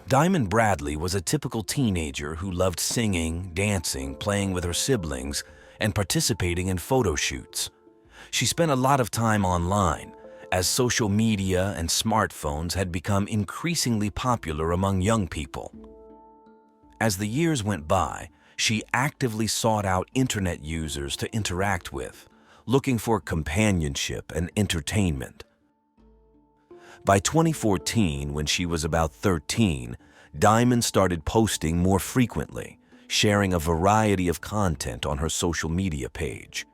Diamond Bradley was a typical teenager who loved singing, dancing, playing with her siblings, and participating in photo shoots. She spent a lot of time online, as social media and smartphones had become increasingly popular among young people. As the years went by, she actively sought out internet users to interact with, looking for companionship and entertainment. By 2014, when she was about 13, Diamond started posting more frequently, sharing a variety of content on her social media page.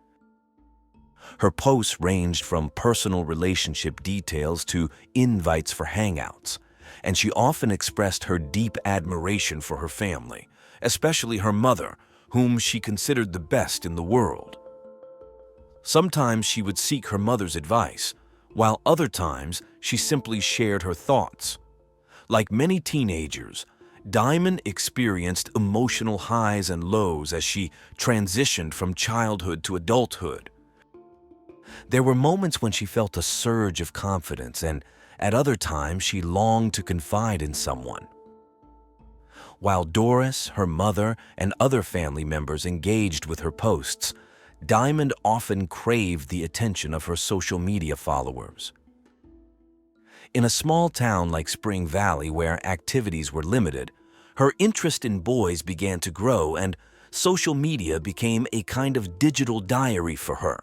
Her posts ranged from personal relationship details to invites for hangouts, and she often expressed her deep admiration for her family, especially her mother, whom she considered the best in the world. Sometimes she would seek her mother's advice, while other times she simply shared her thoughts. Like many teenagers, Diamond experienced emotional highs and lows as she transitioned from childhood to adulthood. There were moments when she felt a surge of confidence, and at other times she longed to confide in someone. While Doris, her mother, and other family members engaged with her posts, Diamond often craved the attention of her social media followers. In a small town like Spring Valley where activities were limited, her interest in boys began to grow, and social media became a kind of digital diary for her.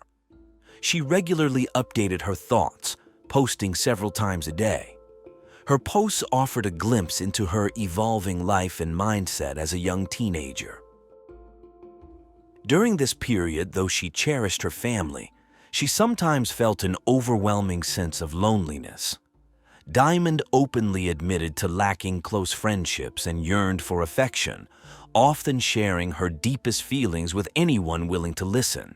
She regularly updated her thoughts, posting several times a day. Her posts offered a glimpse into her evolving life and mindset as a young teenager. During this period, though she cherished her family, she sometimes felt an overwhelming sense of loneliness. Diamond openly admitted to lacking close friendships and yearned for affection, often sharing her deepest feelings with anyone willing to listen.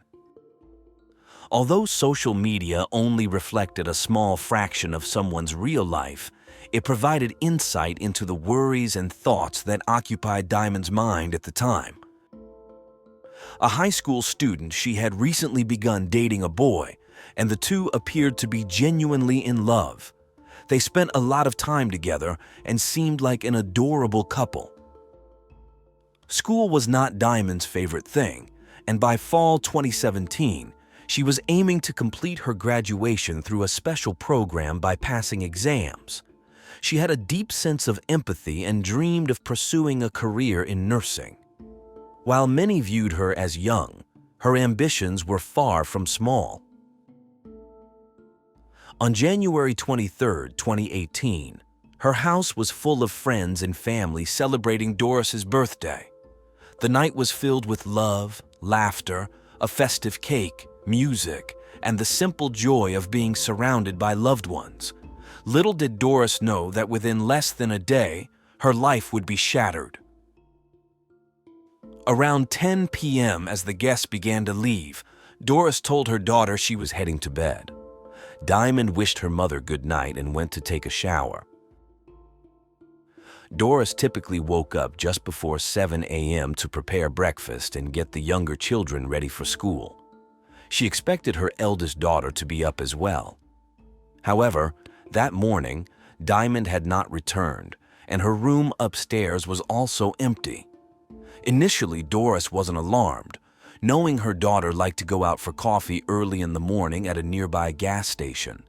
Although social media only reflected a small fraction of someone's real life, it provided insight into the worries and thoughts that occupied Diamond's mind at the time. A high school student, she had recently begun dating a boy, and the two appeared to be genuinely in love. They spent a lot of time together and seemed like an adorable couple. School was not Diamond's favorite thing, and by fall 2017, she was aiming to complete her graduation through a special program by passing exams. She had a deep sense of empathy and dreamed of pursuing a career in nursing. While many viewed her as young, her ambitions were far from small. On January 23, 2018, her house was full of friends and family celebrating Doris's birthday. The night was filled with love, laughter, a festive cake, music, and the simple joy of being surrounded by loved ones. Little did Doris know that within less than a day, her life would be shattered. Around 10 p.m., as the guests began to leave, Doris told her daughter she was heading to bed. Diamond wished her mother good night and went to take a shower. Doris typically woke up just before 7 a.m. to prepare breakfast and get the younger children ready for school. She expected her eldest daughter to be up as well. However, that morning, Diamond had not returned, and her room upstairs was also empty. Initially, Doris wasn't alarmed, knowing her daughter liked to go out for coffee early in the morning at a nearby gas station.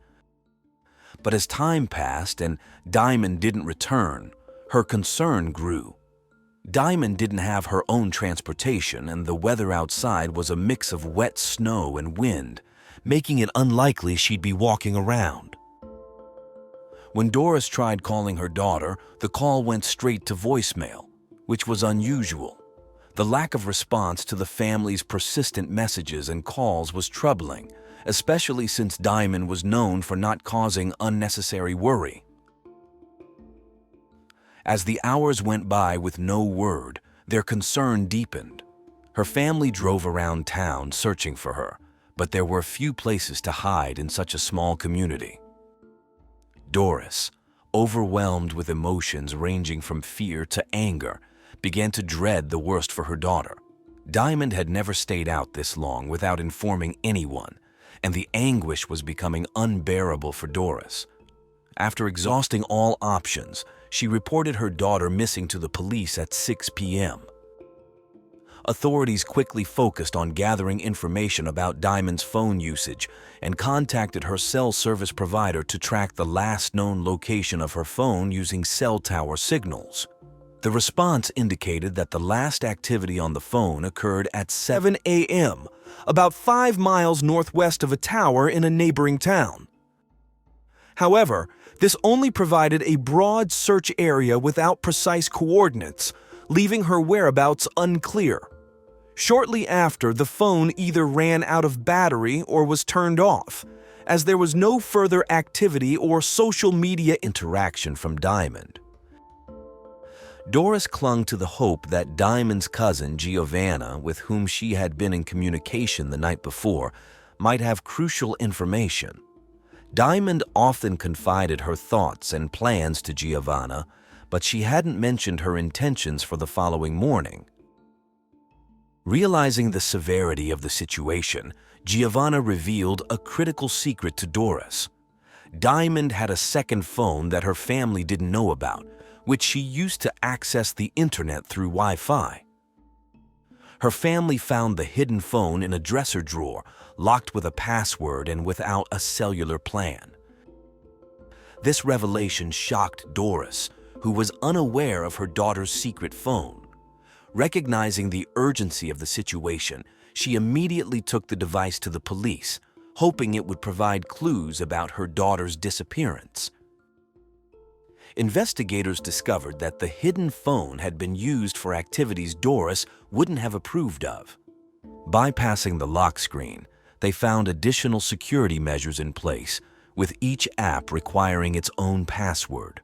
But as time passed and Diamond didn't return, her concern grew. Diamond didn't have her own transportation, and the weather outside was a mix of wet snow and wind, making it unlikely she'd be walking around. When Doris tried calling her daughter, the call went straight to voicemail, which was unusual. The lack of response to the family's persistent messages and calls was troubling, especially since Diamond was known for not causing unnecessary worry. As the hours went by with no word, their concern deepened. Her family drove around town searching for her, but there were few places to hide in such a small community. Doris, overwhelmed with emotions ranging from fear to anger, began to dread the worst for her daughter. Diamond had never stayed out this long without informing anyone, and the anguish was becoming unbearable for Doris. After exhausting all options, she reported her daughter missing to the police at 6 p.m. Authorities quickly focused on gathering information about Diamond's phone usage and contacted her cell service provider to track the last known location of her phone using cell tower signals. The response indicated that the last activity on the phone occurred at 7 a.m., about 5 miles northwest of a tower in a neighboring town. However, this only provided a broad search area without precise coordinates, leaving her whereabouts unclear. Shortly after, the phone either ran out of battery or was turned off, as there was no further activity or social media interaction from Diamond. Doris clung to the hope that Diamond's cousin, Giovanna, with whom she had been in communication the night before, might have crucial information. Diamond often confided her thoughts and plans to Giovanna, but she hadn't mentioned her intentions for the following morning. Realizing the severity of the situation, Giovanna revealed a critical secret to Doris. Diamond had a second phone that her family didn't know about, which she used to access the internet through Wi-Fi. Her family found the hidden phone in a dresser drawer, locked with a password and without a cellular plan. This revelation shocked Doris, who was unaware of her daughter's secret phone. Recognizing the urgency of the situation, she immediately took the device to the police, hoping it would provide clues about her daughter's disappearance. Investigators discovered that the hidden phone had been used for activities Doris wouldn't have approved of. Bypassing the lock screen, they found additional security measures in place, with each app requiring its own password.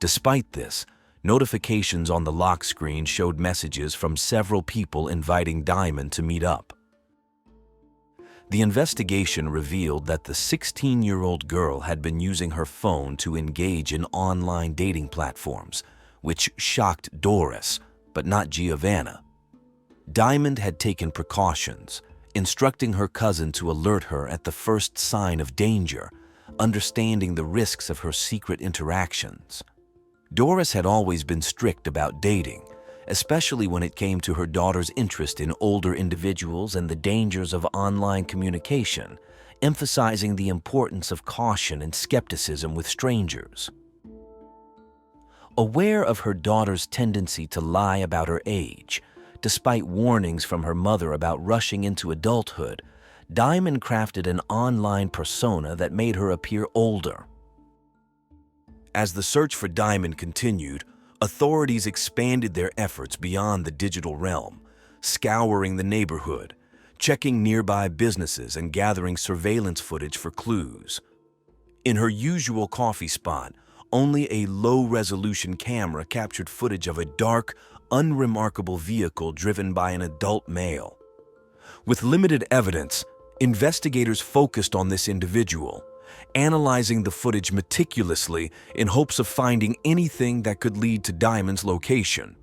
Despite this, notifications on the lock screen showed messages from several people inviting Diamond to meet up. The investigation revealed that the 16-year-old girl had been using her phone to engage in online dating platforms, which shocked Doris, but not Giovanna. Diamond had taken precautions, instructing her cousin to alert her at the first sign of danger, understanding the risks of her secret interactions. Doris had always been strict about dating, especially when it came to her daughter's interest in older individuals and the dangers of online communication, emphasizing the importance of caution and skepticism with strangers. Aware of her daughter's tendency to lie about her age, despite warnings from her mother about rushing into adulthood, Diamond crafted an online persona that made her appear older. As the search for Diamond continued, authorities expanded their efforts beyond the digital realm, scouring the neighborhood, checking nearby businesses and gathering surveillance footage for clues. In her usual coffee spot, only a low-resolution camera captured footage of a dark, unremarkable vehicle driven by an adult male. With limited evidence, investigators focused on this individual, analyzing the footage meticulously in hopes of finding anything that could lead to Diamond's location.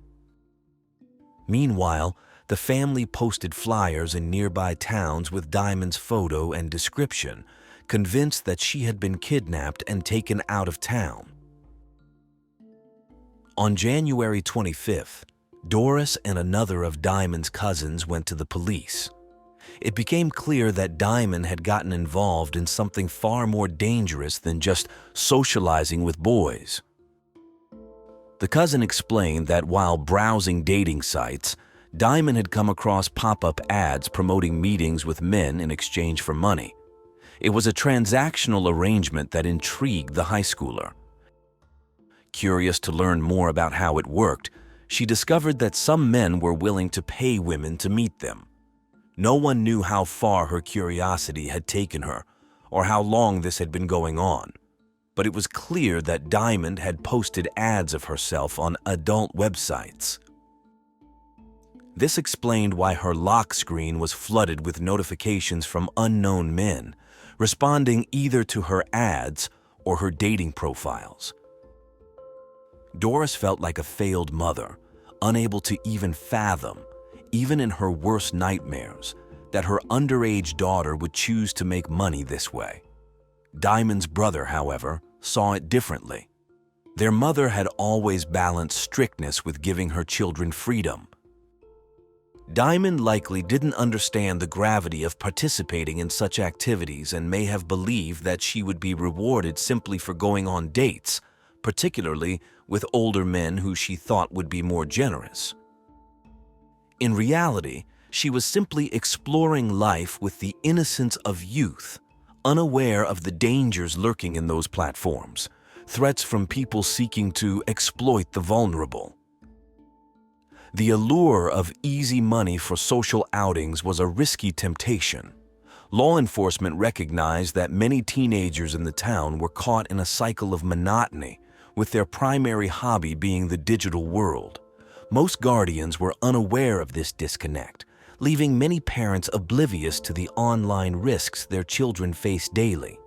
Meanwhile, the family posted flyers in nearby towns with Diamond's photo and description, convinced that she had been kidnapped and taken out of town. On January 25th, Doris and another of Diamond's cousins went to the police. It became clear that Diamond had gotten involved in something far more dangerous than just socializing with boys. The cousin explained that while browsing dating sites, Diamond had come across pop-up ads promoting meetings with men in exchange for money. It was a transactional arrangement that intrigued the high schooler. Curious to learn more about how it worked, she discovered that some men were willing to pay women to meet them. No one knew how far her curiosity had taken her, or how long this had been going on, but it was clear that Diamond had posted ads of herself on adult websites. This explained why her lock screen was flooded with notifications from unknown men, responding either to her ads or her dating profiles. Doris felt like a failed mother, unable to even fathom, even in her worst nightmares, that her underage daughter would choose to make money this way. Diamond's brother, however, saw it differently. Their mother had always balanced strictness with giving her children freedom. Diamond likely didn't understand the gravity of participating in such activities and may have believed that she would be rewarded simply for going on dates, particularly with older men who she thought would be more generous. In reality, she was simply exploring life with the innocence of youth, unaware of the dangers lurking in those platforms, threats from people seeking to exploit the vulnerable. The allure of easy money for social outings was a risky temptation. Law enforcement recognized that many teenagers in the town were caught in a cycle of monotony, with their primary hobby being the digital world. Most guardians were unaware of this disconnect, leaving many parents oblivious to the online risks their children face daily.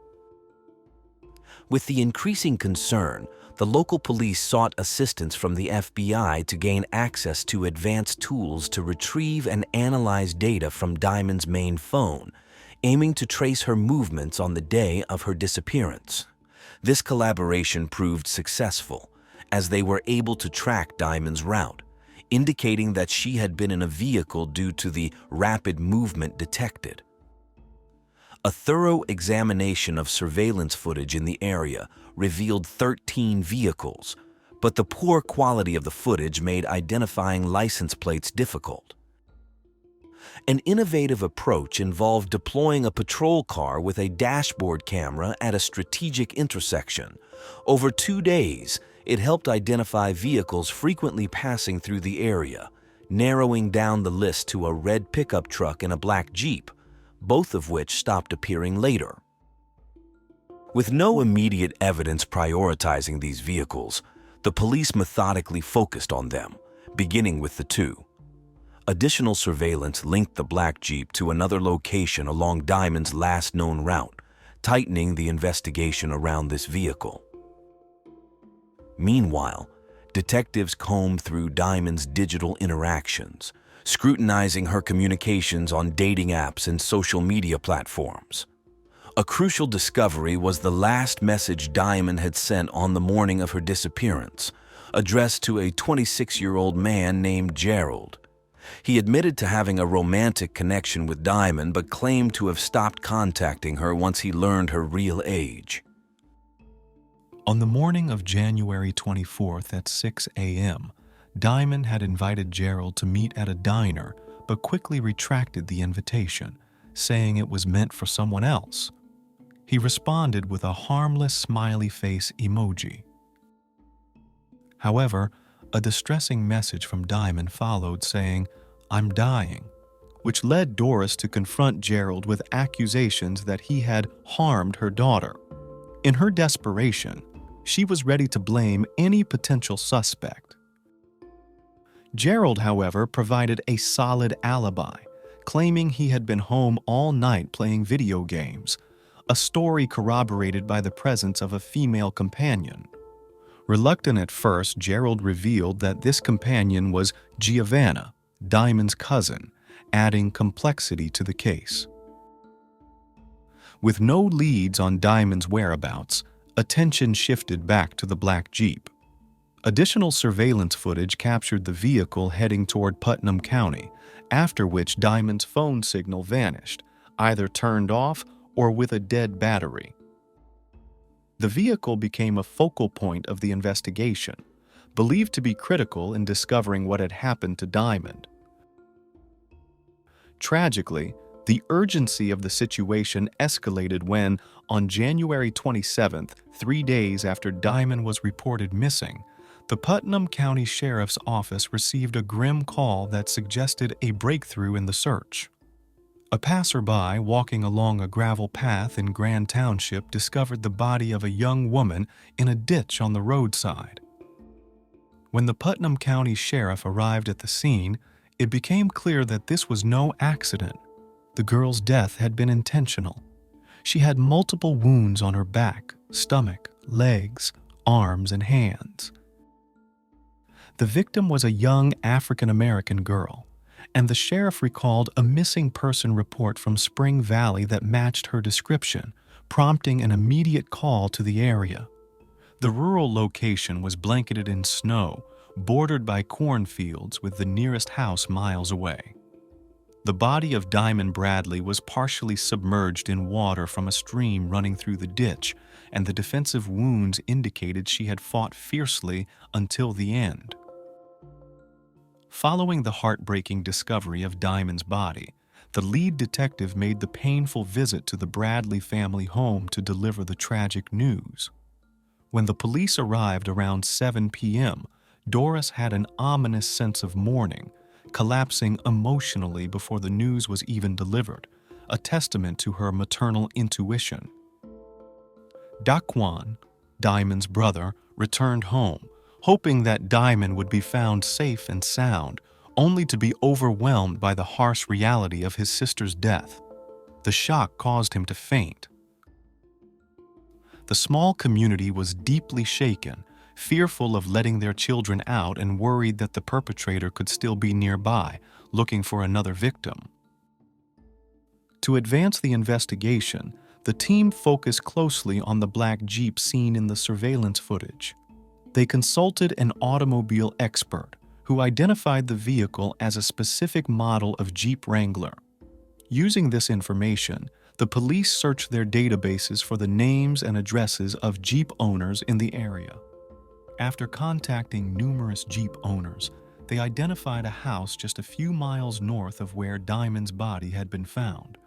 With the increasing concern, the local police sought assistance from the FBI to gain access to advanced tools to retrieve and analyze data from Diamond's main phone, aiming to trace her movements on the day of her disappearance. This collaboration proved successful, as they were able to track Diamond's route, indicating that she had been in a vehicle due to the rapid movement detected. A thorough examination of surveillance footage in the area revealed 13 vehicles, but the poor quality of the footage made identifying license plates difficult. An innovative approach involved deploying a patrol car with a dashboard camera at a strategic intersection. Over 2 days, it helped identify vehicles frequently passing through the area, narrowing down the list to a red pickup truck and a black Jeep, both of which stopped appearing later. With no immediate evidence prioritizing these vehicles, the police methodically focused on them, beginning with the 2. Additional surveillance linked the black Jeep to another location along Diamond's last known route, tightening the investigation around this vehicle. Meanwhile, detectives combed through Diamond's digital interactions, scrutinizing her communications on dating apps and social media platforms. A crucial discovery was the last message Diamond had sent on the morning of her disappearance, addressed to a 26-year-old man named Gerald. He admitted to having a romantic connection with Diamond but claimed to have stopped contacting her once he learned her real age. On the morning of January 24th at 6 a.m., Diamond had invited Gerald to meet at a diner but quickly retracted the invitation, saying it was meant for someone else. He responded with a harmless smiley face emoji. However, a distressing message from Diamond followed saying, "I'm dying," which led Doris to confront Gerald with accusations that he had harmed her daughter. In her desperation, she was ready to blame any potential suspect. Gerald, however, provided a solid alibi, claiming he had been home all night playing video games, a story corroborated by the presence of a female companion. Reluctant at first, Gerald revealed that this companion was Giovanna, Diamond's cousin, adding complexity to the case. With no leads on Diamond's whereabouts, attention shifted back to the black Jeep. Additional surveillance footage captured the vehicle heading toward Putnam County, after which Diamond's phone signal vanished, either turned off or with a dead battery. The vehicle became a focal point of the investigation, believed to be critical in discovering what had happened to Diamond. Tragically, the urgency of the situation escalated when, on January 27th, 3 days after Diamond was reported missing, the Putnam County Sheriff's Office received a grim call that suggested a breakthrough in the search. A passerby walking along a gravel path in Grand Township discovered the body of a young woman in a ditch on the roadside. When the Putnam County Sheriff arrived at the scene, it became clear that this was no accident. The girl's death had been intentional. She had multiple wounds on her back, stomach, legs, arms, and hands. The victim was a young African-American girl, and the sheriff recalled a missing person report from Spring Valley that matched her description, prompting an immediate call to the area. The rural location was blanketed in snow, bordered by cornfields with the nearest house miles away. The body of Diamond Bradley was partially submerged in water from a stream running through the ditch, and the defensive wounds indicated she had fought fiercely until the end. Following the heartbreaking discovery of Diamond's body, the lead detective made the painful visit to the Bradley family home to deliver the tragic news. When the police arrived around 7 p.m., Doris had an ominous sense of mourning, collapsing emotionally before the news was even delivered, a testament to her maternal intuition. Daquan, Diamond's brother, returned home, hoping that Diamond would be found safe and sound, only to be overwhelmed by the harsh reality of his sister's death. The shock caused him to faint. The small community was deeply shaken, fearful of letting their children out and worried that the perpetrator could still be nearby, looking for another victim. To advance the investigation, the team focused closely on the black Jeep seen in the surveillance footage. They consulted an automobile expert who identified the vehicle as a specific model of Jeep Wrangler. Using this information, the police searched their databases for the names and addresses of Jeep owners in the area. After contacting numerous Jeep owners, they identified a house just a few miles north of where Diamond's body had been found.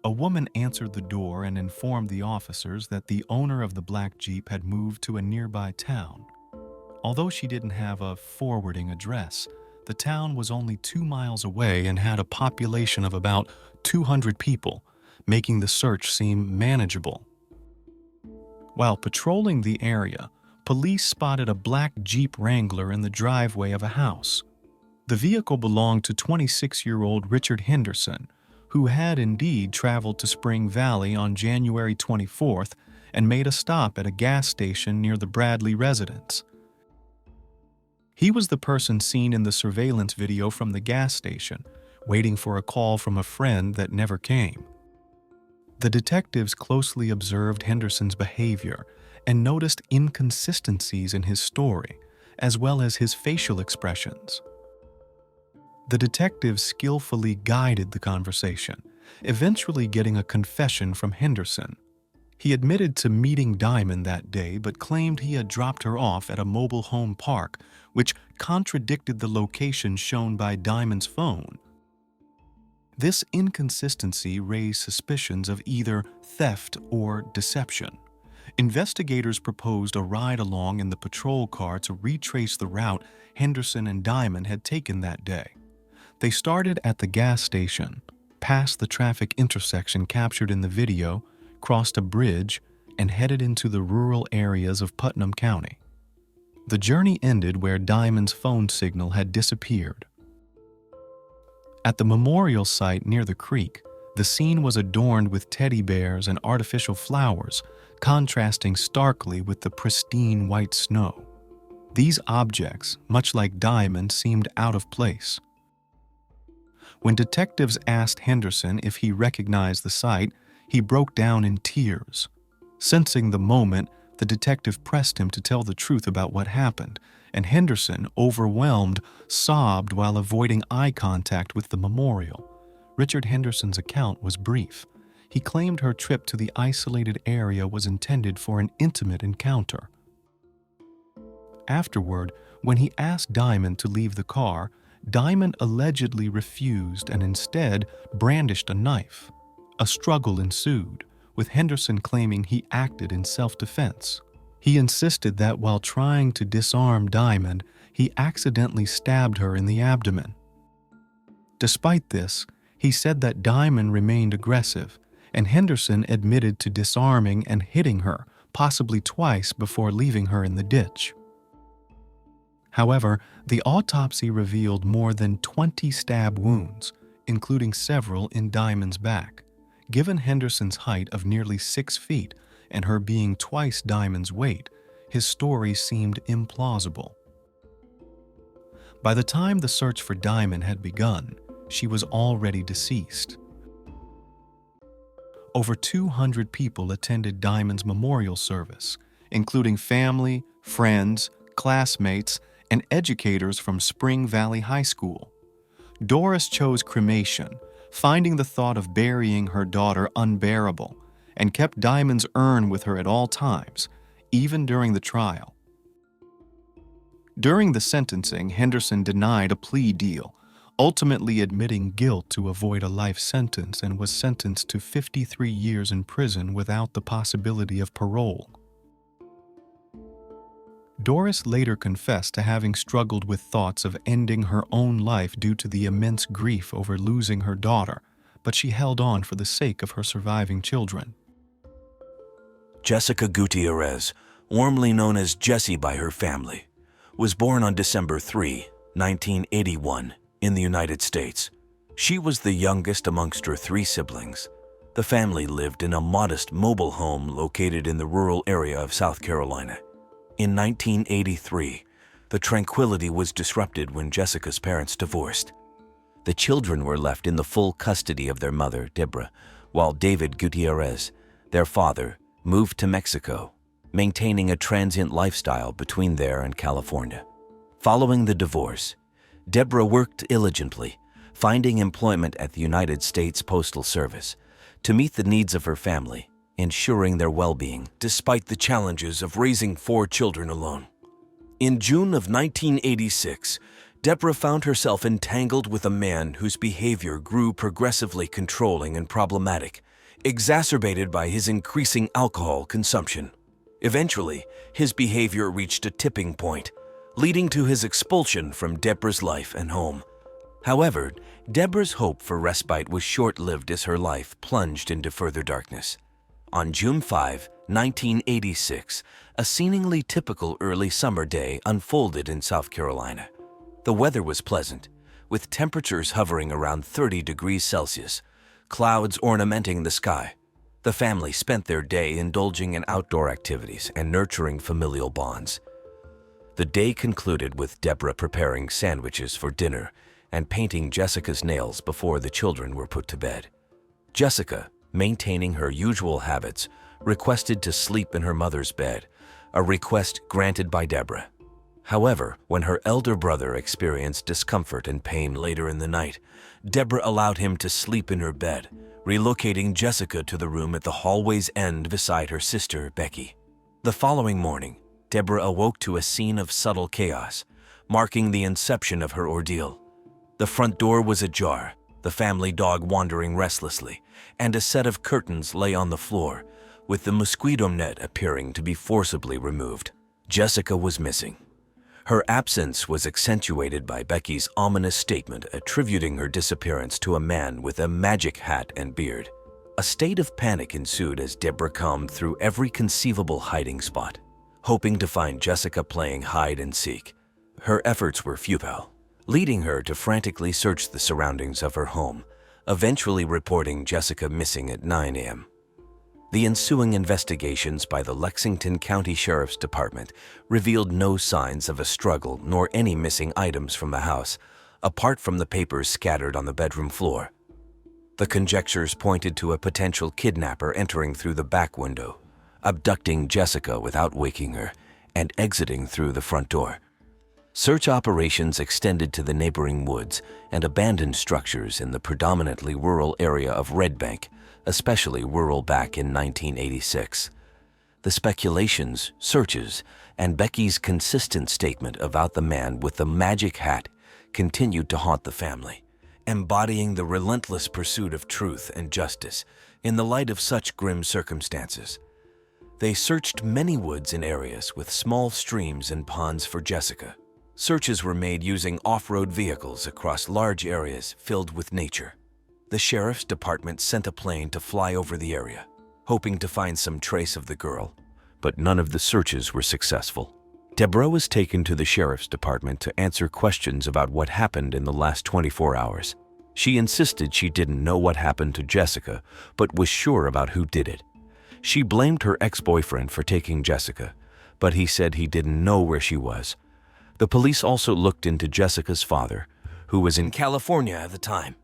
A woman answered the door and informed the officers that the owner of the black Jeep had moved to a nearby town. Although she didn't have a forwarding address, the town was only 2 miles away and had a population of about 200 people, making the search seem manageable. While patrolling the area, police spotted a black Jeep Wrangler in the driveway of a house. The vehicle belonged to 26-year-old Richard Henderson, who had indeed traveled to Spring Valley on January 24th and made a stop at a gas station near the Bradley residence. He was the person seen in the surveillance video from the gas station, waiting for a call from a friend that never came. The detectives closely observed Henderson's behavior and noticed inconsistencies in his story, as well as his facial expressions. The detectives skillfully guided the conversation, eventually getting a confession from Henderson. He admitted to meeting Diamond that day but claimed he had dropped her off at a mobile home park, which contradicted the location shown by Diamond's phone. This inconsistency raised suspicions of either theft or deception. Investigators proposed a ride along in the patrol car to retrace the route Henderson and Diamond had taken that day. They started at the gas station, passed the traffic intersection captured in the video, crossed a bridge, and headed into the rural areas of Putnam County. The journey ended where Diamond's phone signal had disappeared. At the memorial site near the creek, the scene was adorned with teddy bears and artificial flowers, contrasting starkly with the pristine white snow. These objects, much like Diamond, seemed out of place. When detectives asked Henderson if he recognized the site, he broke down in tears. Sensing the moment, the detective pressed him to tell the truth about what happened, and Henderson, overwhelmed, sobbed while avoiding eye contact with the memorial. Richard Henderson's account was brief. He claimed her trip to the isolated area was intended for an intimate encounter. Afterward, when he asked Diamond to leave the car, Diamond allegedly refused and instead brandished a knife. A struggle ensued, with Henderson claiming he acted in self-defense. He insisted that while trying to disarm Diamond, he accidentally stabbed her in the abdomen. Despite this, he said that Diamond remained aggressive, and Henderson admitted to disarming and hitting her, possibly twice before leaving her in the ditch. However, the autopsy revealed more than 20 stab wounds, including several in Diamond's back. Given Henderson's height of nearly 6 feet and her being twice Diamond's weight, his story seemed implausible. By the time the search for Diamond had begun, she was already deceased. over 200 people attended Diamond's memorial service, including family, friends, classmates, and educators from Spring Valley High School. Doris chose cremation, finding the thought of burying her daughter unbearable, and kept Diamond's urn with her at all times, even during the trial. During the sentencing, Henderson denied a plea deal, ultimately admitting guilt to avoid a life sentence, and was sentenced to 53 years in prison without the possibility of parole. Doris later confessed to having struggled with thoughts of ending her own life due to the immense grief over losing her daughter, but she held on for the sake of her surviving children. Jessica Gutierrez, warmly known as Jessie by her family, was born on December 3, 1981, in the United States. She was the youngest amongst her 3 siblings. The family lived in a modest mobile home located in the rural area of South Carolina. In 1983, the tranquility was disrupted when Jessica's parents divorced. The children were left in the full custody of their mother, Deborah, while David Gutierrez, their father, moved to Mexico, maintaining a transient lifestyle between there and California. Following the divorce, Deborah worked diligently, finding employment at the United States Postal Service to meet the needs of her family, ensuring their well-being despite the challenges of raising 4 children alone. In June of 1986, Deborah found herself entangled with a man whose behavior grew progressively controlling and problematic, exacerbated by his increasing alcohol consumption. Eventually, his behavior reached a tipping point, leading to his expulsion from Deborah's life and home. However, Deborah's hope for respite was short-lived as her life plunged into further darkness. On June 5, 1986, a seemingly typical early summer day unfolded in South Carolina. The weather was pleasant, with temperatures hovering around 30 degrees Celsius, clouds ornamenting the sky. The family spent their day indulging in outdoor activities and nurturing familial bonds. The day concluded with Deborah preparing sandwiches for dinner and painting Jessica's nails before the children were put to bed. Jessica, maintaining her usual habits, requested to sleep in her mother's bed, a request granted by Deborah. However, when her elder brother experienced discomfort and pain later in the night, Deborah allowed him to sleep in her bed, relocating Jessica to the room at the hallway's end beside her sister, Becky. The following morning, Deborah awoke to a scene of subtle chaos, marking the inception of her ordeal. The front door was ajar, the family dog wandering restlessly, and a set of curtains lay on the floor, with the mosquito net appearing to be forcibly removed. Jessica was missing. Her absence was accentuated by Becky's ominous statement attributing her disappearance to a man with a magic hat and beard. A state of panic ensued as Deborah combed through every conceivable hiding spot, hoping to find Jessica playing hide and seek. Her efforts were futile, leading her to frantically search the surroundings of her home, eventually reporting Jessica missing at 9 a.m. The ensuing investigations by the Lexington County Sheriff's Department revealed no signs of a struggle nor any missing items from the house, apart from the papers scattered on the bedroom floor. The conjectures pointed to a potential kidnapper entering through the back window, abducting Jessica without waking her, and exiting through the front door. Search operations extended to the neighboring woods and abandoned structures in the predominantly rural area of Red Bank, especially rural back in 1986. The speculations, searches, and Becky's consistent statement about the man with the magic hat continued to haunt the family, embodying the relentless pursuit of truth and justice in the light of such grim circumstances. They searched many woods and areas with small streams and ponds for Jessica. Searches were made using off-road vehicles across large areas filled with nature. The sheriff's department sent a plane to fly over the area, hoping to find some trace of the girl, but none of the searches were successful. Deborah was taken to the sheriff's department to answer questions about what happened in the last 24 hours. She insisted she didn't know what happened to Jessica, but was sure about who did it. She blamed her ex-boyfriend for taking Jessica, but he said he didn't know where she was. The police also looked into Jessica's father, who was in California at the time.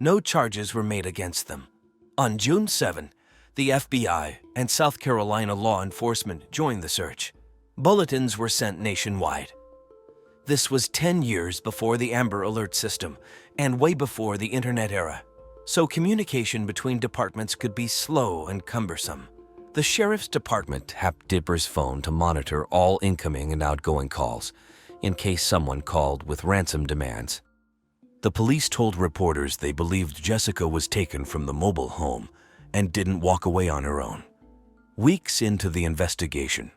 No charges were made against them. On June 7, The FBI and South Carolina law enforcement joined the search. Bulletins were sent nationwide. This was 10 years before the Amber Alert system and way before the internet era, so communication between departments could be slow and cumbersome. The sheriff's department tapped Deborah's phone to monitor all incoming and outgoing calls in case someone called with ransom demands. The police told reporters they believed Jessica was taken from the mobile home and didn't walk away on her own. Weeks into the investigation,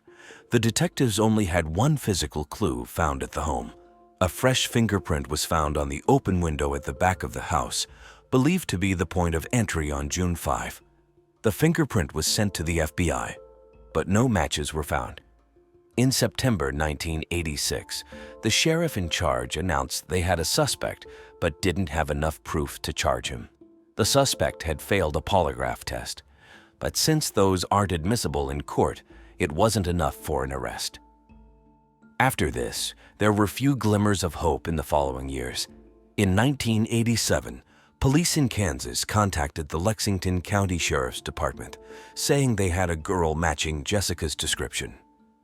the detectives only had one physical clue found at the home. A fresh fingerprint was found on the open window at the back of the house, believed to be the point of entry on June 5. The fingerprint was sent to the FBI, but no matches were found. In September 1986, the sheriff in charge announced they had a suspect but didn't have enough proof to charge him. The suspect had failed a polygraph test, but since those aren't admissible in court, it wasn't enough for an arrest. After this, there were few glimmers of hope in the following years. In 1987, police in Kansas contacted the Lexington County Sheriff's Department, saying they had a girl matching Jessica's description.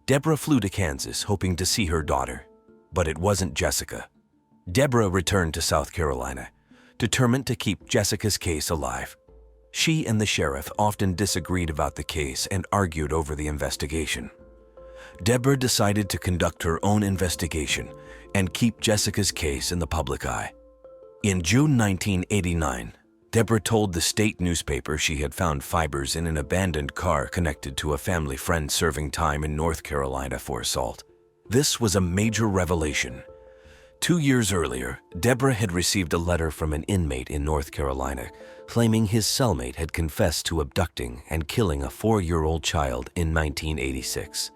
Deborah flew to Kansas hoping to see her daughter, but it wasn't Jessica. Deborah returned to South Carolina, determined to keep Jessica's case alive. She and the sheriff often disagreed about the case and argued over the investigation. Deborah decided to conduct her own investigation and keep Jessica's case in the public eye. In June 1989, Deborah told the state newspaper she had found fibers in an abandoned car connected to a family friend serving time in North Carolina for assault. This was a major revelation. 2 years earlier, Deborah had received a letter from an inmate in North Carolina claiming his cellmate had confessed to abducting and killing a 4-year-old child in 1986.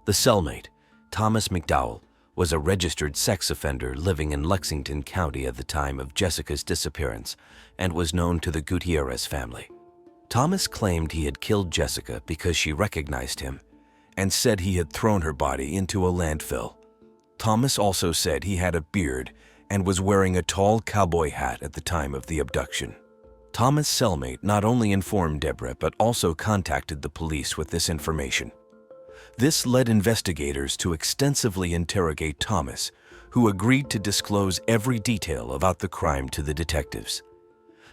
The cellmate, Thomas McDowell, was a registered sex offender living in Lexington County at the time of Jessica's disappearance and was known to the Gutierrez family. Thomas claimed he had killed Jessica because she recognized him and said he had thrown her body into a landfill. Thomas also said he had a beard and was wearing a tall cowboy hat at the time of the abduction. Thomas' cellmate not only informed Deborah but also contacted the police with this information. This led investigators to extensively interrogate Thomas, who agreed to disclose every detail about the crime to the detectives.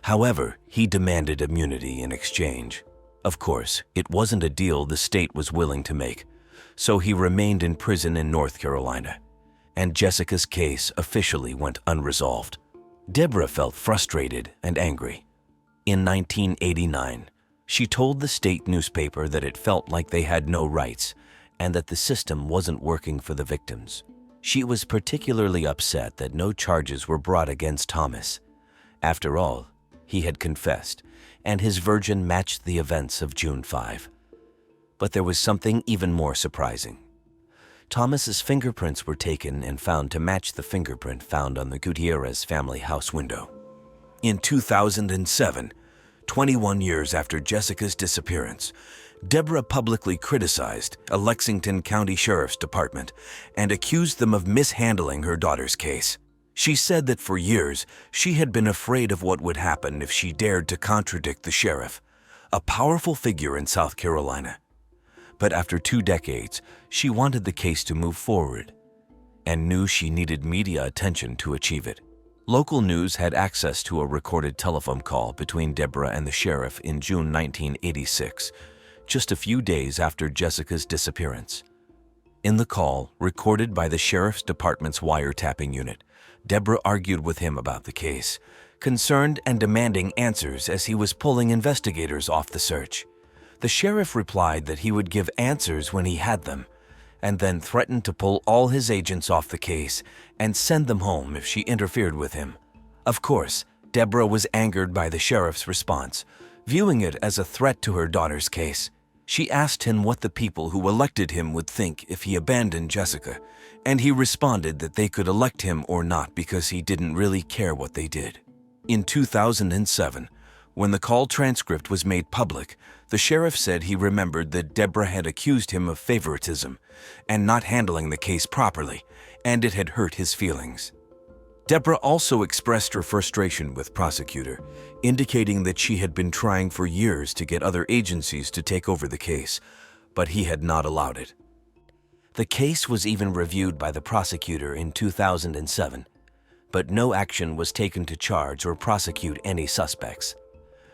However, he demanded immunity in exchange. Of course, it wasn't a deal the state was willing to make, so he remained in prison in North Carolina, and Jessica's case officially went unresolved. Deborah felt frustrated and angry. In 1989, she told the state newspaper that it felt like they had no rights and that the system wasn't working for the victims. She was particularly upset that no charges were brought against Thomas. After all, he had confessed, and his version matched the events of June 5. But there was something even more surprising. Thomas's fingerprints were taken and found to match the fingerprint found on the Gutierrez family house window. In 2007, 21 years after Jessica's disappearance, Deborah publicly criticized a Lexington County Sheriff's Department and accused them of mishandling her daughter's case. She said that for years she had been afraid of what would happen if she dared to contradict the sheriff, a powerful figure in South Carolina. But after 2 decades, she wanted the case to move forward and knew she needed media attention to achieve it. Local news had access to a recorded telephone call between Deborah and the sheriff in June 1986, just a few days after Jessica's disappearance. In the call, recorded by the sheriff's department's wiretapping unit, Deborah argued with him about the case, concerned and demanding answers as he was pulling investigators off the search. The sheriff replied that he would give answers when he had them, and then threatened to pull all his agents off the case and send them home if she interfered with him. Of course, Deborah was angered by the sheriff's response, viewing it as a threat to her daughter's case. She asked him what the people who elected him would think if he abandoned Jessica, and he responded that they could elect him or not because he didn't really care what they did. In 2007, when the call transcript was made public, the sheriff said he remembered that Deborah had accused him of favoritism and not handling the case properly, and it had hurt his feelings. Deborah also expressed her frustration with prosecutor, indicating that she had been trying for years to get other agencies to take over the case, but he had not allowed it. The case was even reviewed by the prosecutor in 2007, but no action was taken to charge or prosecute any suspects.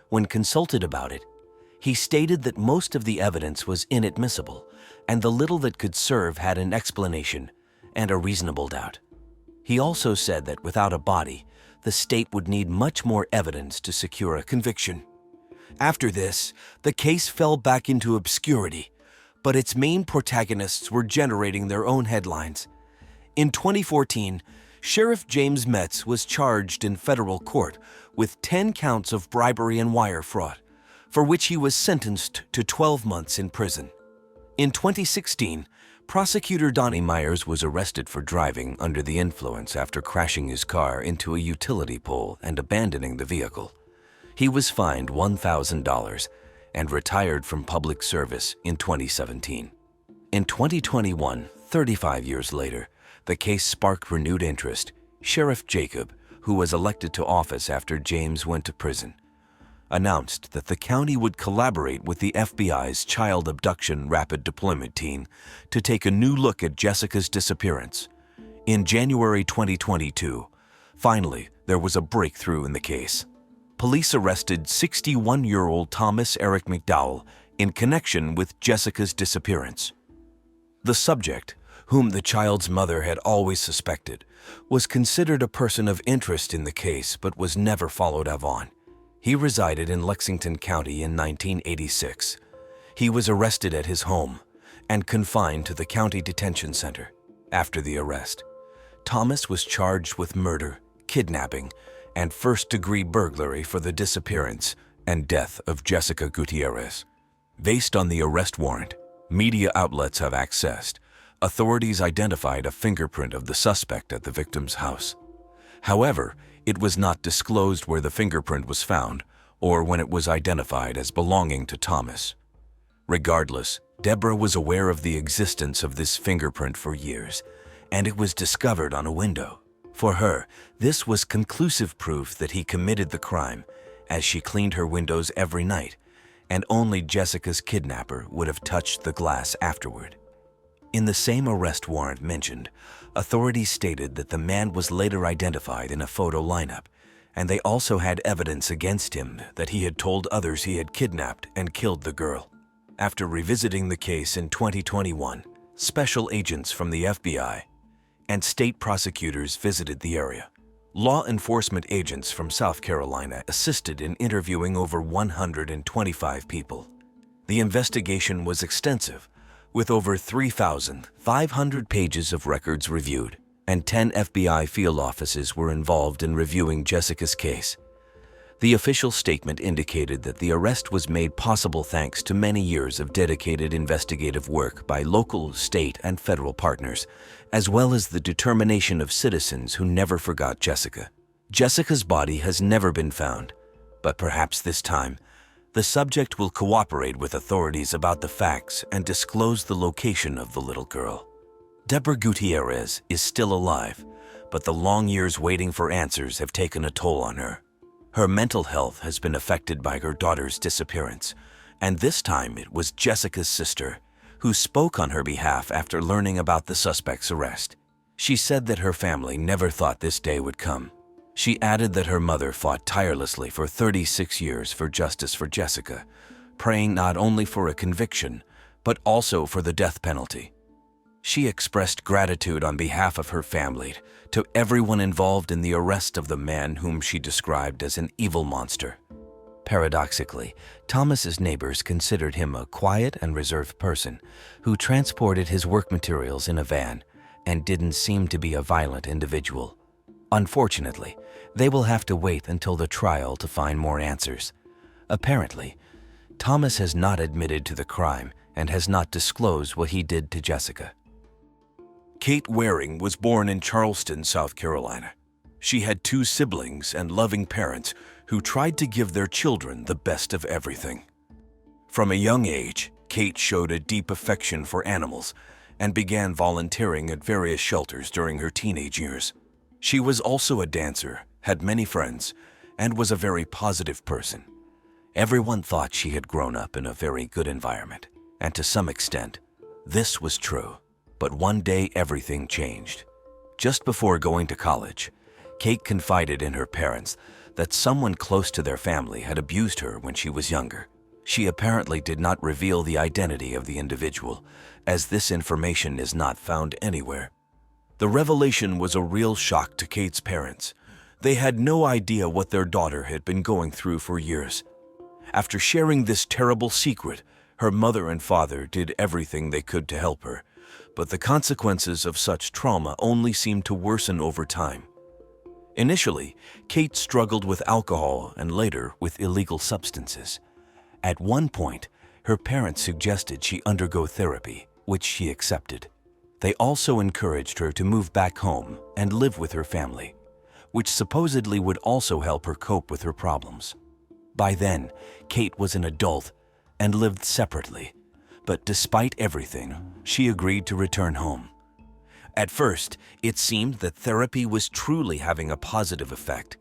When consulted about it, he stated that most of the evidence was inadmissible, and the little that could serve had an explanation and a reasonable doubt. He also said that without a body, the state would need much more evidence to secure a conviction. After this, the case fell back into obscurity, but its main protagonists were generating their own headlines. In 2014, Sheriff James Metz was charged in federal court with 10 counts of bribery and wire fraud, for which he was sentenced to 12 months in prison. In 2016, prosecutor Donnie Myers was arrested for driving under the influence after crashing his car into a utility pole and abandoning the vehicle. He was fined $1,000 and retired from public service in 2017. In 2021, 35 years later, the case sparked renewed interest. Sheriff Jacob, who was elected to office after James went to prison, announced that the county would collaborate with the FBI's Child Abduction Rapid Deployment Team to take a new look at Jessica's disappearance. In January 2022, finally, there was a breakthrough in the case. Police arrested 61-year-old Thomas Eric McDowell in connection with Jessica's disappearance. The subject, whom the child's mother had always suspected, was considered a person of interest in the case but was never followed up on. He resided in Lexington County in 1986. He was arrested at his home and confined to the county detention center. After the arrest, Thomas was charged with murder, kidnapping, and first-degree burglary for the disappearance and death of Jessica Gutierrez. Based on the arrest warrant media outlets have accessed, authorities identified a fingerprint of the suspect at the victim's house. However, it was not disclosed where the fingerprint was found or when it was identified as belonging to Thomas. Regardless, Deborah was aware of the existence of this fingerprint for years, and it was discovered on a window. For her, this was conclusive proof that he committed the crime, as she cleaned her windows every night, and only Jessica's kidnapper would have touched the glass afterward. In the same arrest warrant mentioned, authorities stated that the man was later identified in a photo lineup, and they also had evidence against him that he had told others he had kidnapped and killed the girl. After revisiting the case in 2021, special agents from the FBI and state prosecutors visited the area. Law enforcement agents from South Carolina assisted in interviewing over 125 people. The investigation was extensive, with over 3,500 pages of records reviewed, and 10 FBI field offices were involved in reviewing Jessica's case. The official statement indicated that the arrest was made possible thanks to many years of dedicated investigative work by local, state, and federal partners, as well as the determination of citizens who never forgot Jessica. Jessica's body has never been found, but perhaps this time, the subject will cooperate with authorities about the facts and disclose the location of the little girl. Deborah Gutierrez is still alive, but the long years waiting for answers have taken a toll on her. Her mental health has been affected by her daughter's disappearance, and this time it was Jessica's sister who spoke on her behalf after learning about the suspect's arrest. She said that her family never thought this day would come. She added that her mother fought tirelessly for 36 years for justice for Jessica, praying not only for a conviction, but also for the death penalty. She expressed gratitude on behalf of her family to everyone involved in the arrest of the man whom she described as an evil monster. Paradoxically, Thomas's neighbors considered him a quiet and reserved person who transported his work materials in a van and didn't seem to be a violent individual. Unfortunately, they will have to wait until the trial to find more answers. Apparently, Thomas has not admitted to the crime and has not disclosed what he did to Jessica. Kate Waring was born in Charleston, South Carolina. She had 2 siblings and loving parents who tried to give their children the best of everything. From a young age, Kate showed a deep affection for animals and began volunteering at various shelters during her teenage years. She was also a dancer, had many friends, and was a very positive person. Everyone thought she had grown up in a very good environment, and to some extent, this was true. But one day everything changed. Just before going to college, Kate confided in her parents that someone close to their family had abused her when she was younger. She apparently did not reveal the identity of the individual, as this information is not found anywhere. The revelation was a real shock to Kate's parents. They had no idea what their daughter had been going through for years. After sharing this terrible secret, her mother and father did everything they could to help her, but the consequences of such trauma only seemed to worsen over time. Initially, Kate struggled with alcohol and later with illegal substances. At one point, her parents suggested she undergo therapy, which she accepted. They also encouraged her to move back home and live with her family, which supposedly would also help her cope with her problems. By then, Kate was an adult and lived separately, but despite everything, she agreed to return home. At first, it seemed that therapy was truly having a positive effect,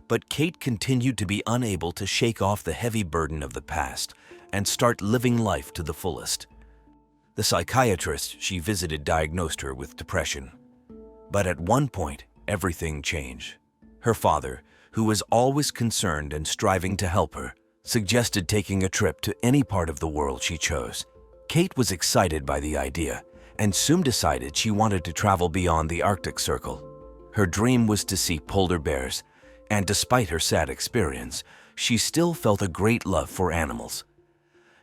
but Kate continued to be unable to shake off the heavy burden of the past and start living life to the fullest. The psychiatrist she visited diagnosed her with depression. But at one point, everything changed. Her father, who was always concerned and striving to help her, suggested taking a trip to any part of the world she chose. Kate was excited by the idea and soon decided she wanted to travel beyond the Arctic Circle. Her dream was to see polar bears, and despite her sad experience, she still felt a great love for animals.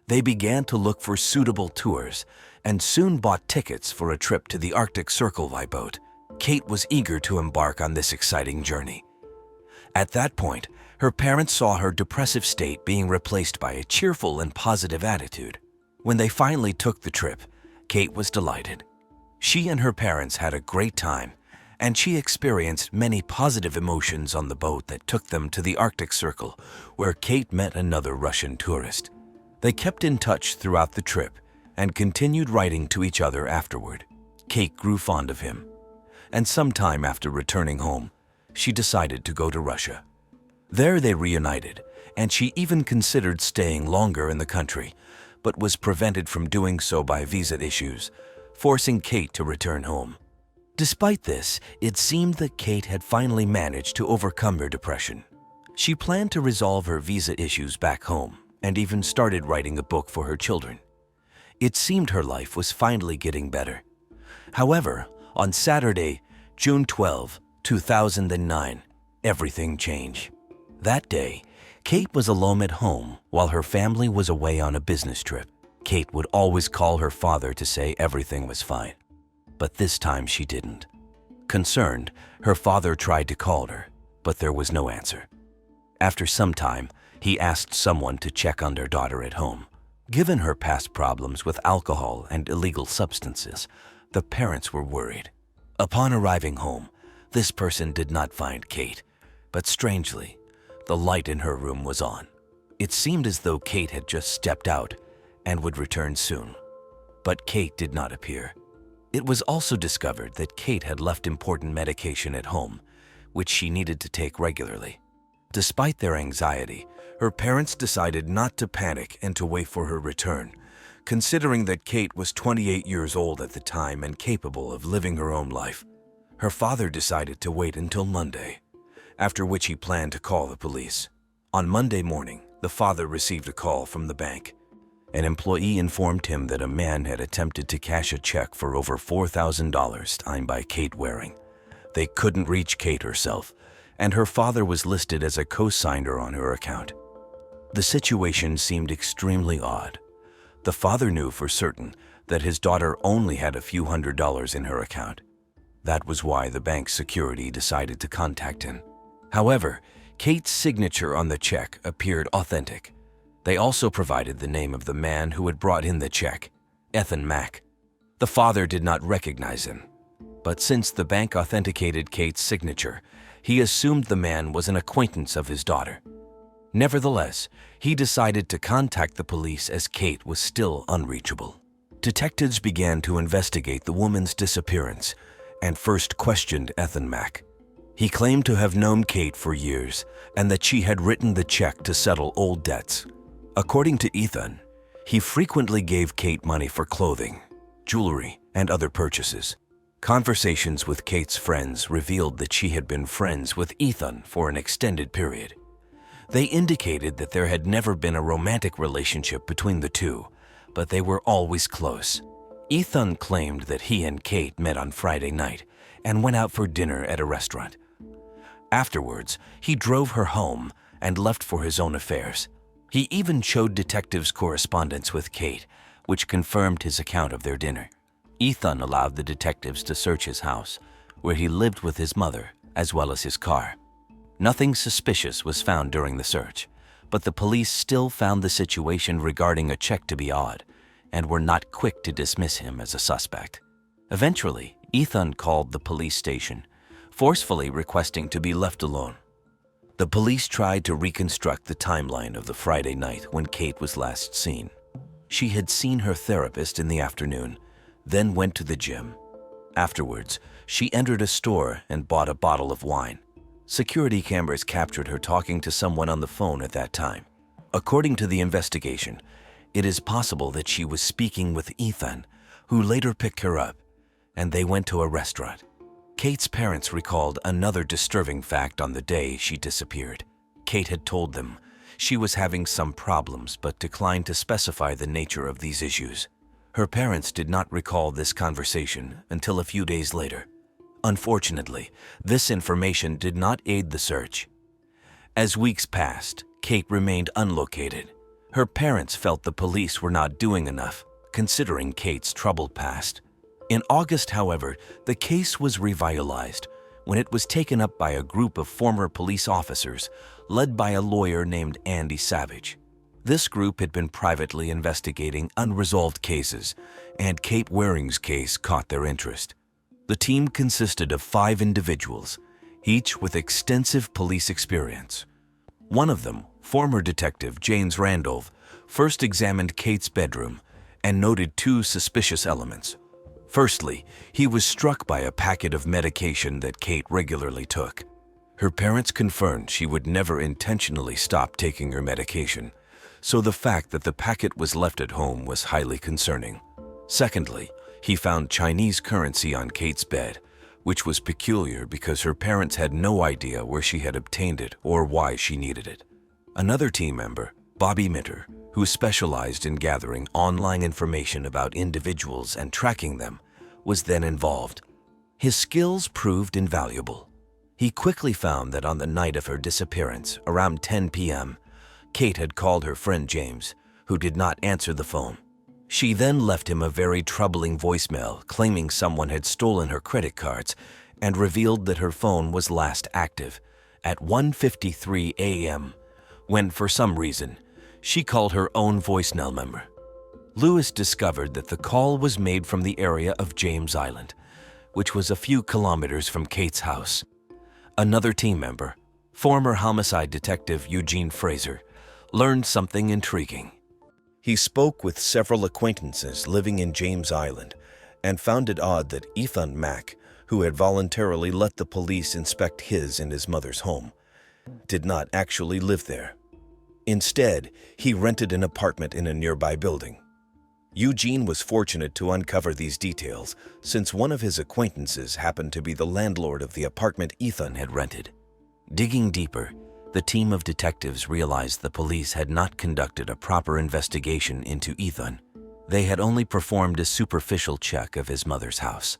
They began to look for suitable tours and soon bought tickets for a trip to the Arctic Circle by boat. Kate was eager to embark on this exciting journey. At that point, her parents saw her depressive state being replaced by a cheerful and positive attitude. When they finally took the trip, Kate was delighted. She and her parents had a great time, and she experienced many positive emotions on the boat that took them to the Arctic Circle, where Kate met another Russian tourist. They kept in touch throughout the trip and continued writing to each other afterward. Kate grew fond of him, and sometime after returning home, she decided to go to Russia. There they reunited, and she even considered staying longer in the country, but was prevented from doing so by visa issues, forcing Kate to return home. Despite this, it seemed that Kate had finally managed to overcome her depression. She planned to resolve her visa issues back home and even started writing a book for her children. It seemed her life was finally getting better. However, on Saturday, June 12, 2009, everything changed. That day, Kate was alone at home while her family was away on a business trip. Kate would always call her father to say everything was fine, but this time she didn't. Concerned, her father tried to call her, but there was no answer. After some time, he asked someone to check on their daughter at home. Given her past problems with alcohol and illegal substances, the parents were worried. Upon arriving home, this person did not find Kate, but strangely, the light in her room was on. It seemed as though Kate had just stepped out and would return soon, but Kate did not appear. It was also discovered that Kate had left important medication at home, which she needed to take regularly. Despite their anxiety, her parents decided not to panic and to wait for her return, considering that Kate was 28 years old at the time and capable of living her own life. Her father decided to wait until Monday, after which he planned to call the police. On Monday morning, the father received a call from the bank. An employee informed him that a man had attempted to cash a check for over $4,000 signed by Kate Waring. They couldn't reach Kate herself, and her father was listed as a co-signer on her account. The situation seemed extremely odd. The father knew for certain that his daughter only had a few $100s in her account. That was why the bank's security decided to contact him. However, Kate's signature on the check appeared authentic. They also provided the name of the man who had brought in the check, Ethan Mack. The father did not recognize him, but since the bank authenticated Kate's signature, he assumed the man was an acquaintance of his daughter. Nevertheless, he decided to contact the police as Kate was still unreachable. Detectives began to investigate the woman's disappearance and first questioned Ethan Mack. He claimed to have known Kate for years and that she had written the check to settle old debts. According to Ethan, he frequently gave Kate money for clothing, jewelry, and other purchases. Conversations with Kate's friends revealed that she had been friends with Ethan for an extended period. They indicated that there had never been a romantic relationship between the two, but they were always close. Ethan claimed that he and Kate met on Friday night and went out for dinner at a restaurant. Afterwards, he drove her home and left for his own affairs. He even showed detectives correspondence with Kate, which confirmed his account of their dinner. Ethan allowed the detectives to search his house, where he lived with his mother, as well as his car. Nothing suspicious was found during the search, but the police still found the situation regarding a check to be odd and were not quick to dismiss him as a suspect. Eventually, Ethan called the police station, forcefully requesting to be left alone. The police tried to reconstruct the timeline of the Friday night when Kate was last seen. She had seen her therapist in the afternoon, then went to the gym. Afterwards, she entered a store and bought a bottle of wine. Security cameras captured her talking to someone on the phone at that time. According to the investigation, it is possible that she was speaking with Ethan, who later picked her up, and they went to a restaurant. Kate's parents recalled another disturbing fact on the day she disappeared. Kate had told them she was having some problems but declined to specify the nature of these issues. Her parents did not recall this conversation until a few days later. Unfortunately, this information did not aid the search. As weeks passed, Kate remained unlocated. Her parents felt the police were not doing enough, considering Kate's troubled past. In August, however, the case was revitalized when it was taken up by a group of former police officers led by a lawyer named Andy Savage. This group had been privately investigating unresolved cases, and Kate Waring's case caught their interest. The team consisted of 5 individuals, each with extensive police experience. One of them, former detective James Randolph, first examined Kate's bedroom and noted 2 suspicious elements. Firstly, he was struck by a packet of medication that Kate regularly took. Her parents confirmed she would never intentionally stop taking her medication, so the fact that the packet was left at home was highly concerning. Secondly, he found Chinese currency on Kate's bed, which was peculiar because her parents had no idea where she had obtained it or why she needed it. Another team member, Bobby Minter, who specialized in gathering online information about individuals and tracking them, was then involved. His skills proved invaluable. He quickly found that on the night of her disappearance, around 10 p.m., Kate had called her friend James, who did not answer the phone. She then left him a very troubling voicemail claiming someone had stolen her credit cards and revealed that her phone was last active at 1:53 a.m. when, for some reason, she called her own voicemail number. Lewis discovered that the call was made from the area of James Island, which was a few kilometers from Kate's house. Another team member, former homicide detective Eugene Fraser, learned something intriguing. He spoke with several acquaintances living in James Island and found it odd that Ethan Mack, who had voluntarily let the police inspect his and his mother's home, did not actually live there. Instead, he rented an apartment in a nearby building. Eugene was fortunate to uncover these details since one of his acquaintances happened to be the landlord of the apartment Ethan had rented. Digging deeper, the team of detectives realized the police had not conducted a proper investigation into Ethan. They had only performed a superficial check of his mother's house.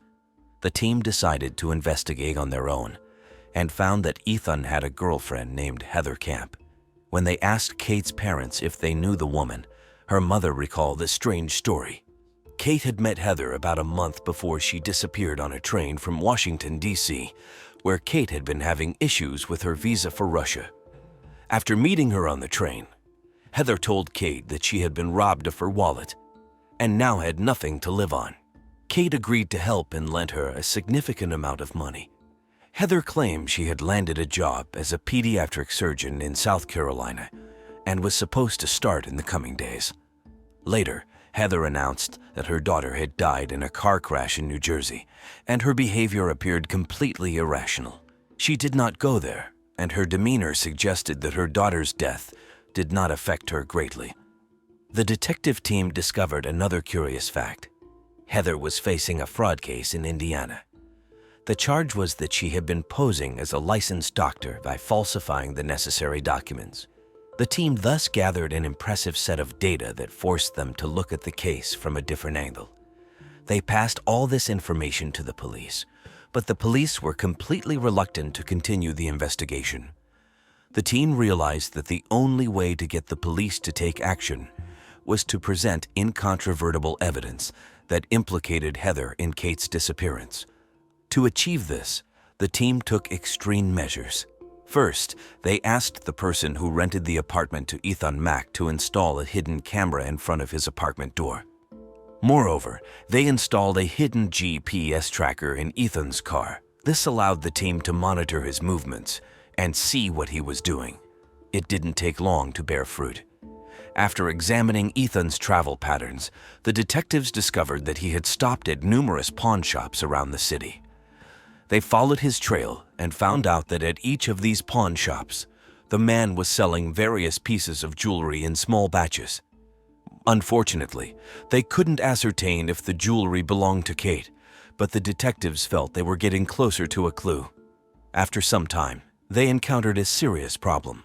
The team decided to investigate on their own and found that Ethan had a girlfriend named Heather Camp. When they asked Kate's parents if they knew the woman, her mother recalled a strange story. Kate had met Heather about a month before she disappeared on a train from Washington, D.C., where Kate had been having issues with her visa for Russia. After meeting her on the train, Heather told Kate that she had been robbed of her wallet and now had nothing to live on. Kate agreed to help and lent her a significant amount of money. Heather claimed she had landed a job as a pediatric surgeon in South Carolina and was supposed to start in the coming days. Later, Heather announced that her daughter had died in a car crash in New Jersey, and her behavior appeared completely irrational. She did not go there, and her demeanor suggested that her daughter's death did not affect her greatly. The detective team discovered another curious fact. Heather was facing a fraud case in Indiana. The charge was that she had been posing as a licensed doctor by falsifying the necessary documents. The team thus gathered an impressive set of data that forced them to look at the case from a different angle. They passed all this information to the police, but the police were completely reluctant to continue the investigation. The team realized that the only way to get the police to take action was to present incontrovertible evidence that implicated Heather in Kate's disappearance. To achieve this, the team took extreme measures. First, they asked the person who rented the apartment to Ethan Mack to install a hidden camera in front of his apartment door. Moreover, they installed a hidden GPS tracker in Ethan's car. This allowed the team to monitor his movements and see what he was doing. It didn't take long to bear fruit. After examining Ethan's travel patterns, the detectives discovered that he had stopped at numerous pawn shops around the city. They followed his trail and found out that at each of these pawn shops, the man was selling various pieces of jewelry in small batches. Unfortunately, they couldn't ascertain if the jewelry belonged to Kate, but the detectives felt they were getting closer to a clue. After some time, they encountered a serious problem.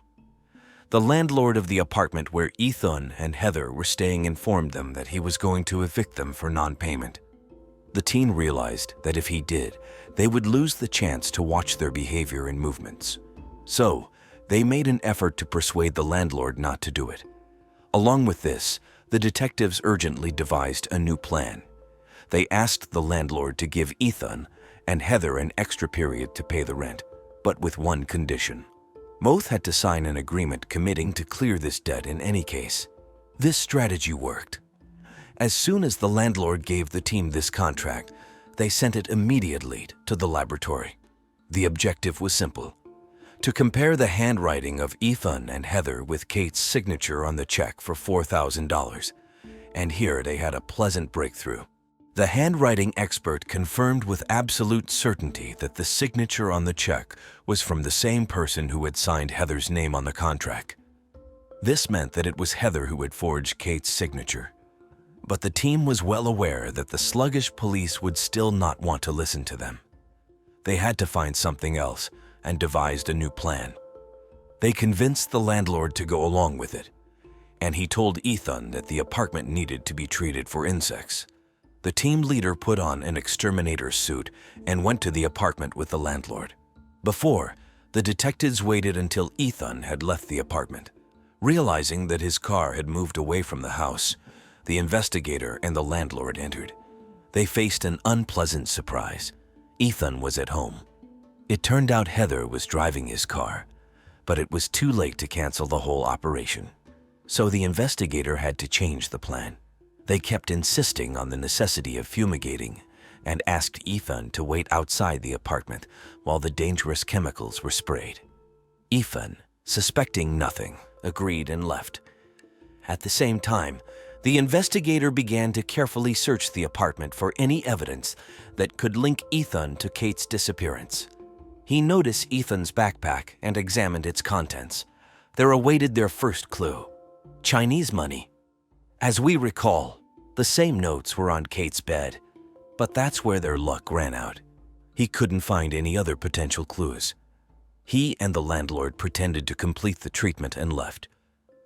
The landlord of the apartment where Ethan and Heather were staying informed them that he was going to evict them for non-payment. The teen realized that if he did, they would lose the chance to watch their behavior and movements. So, they made an effort to persuade the landlord not to do it. Along with this, the detectives urgently devised a new plan. They asked the landlord to give Ethan and Heather an extra period to pay the rent, but with one condition. Both had to sign an agreement committing to clear this debt in any case. This strategy worked. As soon as the landlord gave the team this contract, they sent it immediately to the laboratory. The objective was simple: to compare the handwriting of Ethan and Heather with Kate's signature on the check for $4,000. And here they had a pleasant breakthrough. The handwriting expert confirmed with absolute certainty that the signature on the check was from the same person who had signed Heather's name on the contract. This meant that it was Heather who had forged Kate's signature. But the team was well aware that the sluggish police would still not want to listen to them. They had to find something else and devised a new plan. They convinced the landlord to go along with it, and he told Ethan that the apartment needed to be treated for insects. The team leader put on an exterminator's suit and went to the apartment with the landlord. Before, the detectives waited until Ethan had left the apartment. Realizing that his car had moved away from the house, the investigator and the landlord entered. They faced an unpleasant surprise. Ethan was at home. It turned out Heather was driving his car, but it was too late to cancel the whole operation. So the investigator had to change the plan. They kept insisting on the necessity of fumigating and asked Ethan to wait outside the apartment while the dangerous chemicals were sprayed. Ethan, suspecting nothing, agreed and left. At the same time, the investigator began to carefully search the apartment for any evidence that could link Ethan to Kate's disappearance. He noticed Ethan's backpack and examined its contents. There awaited their first clue: Chinese money. As we recall, the same notes were on Kate's bed, but that's where their luck ran out. He couldn't find any other potential clues. He and the landlord pretended to complete the treatment and left.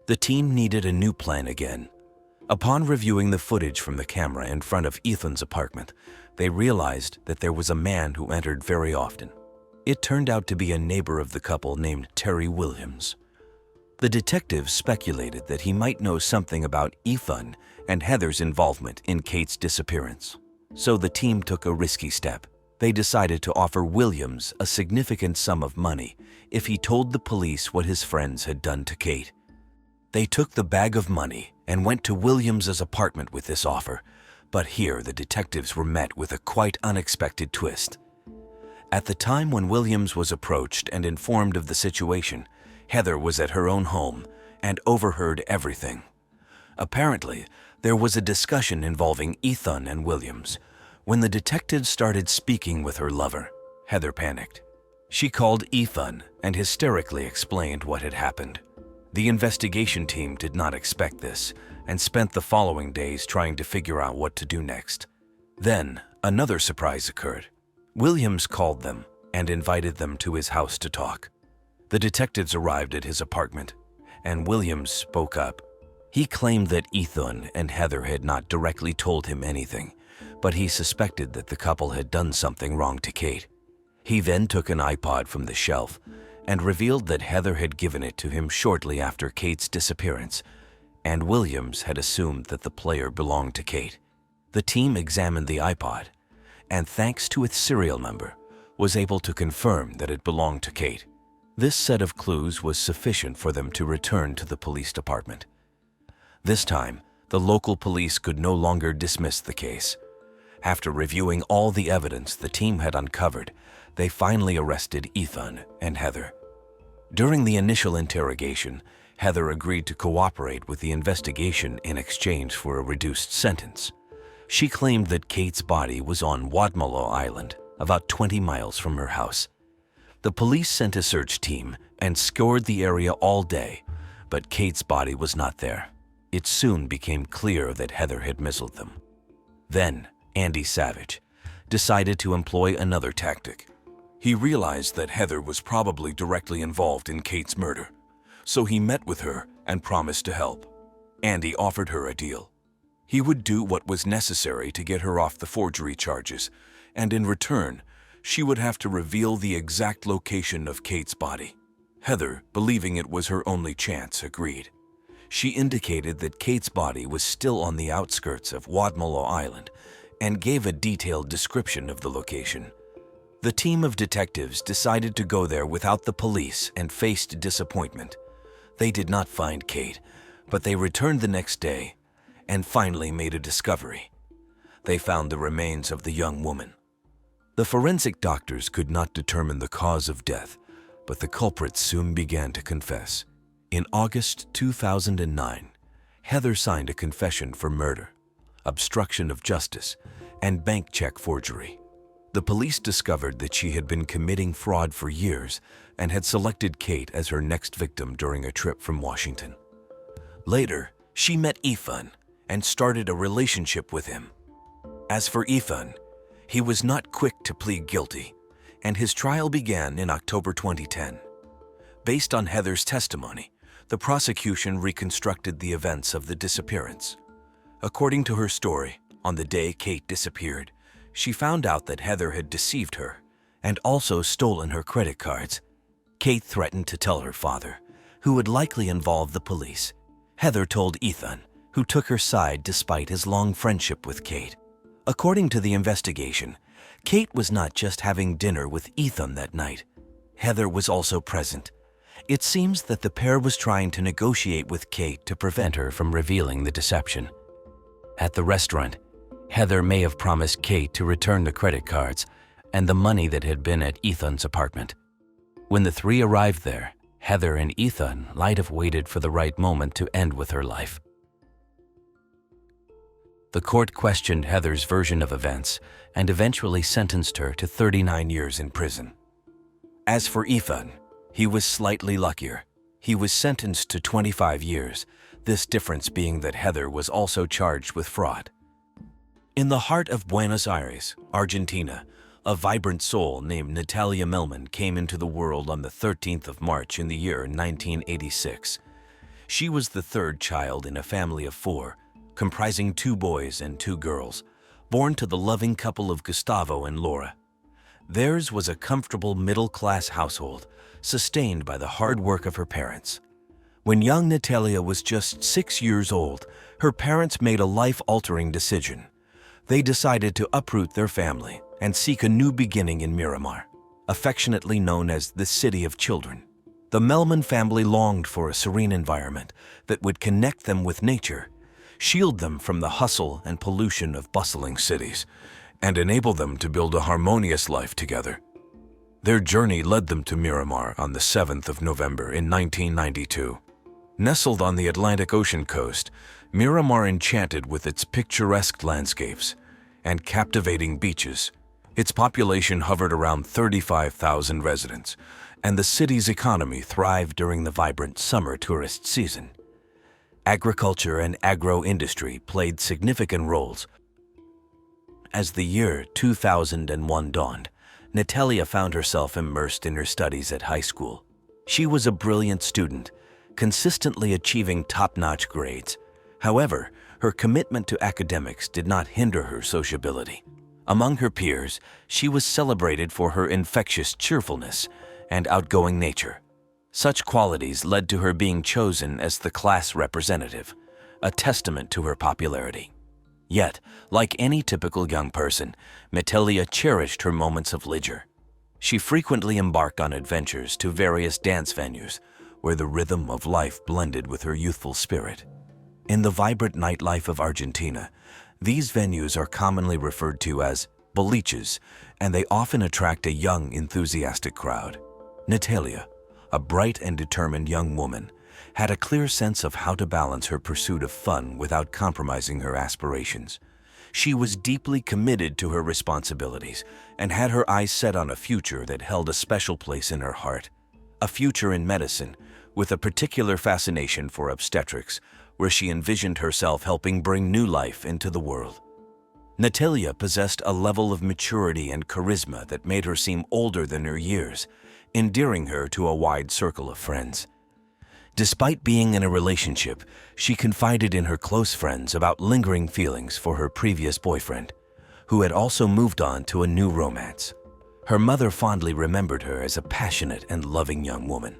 The team needed a new plan again. Upon reviewing the footage from the camera in front of Ethan's apartment, they realized that there was a man who entered very often. It turned out to be a neighbor of the couple named Terry Williams. The detectives speculated that he might know something about Ethan and Heather's involvement in Kate's disappearance. So the team took a risky step. They decided to offer Williams a significant sum of money if he told the police what his friends had done to Kate. They took the bag of money and went to Williams's apartment with this offer, but here the detectives were met with a quite unexpected twist. At the time when Williams was approached and informed of the situation, Heather was at her own home and overheard everything. Apparently, there was a discussion involving Ethan and Williams. When the detectives started speaking with her lover, Heather panicked. She called Ethan and hysterically explained what had happened. The investigation team did not expect this and spent the following days trying to figure out what to do next. Then, another surprise occurred. Williams called them and invited them to his house to talk. The detectives arrived at his apartment, and Williams spoke up. He claimed that Ethan and Heather had not directly told him anything, but he suspected that the couple had done something wrong to Kate. He then took an iPod from the shelf and revealed that Heather had given it to him shortly after Kate's disappearance, and Williams had assumed that the player belonged to Kate. The team examined the iPod, and thanks to its serial number, was able to confirm that it belonged to Kate. This set of clues was sufficient for them to return to the police department. This time, the local police could no longer dismiss the case. After reviewing all the evidence the team had uncovered, they finally arrested Ethan and Heather. During the initial interrogation, Heather agreed to cooperate with the investigation in exchange for a reduced sentence. She claimed that Kate's body was on Wadmalaw Island, about 20 miles from her house. The police sent a search team and scoured the area all day, but Kate's body was not there. It soon became clear that Heather had misled them. Then, Andy Savage decided to employ another tactic. He realized that Heather was probably directly involved in Kate's murder, so he met with her and promised to help. Andy offered her a deal. He would do what was necessary to get her off the forgery charges, and in return, she would have to reveal the exact location of Kate's body. Heather, believing it was her only chance, agreed. She indicated that Kate's body was still on the outskirts of Wadmalaw Island and gave a detailed description of the location. The team of detectives decided to go there without the police and faced disappointment. They did not find Kate, but they returned the next day and finally made a discovery. They found the remains of the young woman. The forensic doctors could not determine the cause of death, but the culprit soon began to confess. In August 2009, Heather signed a confession for murder, obstruction of justice, and bank check forgery. The police discovered that she had been committing fraud for years and had selected Kate as her next victim during a trip from Washington. Later, she met Ethan and started a relationship with him. As for Ethan, he was not quick to plead guilty, and his trial began in October 2010. Based on Heather's testimony, the prosecution reconstructed the events of the disappearance. According to her story, on the day Kate disappeared, she found out that Heather had deceived her and also stolen her credit cards. Kate threatened to tell her father, who would likely involve the police. Heather told Ethan, who took her side despite his long friendship with Kate. According to the investigation, Kate was not just having dinner with Ethan that night. Heather was also present. It seems that the pair was trying to negotiate with Kate to prevent her from revealing the deception. At the restaurant, Heather may have promised Kate to return the credit cards and the money that had been at Ethan's apartment. When the three arrived there, Heather and Ethan might have waited for the right moment to end with her life. The court questioned Heather's version of events and eventually sentenced her to 39 years in prison. As for Ethan, he was slightly luckier. He was sentenced to 25 years, this difference being that Heather was also charged with fraud. In the heart of Buenos Aires, Argentina, a vibrant soul named Natalia Melman came into the world on the 13th of March in the year 1986. She was the third child in a family of four, comprising 2 boys and 2 girls, born to the loving couple of Gustavo and Laura. Theirs was a comfortable middle-class household, sustained by the hard work of her parents. When young Natalia was just 6 years old, her parents made a life-altering decision. They decided to uproot their family and seek a new beginning in Miramar, affectionately known as the City of Children. The Melman family longed for a serene environment that would connect them with nature, shield them from the hustle and pollution of bustling cities, and enable them to build a harmonious life together. Their journey led them to Miramar on the 7th of November in 1992. Nestled on the Atlantic Ocean coast, Miramar enchanted with its picturesque landscapes and captivating beaches, Its population hovered around 35,000 residents, and the city's economy thrived during the vibrant summer tourist season. Agriculture and agro-industry played significant roles. As the year 2001 dawned, Natalia found herself immersed in her studies at high school. She was a brilliant student, consistently achieving top-notch grades. However, her commitment to academics did not hinder her sociability. Among her peers, she was celebrated for her infectious cheerfulness and outgoing nature. Such qualities led to her being chosen as the class representative, a testament to her popularity. Yet, like any typical young person, Natalia cherished her moments of leisure. She frequently embarked on adventures to various dance venues, where the rhythm of life blended with her youthful spirit. In the vibrant nightlife of Argentina, these venues are commonly referred to as boliches, and they often attract a young, enthusiastic crowd. Natalia, a bright and determined young woman, had a clear sense of how to balance her pursuit of fun without compromising her aspirations. She was deeply committed to her responsibilities and had her eyes set on a future that held a special place in her heart. A future in medicine, with a particular fascination for obstetrics, where she envisioned herself helping bring new life into the world. Natalia possessed a level of maturity and charisma that made her seem older than her years, endearing her to a wide circle of friends. Despite being in a relationship, she confided in her close friends about lingering feelings for her previous boyfriend, who had also moved on to a new romance. Her mother fondly remembered her as a passionate and loving young woman.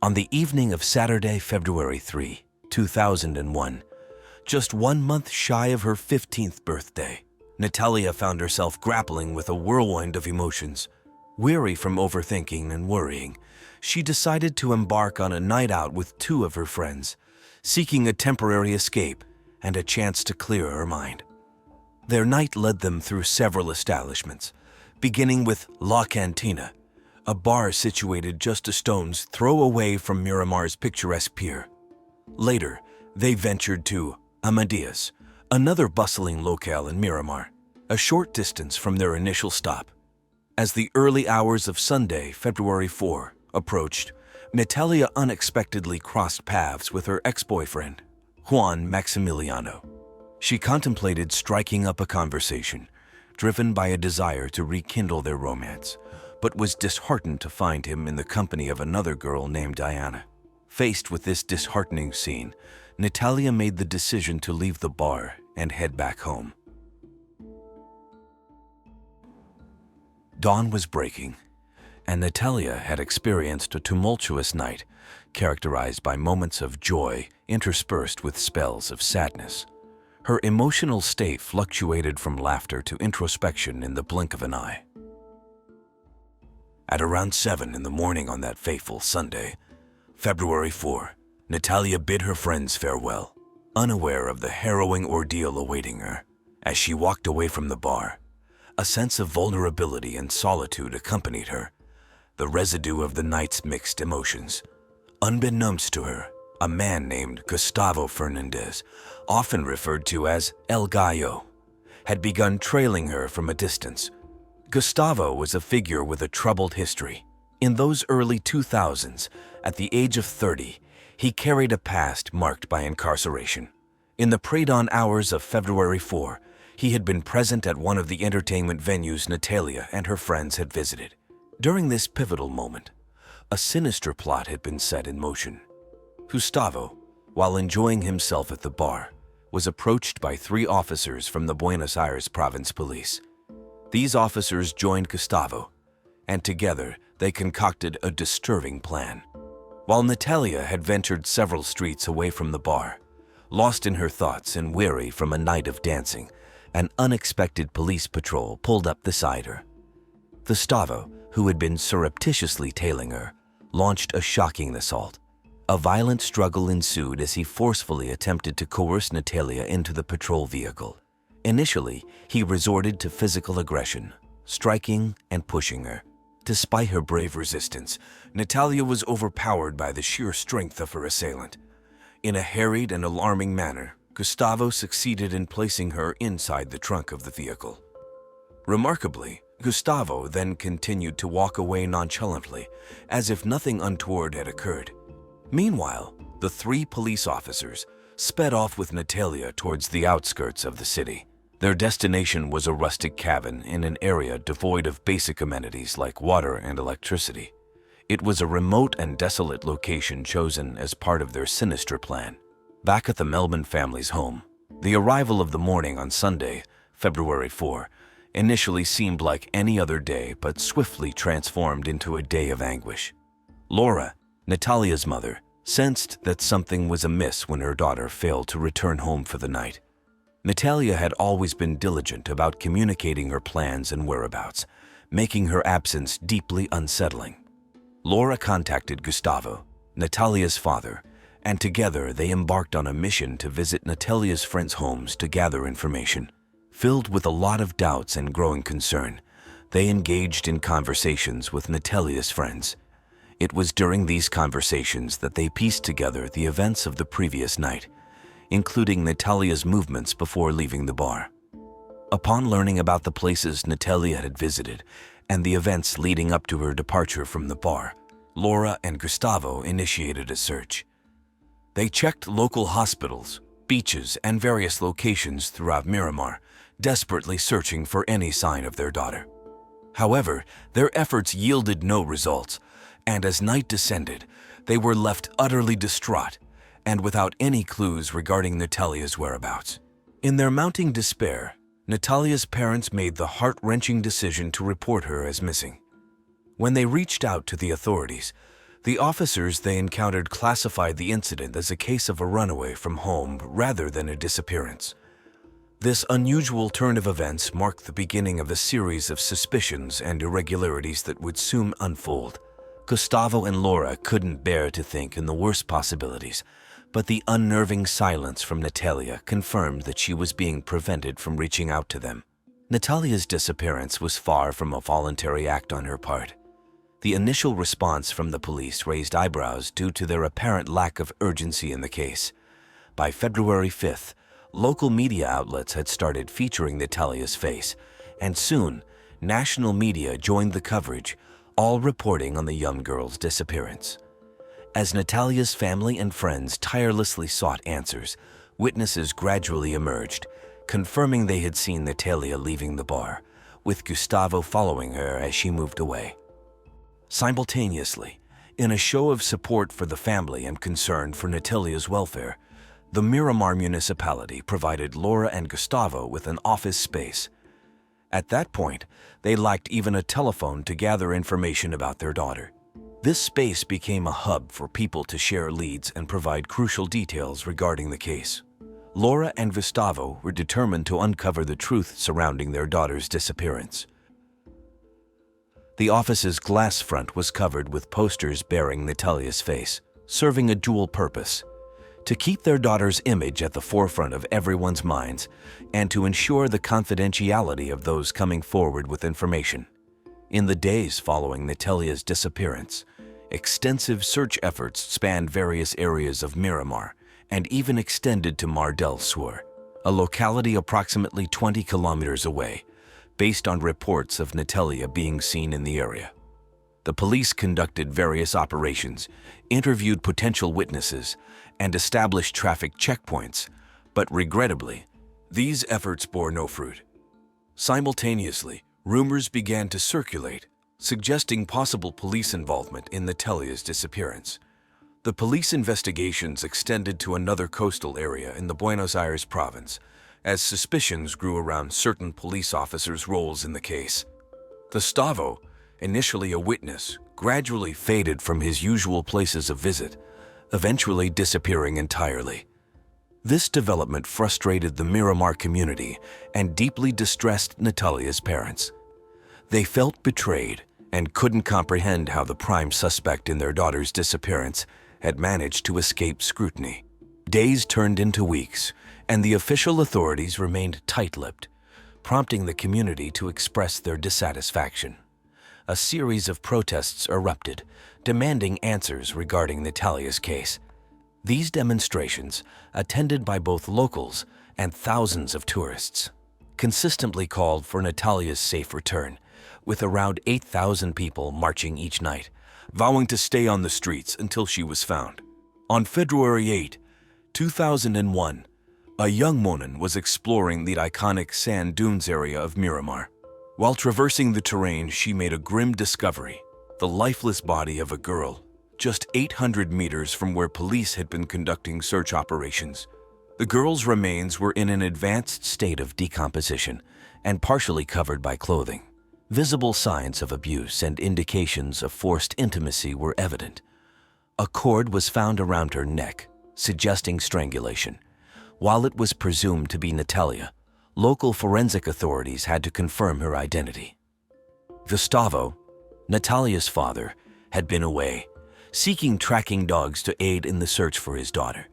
On the evening of Saturday, February 3, 2001, just 1 month shy of her 15th birthday, Natalia found herself grappling with a whirlwind of emotions. Weary from overthinking and worrying, she decided to embark on a night out with 2 of her friends, seeking a temporary escape and a chance to clear her mind. Their night led them through several establishments, beginning with La Cantina, a bar situated just a stone's throw away from Miramar's picturesque pier. Later, they ventured to Amadeus, another bustling locale in Miramar, a short distance from their initial stop. As the early hours of Sunday, February 4, approached, Natalia unexpectedly crossed paths with her ex-boyfriend, Juan Maximiliano. She contemplated striking up a conversation, driven by a desire to rekindle their romance, but was disheartened to find him in the company of another girl named Diana. Faced with this disheartening scene, Natalia made the decision to leave the bar and head back home. Dawn was breaking, and Natalia had experienced a tumultuous night characterized by moments of joy interspersed with spells of sadness. Her emotional state fluctuated from laughter to introspection in the blink of an eye. At around 7 in the morning on that fateful Sunday, February 4, Natalia bid her friends farewell, unaware of the harrowing ordeal awaiting her. As she walked away from the bar, a sense of vulnerability and solitude accompanied her, the residue of the night's mixed emotions. Unbeknownst to her, a man named Gustavo Fernandez, often referred to as El Gallo, had begun trailing her from a distance. Gustavo was a figure with a troubled history. In those early 2000s, at the age of 30, he carried a past marked by incarceration. In the pre-dawn hours of February 4, he had been present at one of the entertainment venues Natalia and her friends had visited. During this pivotal moment, a sinister plot had been set in motion. Gustavo, while enjoying himself at the bar, was approached by 3 officers from the Buenos Aires Province Police. These officers joined Gustavo, and together they concocted a disturbing plan. While Natalia had ventured several streets away from the bar, lost in her thoughts and weary from a night of dancing, an unexpected police patrol pulled up beside her. Gustavo, who had been surreptitiously tailing her, launched a shocking assault. A violent struggle ensued as he forcefully attempted to coerce Natalia into the patrol vehicle. Initially, he resorted to physical aggression, striking and pushing her. Despite her brave resistance, Natalia was overpowered by the sheer strength of her assailant. In a harried and alarming manner, Gustavo succeeded in placing her inside the trunk of the vehicle. Remarkably, Gustavo then continued to walk away nonchalantly, as if nothing untoward had occurred. Meanwhile, the three police officers sped off with Natalia towards the outskirts of the city. Their destination was a rustic cabin in an area devoid of basic amenities like water and electricity. It was a remote and desolate location chosen as part of their sinister plan. Back at the Melman family's home, the arrival of the morning on Sunday, February 4, initially seemed like any other day but swiftly transformed into a day of anguish. Laura, Natalia's mother, sensed that something was amiss when her daughter failed to return home for the night. Natalia had always been diligent about communicating her plans and whereabouts, making her absence deeply unsettling. Laura contacted Gustavo, Natalia's father, and together they embarked on a mission to visit Natalia's friends' homes to gather information. Filled with a lot of doubts and growing concern, they engaged in conversations with Natalia's friends. It was during these conversations that they pieced together the events of the previous night, including Natalia's movements before leaving the bar. Upon learning about the places Natalia had visited and the events leading up to her departure from the bar, Laura and Gustavo initiated a search. They checked local hospitals, beaches, and various locations throughout Miramar, desperately searching for any sign of their daughter. However, their efforts yielded no results, and as night descended, they were left utterly distraught and without any clues regarding Natalia's whereabouts. In their mounting despair, Natalia's parents made the heart-wrenching decision to report her as missing. When they reached out to the authorities, the officers they encountered classified the incident as a case of a runaway from home rather than a disappearance. This unusual turn of events marked the beginning of a series of suspicions and irregularities that would soon unfold. Gustavo and Laura couldn't bear to think in the worst possibilities, but the unnerving silence from Natalia confirmed that she was being prevented from reaching out to them. Natalia's disappearance was far from a voluntary act on her part. The initial response from the police raised eyebrows due to their apparent lack of urgency in the case. By February 5th, local media outlets had started featuring Natalia's face, and soon, national media joined the coverage, all reporting on the young girl's disappearance. As Natalia's family and friends tirelessly sought answers, witnesses gradually emerged, confirming they had seen Natalia leaving the bar, with Gustavo following her as she moved away. Simultaneously, in a show of support for the family and concern for Natalia's welfare, the Miramar municipality provided Laura and Gustavo with an office space. At that point, they lacked even a telephone to gather information about their daughter. This space became a hub for people to share leads and provide crucial details regarding the case. Laura and Gustavo were determined to uncover the truth surrounding their daughter's disappearance. The office's glass front was covered with posters bearing Natalia's face, serving a dual purpose: to keep their daughter's image at the forefront of everyone's minds and to ensure the confidentiality of those coming forward with information. In the days following Natalia's disappearance, extensive search efforts spanned various areas of Miramar and even extended to Mar del Sur, a locality approximately 20 kilometers away, based on reports of Natalia being seen in the area. The police conducted various operations, interviewed potential witnesses, and established traffic checkpoints, but regrettably, these efforts bore no fruit. Simultaneously, rumors began to circulate, suggesting possible police involvement in Natalia's disappearance. The police investigations extended to another coastal area in the Buenos Aires province, as suspicions grew around certain police officers' roles in the case. Gustavo, initially a witness, gradually faded from his usual places of visit, eventually disappearing entirely. This development frustrated the Miramar community and deeply distressed Natalia's parents. They felt betrayed and couldn't comprehend how the prime suspect in their daughter's disappearance had managed to escape scrutiny. Days turned into weeks, and the official authorities remained tight-lipped, prompting the community to express their dissatisfaction. A series of protests erupted, demanding answers regarding Natalia's case. These demonstrations, attended by both locals and thousands of tourists, consistently called for Natalia's safe return, with around 8,000 people marching each night, vowing to stay on the streets until she was found. On February 8, 2001, a young woman was exploring the iconic sand dunes area of Miramar. While traversing the terrain, she made a grim discovery: the lifeless body of a girl, just 800 meters from where police had been conducting search operations. The girl's remains were in an advanced state of decomposition and partially covered by clothing. Visible signs of abuse and indications of forced intimacy were evident. A cord was found around her neck, suggesting strangulation. While it was presumed to be Natalia, local forensic authorities had to confirm her identity. Gustavo, Natalia's father, had been away, seeking tracking dogs to aid in the search for his daughter.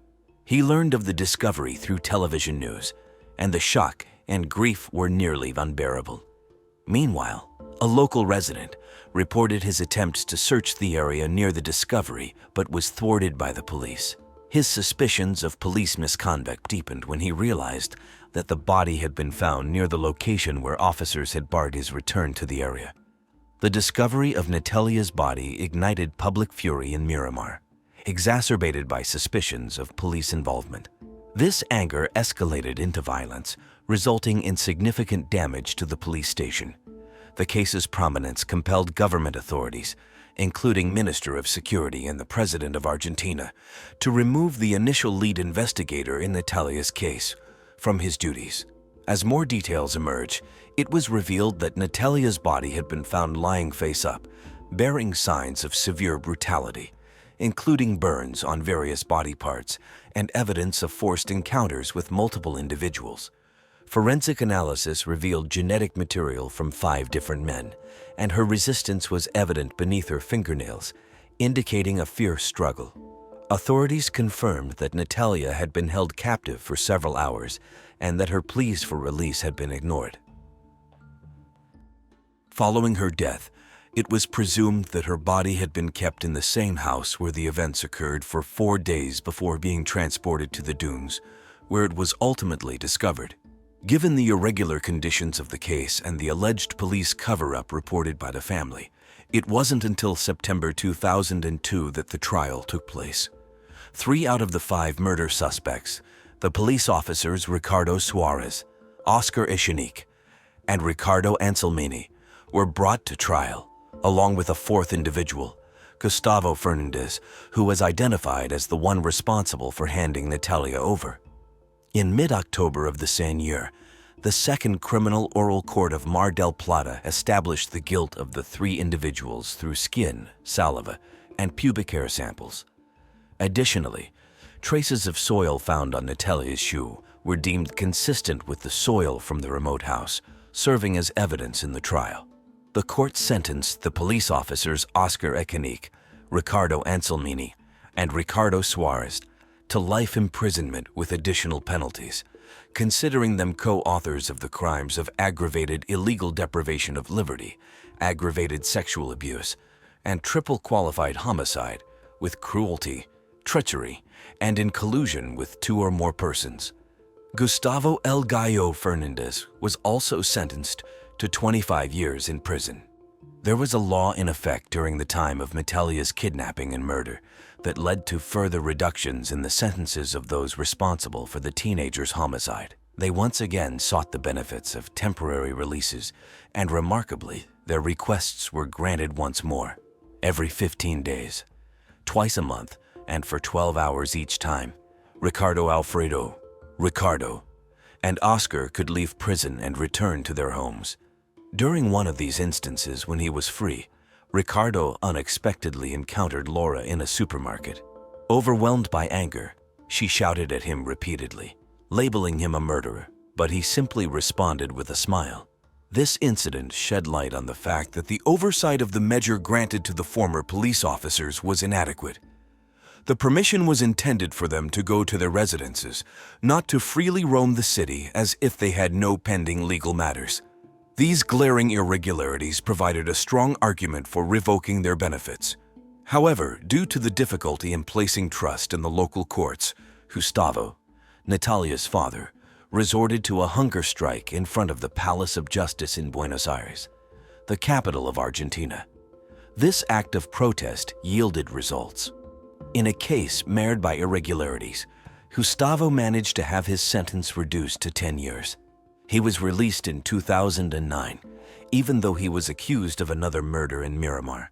He learned of the discovery through television news, and the shock and grief were nearly unbearable. Meanwhile, a local resident reported his attempts to search the area near the discovery but was thwarted by the police. His suspicions of police misconduct deepened when he realized that the body had been found near the location where officers had barred his return to the area. The discovery of Natalia's body ignited public fury in Miramar, exacerbated by suspicions of police involvement. This anger escalated into violence, resulting in significant damage to the police station. The case's prominence compelled government authorities, including Minister of Security and the President of Argentina, to remove the initial lead investigator in Natalia's case from his duties. As more details emerge, it was revealed that Natalia's body had been found lying face up, bearing signs of severe brutality, including burns on various body parts and evidence of forced encounters with multiple individuals. Forensic analysis revealed genetic material from 5 different men, and her resistance was evident beneath her fingernails, indicating a fierce struggle. Authorities confirmed that Natalia had been held captive for several hours and that her pleas for release had been ignored. Following her death, it was presumed that her body had been kept in the same house where the events occurred for 4 days before being transported to the dunes, where it was ultimately discovered. Given the irregular conditions of the case and the alleged police cover-up reported by the family, it wasn't until September 2002 that the trial took place. 3 out of the 5 murder suspects, the police officers Ricardo Suarez, Oscar Echenique, and Ricardo Anselmini, were brought to trial, along with a 4th individual, Gustavo Fernandez, who was identified as the one responsible for handing Natalia over. In mid-October of the same year, the Second Criminal Oral Court of Mar del Plata established the guilt of the 3 individuals through skin, saliva, and pubic hair samples. Additionally, traces of soil found on Natalia's shoe were deemed consistent with the soil from the remote house, serving as evidence in the trial. The court sentenced the police officers Oscar Echenique, Ricardo Anselmini, and Ricardo Suarez to life imprisonment with additional penalties, considering them co-authors of the crimes of aggravated illegal deprivation of liberty, aggravated sexual abuse, and triple qualified homicide with cruelty, treachery, and in collusion with 2 or more persons. Gustavo El Gallo Fernandez was also sentenced to 25 years in prison. There was a law in effect during the time of Natalia's kidnapping and murder that led to further reductions in the sentences of those responsible for the teenager's homicide. They once again sought the benefits of temporary releases, and remarkably, their requests were granted once more, every 15 days, twice a month, and for 12 hours each time. Ricardo and Oscar could leave prison and return to their homes. During one of these instances when he was free, Ricardo unexpectedly encountered Laura in a supermarket. Overwhelmed by anger, she shouted at him repeatedly, labeling him a murderer, but he simply responded with a smile. This incident shed light on the fact that the oversight of the measure granted to the former police officers was inadequate. The permission was intended for them to go to their residences, not to freely roam the city as if they had no pending legal matters. These glaring irregularities provided a strong argument for revoking their benefits. However, due to the difficulty in placing trust in the local courts, Gustavo, Natalia's father, resorted to a hunger strike in front of the Palace of Justice in Buenos Aires, the capital of Argentina. This act of protest yielded results. In a case marred by irregularities, Gustavo managed to have his sentence reduced to 10 years. He was released in 2009, even though he was accused of another murder in Miramar.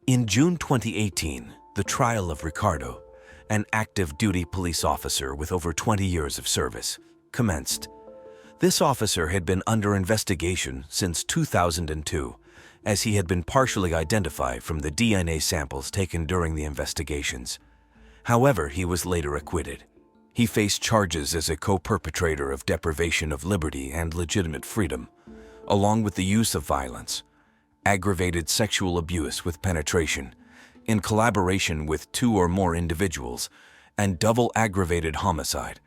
In June 2018, the trial of Ricardo, an active duty police officer with over 20 years of service, commenced. This officer had been under investigation since 2002, as he had been partially identified from the DNA samples taken during the investigations. However, he was later acquitted. He faced charges as a co-perpetrator of deprivation of liberty and legitimate freedom, along with the use of violence, aggravated sexual abuse with penetration, in collaboration with 2 or more individuals, and double aggravated homicide,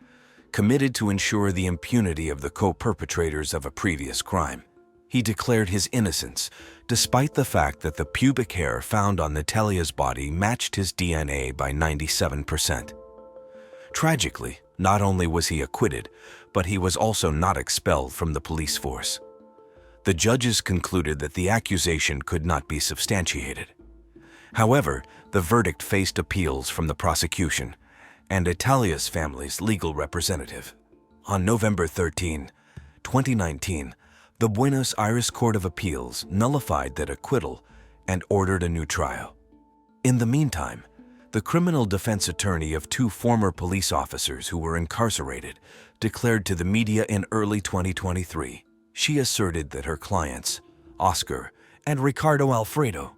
committed to ensure the impunity of the co-perpetrators of a previous crime. He declared his innocence, despite the fact that the pubic hair found on Natalia's body matched his DNA by 97%. Tragically, not only was he acquitted, but he was also not expelled from the police force. The judges concluded that the accusation could not be substantiated. However, the verdict faced appeals from the prosecution and Natalia's family's legal representative. On November 13, 2019, the Buenos Aires Court of Appeals nullified that acquittal and ordered a new trial. In the meantime, the criminal defense attorney of 2 former police officers who were incarcerated declared to the media in early 2023. She asserted that her clients, Oscar and Ricardo Alfredo,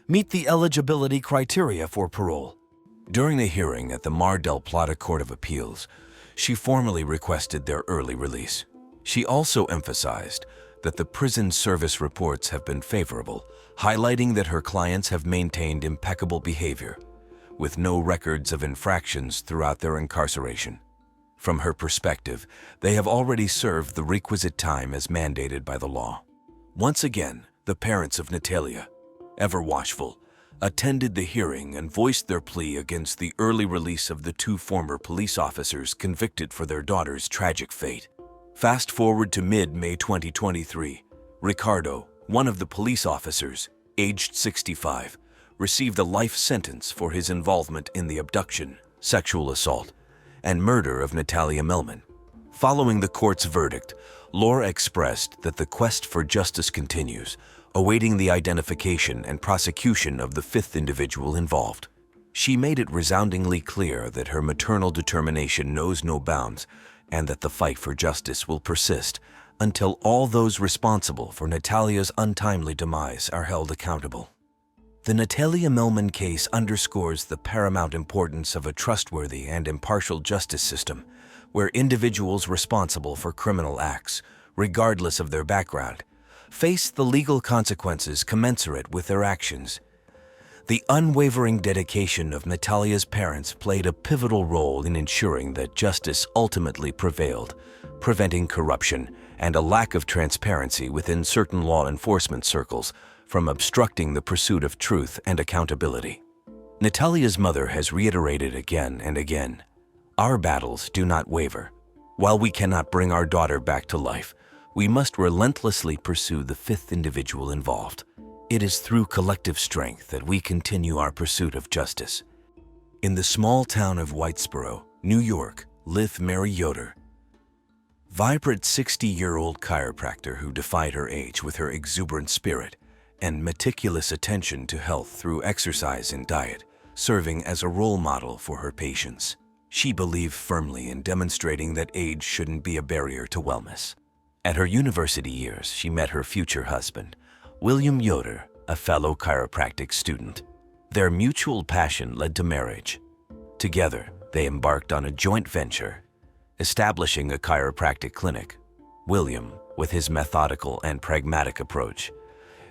meet the eligibility criteria for parole. During the hearing at the Mar del Plata Court of Appeals, she formally requested their early release. She also emphasized that the prison service reports have been favorable, highlighting that her clients have maintained impeccable behavior, with no records of infractions throughout their incarceration. From her perspective, they have already served the requisite time as mandated by the law. Once again, the parents of Natalia, ever watchful, attended the hearing and voiced their plea against the early release of the 2 former police officers convicted for their daughter's tragic fate. Fast forward to mid-May 2023, Ricardo, one of the police officers, aged 65, received a life sentence for his involvement in the abduction, sexual assault, and murder of Natalia Melman. Following the court's verdict, Laura expressed that the quest for justice continues, awaiting the identification and prosecution of the 5th individual involved. She made it resoundingly clear that her maternal determination knows no bounds and that the fight for justice will persist until all those responsible for Natalia's untimely demise are held accountable. The Natalia Melman case underscores the paramount importance of a trustworthy and impartial justice system where individuals responsible for criminal acts, regardless of their background, face the legal consequences commensurate with their actions. The unwavering dedication of Natalia's parents played a pivotal role in ensuring that justice ultimately prevailed, preventing corruption and a lack of transparency within certain law enforcement circles from obstructing the pursuit of truth and accountability. Natalia's mother has reiterated again and again, "Our battles do not waver. While we cannot bring our daughter back to life, we must relentlessly pursue the 5th individual involved. It is through collective strength that we continue our pursuit of justice." In the small town of Whitesboro, New York, lived Mary Yoder, vibrant 60-year-old chiropractor who defied her age with her exuberant spirit and meticulous attention to health through exercise and diet, serving as a role model for her patients. She believed firmly in demonstrating that age shouldn't be a barrier to wellness. At her university years, she met her future husband, William Yoder, a fellow chiropractic student. Their mutual passion led to marriage. Together, they embarked on a joint venture, establishing a chiropractic clinic. William, with his methodical and pragmatic approach,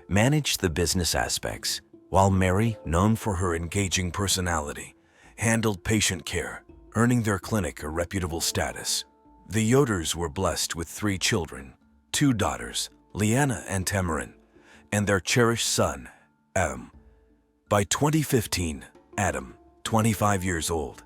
managed the business aspects, while Mary, known for her engaging personality, handled patient care, earning their clinic a reputable status. The Yoders were blessed with 3 children, 2 daughters, Leanna and Tamarin, and their cherished son, Adam. By 2015, Adam, 25 years old,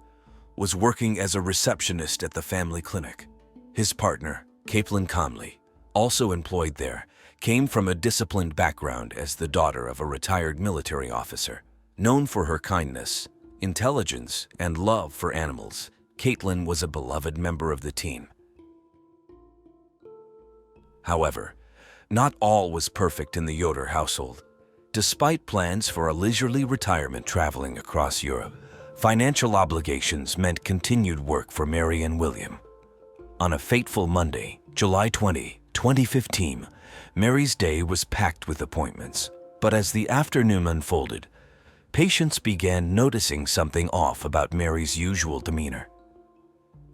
was working as a receptionist at the family clinic. His partner, Caitlin Conley, also employed there, came from a disciplined background as the daughter of a retired military officer. Known for her kindness, intelligence, and love for animals, Caitlin was a beloved member of the team. However, not all was perfect in the Yoder household. Despite plans for a leisurely retirement traveling across Europe, financial obligations meant continued work for Mary and William. On a fateful Monday, July 20, 2015, Mary's day was packed with appointments. But as the afternoon unfolded, patients began noticing something off about Mary's usual demeanor.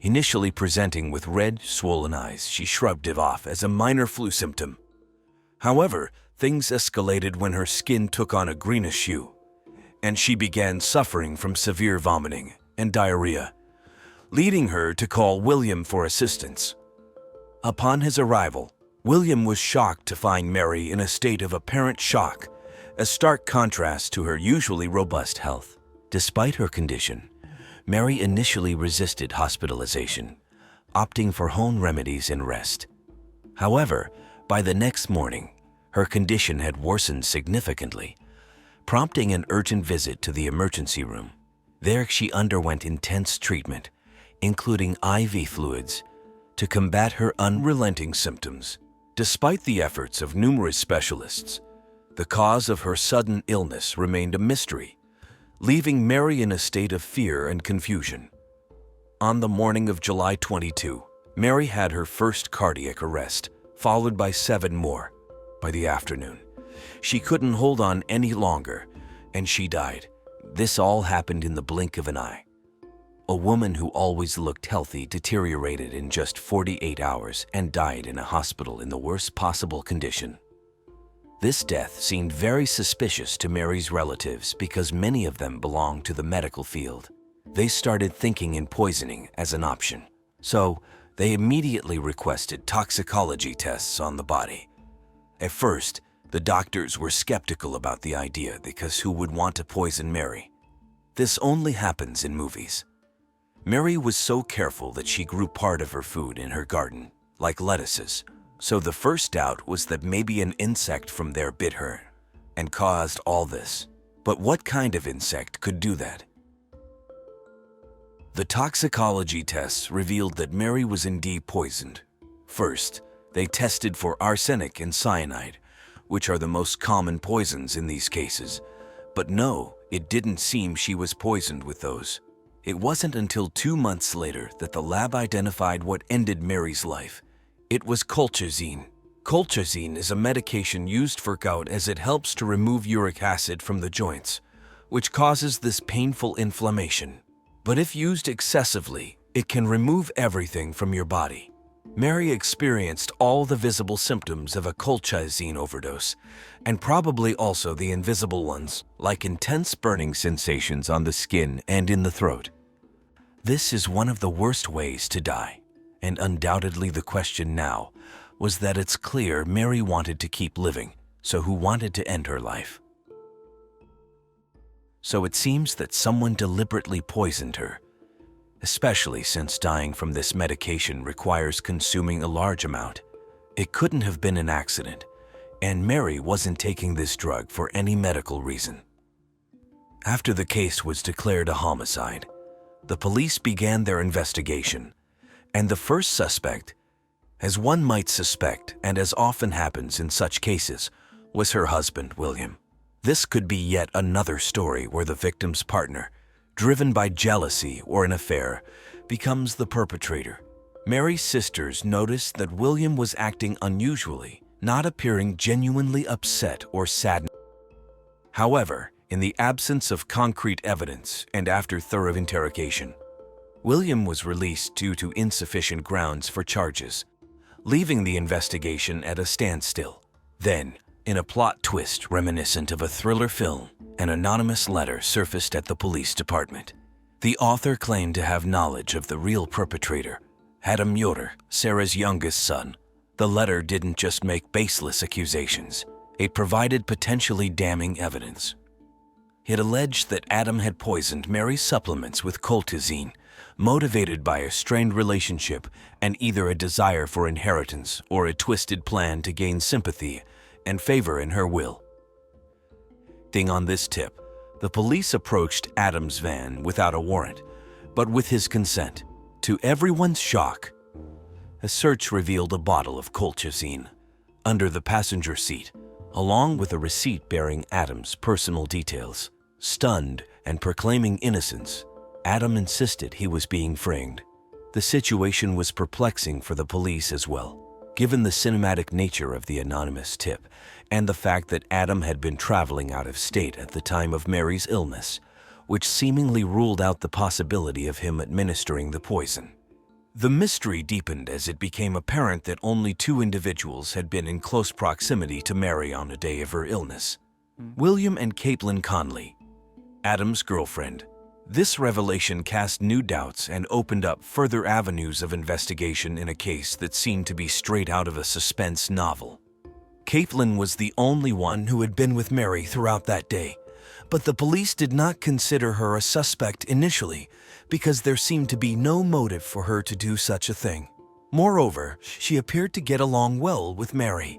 Initially presenting with red, swollen eyes, she shrugged it off as a minor flu symptom. However, things escalated when her skin took on a greenish hue, and she began suffering from severe vomiting and diarrhea, leading her to call William for assistance. Upon his arrival, William was shocked to find Mary in a state of apparent shock, a stark contrast to her usually robust health. Despite her condition, Mary initially resisted hospitalization, opting for home remedies and rest. However, by the next morning, her condition had worsened significantly, prompting an urgent visit to the emergency room. There she underwent intense treatment, including IV fluids, to combat her unrelenting symptoms. Despite the efforts of numerous specialists, the cause of her sudden illness remained a mystery, leaving Mary in a state of fear and confusion. On the morning of July 22, Mary had her first cardiac arrest, followed by 7 more. By the afternoon, she couldn't hold on any longer, and she died. This all happened in the blink of an eye. A woman who always looked healthy deteriorated in just 48 hours and died in a hospital in the worst possible condition. This death seemed very suspicious to Mary's relatives because many of them belonged to the medical field. They started thinking in poisoning as an option, so they immediately requested toxicology tests on the body. At first, the doctors were skeptical about the idea because who would want to poison Mary? This only happens in movies. Mary was so careful that she grew part of her food in her garden, like lettuces, so the first doubt was that maybe an insect from there bit her and caused all this. But what kind of insect could do that? The toxicology tests revealed that Mary was indeed poisoned. First, they tested for arsenic and cyanide, which are the most common poisons in these cases. But no, it didn't seem she was poisoned with those. It wasn't until 2 months later that the lab identified what ended Mary's life. It was colchicine. Colchicine is a medication used for gout as it helps to remove uric acid from the joints, which causes this painful inflammation. But if used excessively, it can remove everything from your body. Mary experienced all the visible symptoms of a colchicine overdose, and probably also the invisible ones, like intense burning sensations on the skin and in the throat. This is one of the worst ways to die, and undoubtedly the question now was that it's clear Mary wanted to keep living, so who wanted to end her life? So it seems that someone deliberately poisoned her, especially since dying from this medication requires consuming a large amount. It couldn't have been an accident, and Mary wasn't taking this drug for any medical reason. After the case was declared a homicide, the police began their investigation, and the first suspect, as one might suspect and as often happens in such cases, was her husband, William. This could be yet another story where the victim's partner, driven by jealousy or an affair, becomes the perpetrator. Mary's sisters noticed that William was acting unusually, not appearing genuinely upset or saddened. However, in the absence of concrete evidence and after thorough interrogation, William was released due to insufficient grounds for charges, leaving the investigation at a standstill. Then, in a plot twist reminiscent of a thriller film, an anonymous letter surfaced at the police department. The author claimed to have knowledge of the real perpetrator, Adam Yoder, Sarah's youngest son. The letter didn't just make baseless accusations, it provided potentially damning evidence. It alleged that Adam had poisoned Mary's supplements with colchicine, motivated by a strained relationship and either a desire for inheritance or a twisted plan to gain sympathy and favor in her will. Acting on this tip, the police approached Adam's van without a warrant, but with his consent. To everyone's shock, a search revealed a bottle of colchicine under the passenger seat, along with a receipt bearing Adam's personal details. Stunned and proclaiming innocence, Adam insisted he was being framed. The situation was perplexing for the police as well, given the cinematic nature of the anonymous tip and the fact that Adam had been traveling out of state at the time of Mary's illness, which seemingly ruled out the possibility of him administering the poison. The mystery deepened as it became apparent that only two individuals had been in close proximity to Mary on the day of her illness: William and Caitlin Conley, Adam's girlfriend. This revelation cast new doubts and opened up further avenues of investigation in a case that seemed to be straight out of a suspense novel. Caitlin was the only one who had been with Mary throughout that day, but the police did not consider her a suspect initially because there seemed to be no motive for her to do such a thing. Moreover, she appeared to get along well with Mary.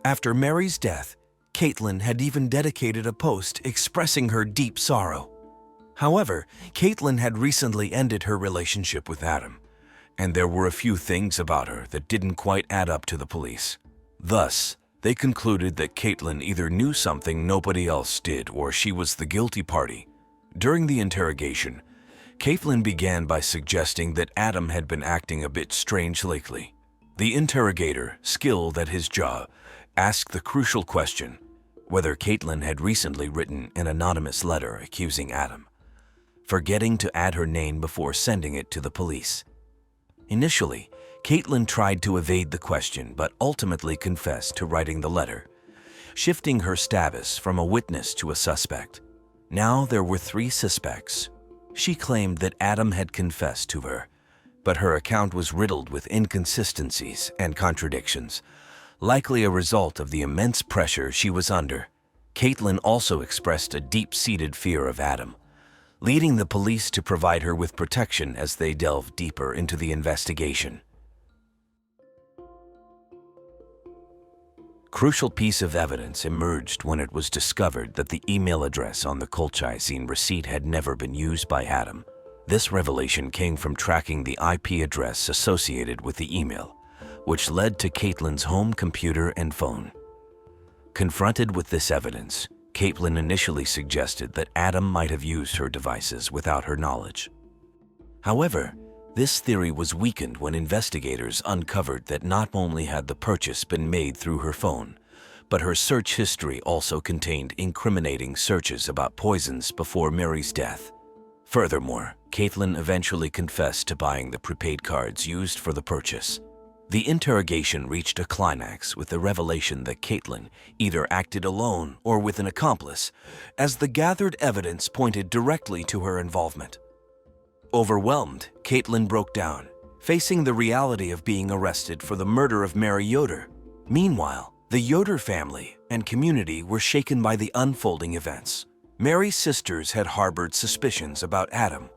After Mary's death, Caitlin had even dedicated a post expressing her deep sorrow. However, Caitlin had recently ended her relationship with Adam, and there were a few things about her that didn't quite add up to the police. Thus, they concluded that Caitlin either knew something nobody else did or she was the guilty party. During the interrogation, Caitlin began by suggesting that Adam had been acting a bit strange lately. The interrogator, skilled at his job, asked the crucial question whether Caitlin had recently written an anonymous letter accusing Adam, forgetting to add her name before sending it to the police. Initially, Caitlin tried to evade the question but ultimately confessed to writing the letter, shifting her status from a witness to a suspect. Now there were three suspects. She claimed that Adam had confessed to her, but her account was riddled with inconsistencies and contradictions, likely a result of the immense pressure she was under. Caitlin also expressed a deep-seated fear of Adam, leading the police to provide her with protection as they delved deeper into the investigation. Crucial piece of evidence emerged when it was discovered that the email address on the colchicine receipt had never been used by Adam. This revelation came from tracking the IP address associated with the email, which led to Caitlin's home computer and phone. Confronted with this evidence, Caitlin initially suggested that Adam might have used her devices without her knowledge. However, this theory was weakened when investigators uncovered that not only had the purchase been made through her phone, but her search history also contained incriminating searches about poisons before Mary's death. Furthermore, Caitlin eventually confessed to buying the prepaid cards used for the purchase. The interrogation reached a climax with the revelation that Caitlin either acted alone or with an accomplice, as the gathered evidence pointed directly to her involvement. Overwhelmed, Caitlin broke down, facing the reality of being arrested for the murder of Mary Yoder. Meanwhile, the Yoder family and community were shaken by the unfolding events. Mary's sisters had harbored suspicions about Adam,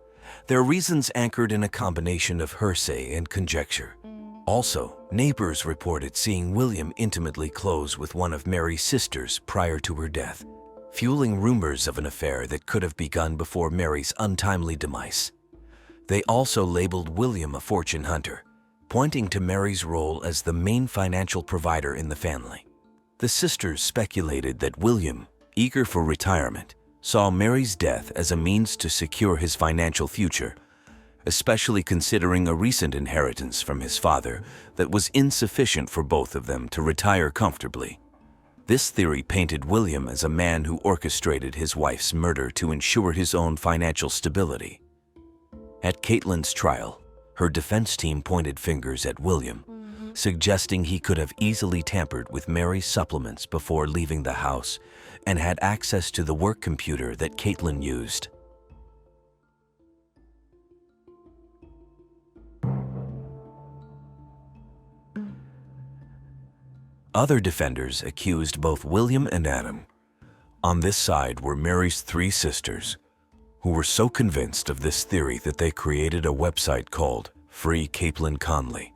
their reasons anchored in a combination of hearsay and conjecture. Also, neighbors reported seeing William intimately close with one of Mary's sisters prior to her death, fueling rumors of an affair that could have begun before Mary's untimely demise. They also labeled William a fortune hunter, pointing to Mary's role as the main financial provider in the family. The sisters speculated that William, eager for retirement, saw Mary's death as a means to secure his financial future, especially considering a recent inheritance from his father that was insufficient for both of them to retire comfortably. This theory painted William as a man who orchestrated his wife's murder to ensure his own financial stability. At Caitlin's trial, her defense team pointed fingers at William, suggesting he could have easily tampered with Mary's supplements before leaving the house and had access to the work computer that Caitlin used. Other defenders accused both William and Adam, On this side were Mary's three sisters, who were so convinced of this theory that they created a website called Free Caitlin Conley,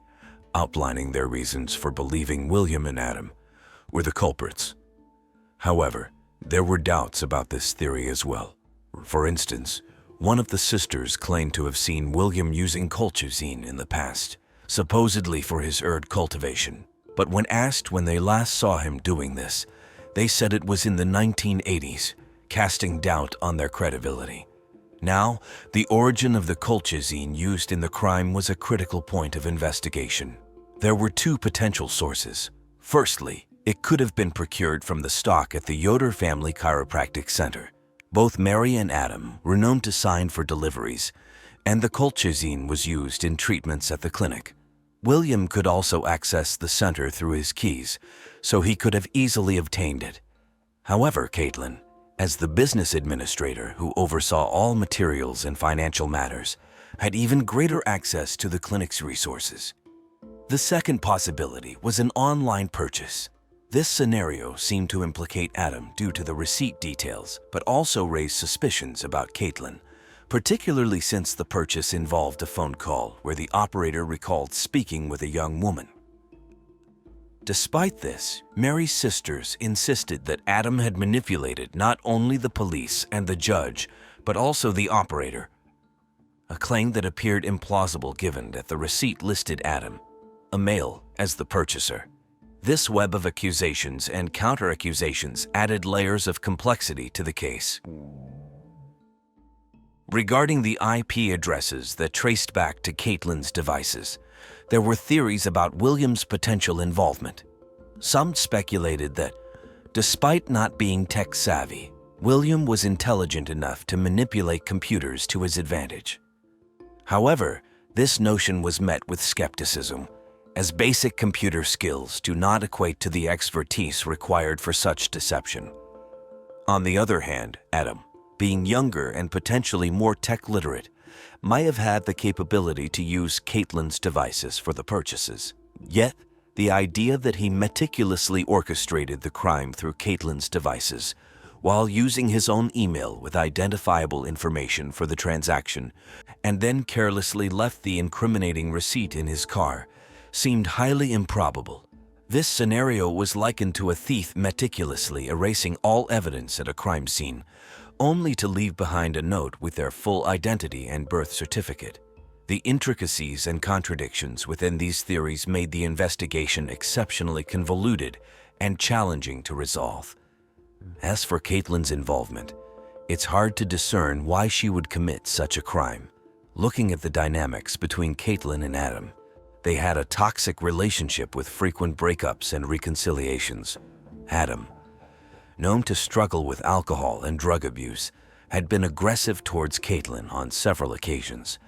outlining their reasons for believing William and Adam were the culprits. However, there were doubts about this theory as well. For instance, one of the sisters claimed to have seen William using colchicine in the past, supposedly for his herb cultivation. But when asked when they last saw him doing this, they said it was in the 1980s, casting doubt on their credibility. Now, the origin of the colchicine used in the crime was a critical point of investigation. There were two potential sources. Firstly, it could have been procured from the stock at the Yoder Family Chiropractic Center. Both Mary and Adam were known to sign for deliveries, and the colchicine was used in treatments at the clinic. William could also access the center through his keys, so he could have easily obtained it. However, Caitlin, as the business administrator who oversaw all materials and financial matters, had even greater access to the clinic's resources. The second possibility was an online purchase. This scenario seemed to implicate Adam due to the receipt details, but also raised suspicions about Caitlin, particularly since the purchase involved a phone call where the operator recalled speaking with a young woman. Despite this, Mary's sisters insisted that Adam had manipulated not only the police and the judge, but also the operator, a claim that appeared implausible given that the receipt listed Adam, a male, as the purchaser. This web of accusations and counter-accusations added layers of complexity to the case. Regarding the IP addresses that traced back to Caitlin's devices, there were theories about William's potential involvement. Some speculated that, despite not being tech-savvy, William was intelligent enough to manipulate computers to his advantage. However, this notion was met with skepticism, as basic computer skills do not equate to the expertise required for such deception. On the other hand, Adam, being younger and potentially more tech-literate, might have had the capability to use Caitlin's devices for the purchases. Yet, the idea that he meticulously orchestrated the crime through Caitlin's devices, while using his own email with identifiable information for the transaction, and then carelessly left the incriminating receipt in his car, seemed highly improbable. This scenario was likened to a thief meticulously erasing all evidence at a crime scene, only to leave behind a note with their full identity and birth certificate. The intricacies and contradictions within these theories made the investigation exceptionally convoluted and challenging to resolve. As for Caitlin's involvement, it's hard to discern why she would commit such a crime. Looking at the dynamics between Caitlin and Adam, they had a toxic relationship with frequent breakups and reconciliations. Adam, known to struggle with alcohol and drug abuse, had been aggressive towards Caitlin on several occasions,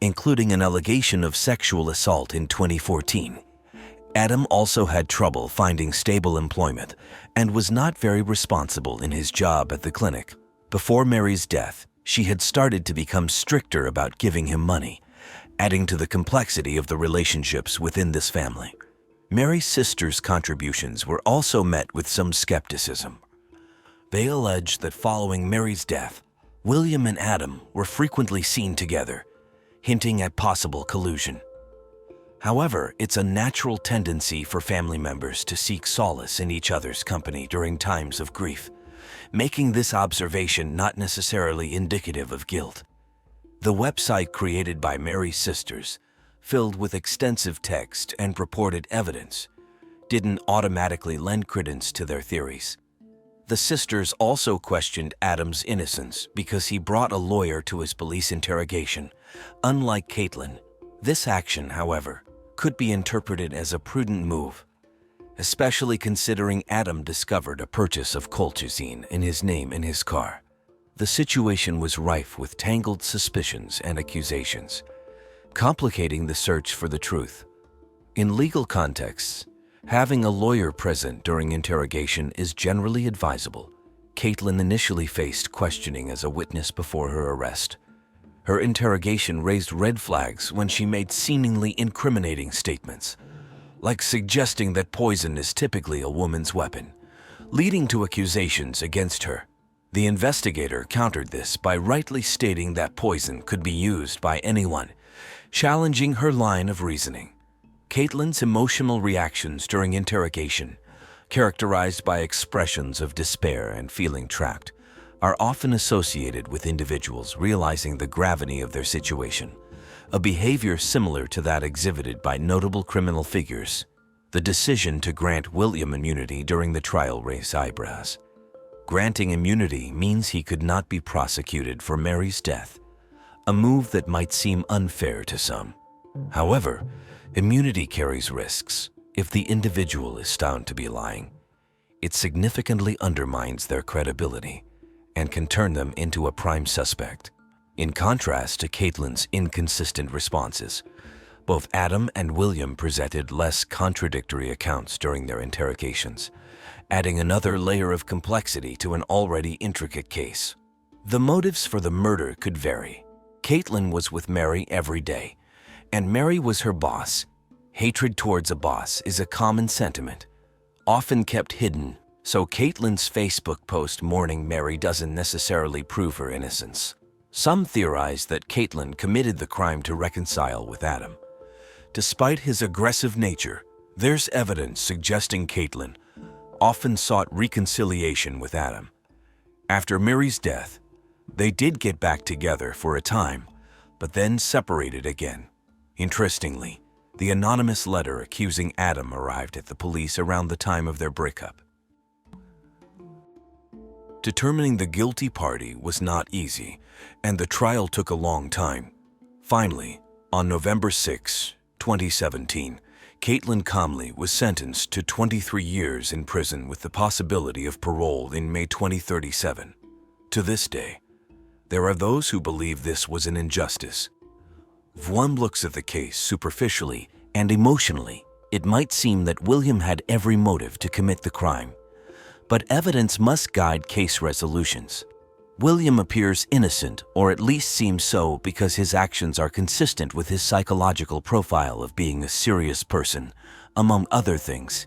including an allegation of sexual assault in 2014. Adam also had trouble finding stable employment and was not very responsible in his job at the clinic. Before Mary's death, she had started to become stricter about giving him money, adding to the complexity of the relationships within this family. Mary's sisters' contributions were also met with some skepticism. They alleged that following Mary's death, William and Adam were frequently seen together, hinting at possible collusion. However, it's a natural tendency for family members to seek solace in each other's company during times of grief, making this observation not necessarily indicative of guilt. The website created by Mary's sisters, filled with extensive text and purported evidence, didn't automatically lend credence to their theories. The sisters also questioned Adam's innocence because he brought a lawyer to his police interrogation, unlike Caitlin. This action, however, could be interpreted as a prudent move, especially considering Adam discovered a purchase of colchicine in his name in his car. The situation was rife with tangled suspicions and accusations, complicating the search for the truth. In legal contexts, having a lawyer present during interrogation is generally advisable. Caitlin initially faced questioning as a witness before her arrest. Her interrogation raised red flags when she made seemingly incriminating statements, like suggesting that poison is typically a woman's weapon, leading to accusations against her. The investigator countered this by rightly stating that poison could be used by anyone, challenging her line of reasoning. Caitlin's emotional reactions during interrogation, characterized by expressions of despair and feeling trapped, are often associated with individuals realizing the gravity of their situation, a behavior similar to that exhibited by notable criminal figures. The decision to grant William immunity during the trial raised eyebrows. Granting immunity means he could not be prosecuted for Mary's death, a move that might seem unfair to some. However, immunity carries risks. If the individual is found to be lying, it significantly undermines their credibility and can turn them into a prime suspect. In contrast to Caitlin's inconsistent responses, both Adam and William presented less contradictory accounts during their interrogations, adding another layer of complexity to an already intricate case. The motives for the murder could vary. Caitlin was with Mary every day, and Mary was her boss. Hatred towards a boss is a common sentiment, often kept hidden, so Caitlin's Facebook post mourning Mary doesn't necessarily prove her innocence. Some theorize that Caitlin committed the crime to reconcile with Adam. Despite his aggressive nature, there's evidence suggesting Caitlin often sought reconciliation with Adam. After Mary's death, they did get back together for a time, but then separated again. Interestingly, the anonymous letter accusing Adam arrived at the police around the time of their breakup. Determining the guilty party was not easy, and the trial took a long time. Finally, on November 6, 2017, Caitlin Comley was sentenced to 23 years in prison with the possibility of parole in May 2037. To this day, there are those who believe this was an injustice. If one looks at the case superficially and emotionally, it might seem that William had every motive to commit the crime. But evidence must guide case resolutions. William appears innocent, or at least seems so, because his actions are consistent with his psychological profile of being a serious person, among other things.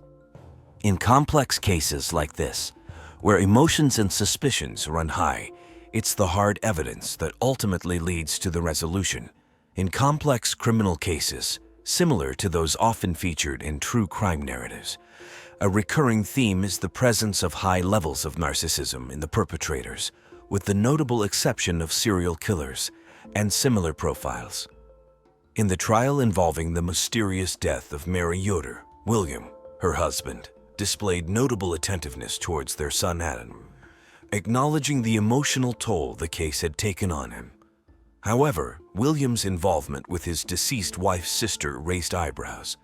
In complex cases like this, where emotions and suspicions run high, it's the hard evidence that ultimately leads to the resolution. In complex criminal cases, similar to those often featured in true crime narratives, a recurring theme is the presence of high levels of narcissism in the perpetrators, with the notable exception of serial killers and similar profiles. In the trial involving the mysterious death of Mary Yoder, William, her husband, displayed notable attentiveness towards their son Adam, acknowledging the emotional toll the case had taken on him. However, William's involvement with his deceased wife's sister raised eyebrows,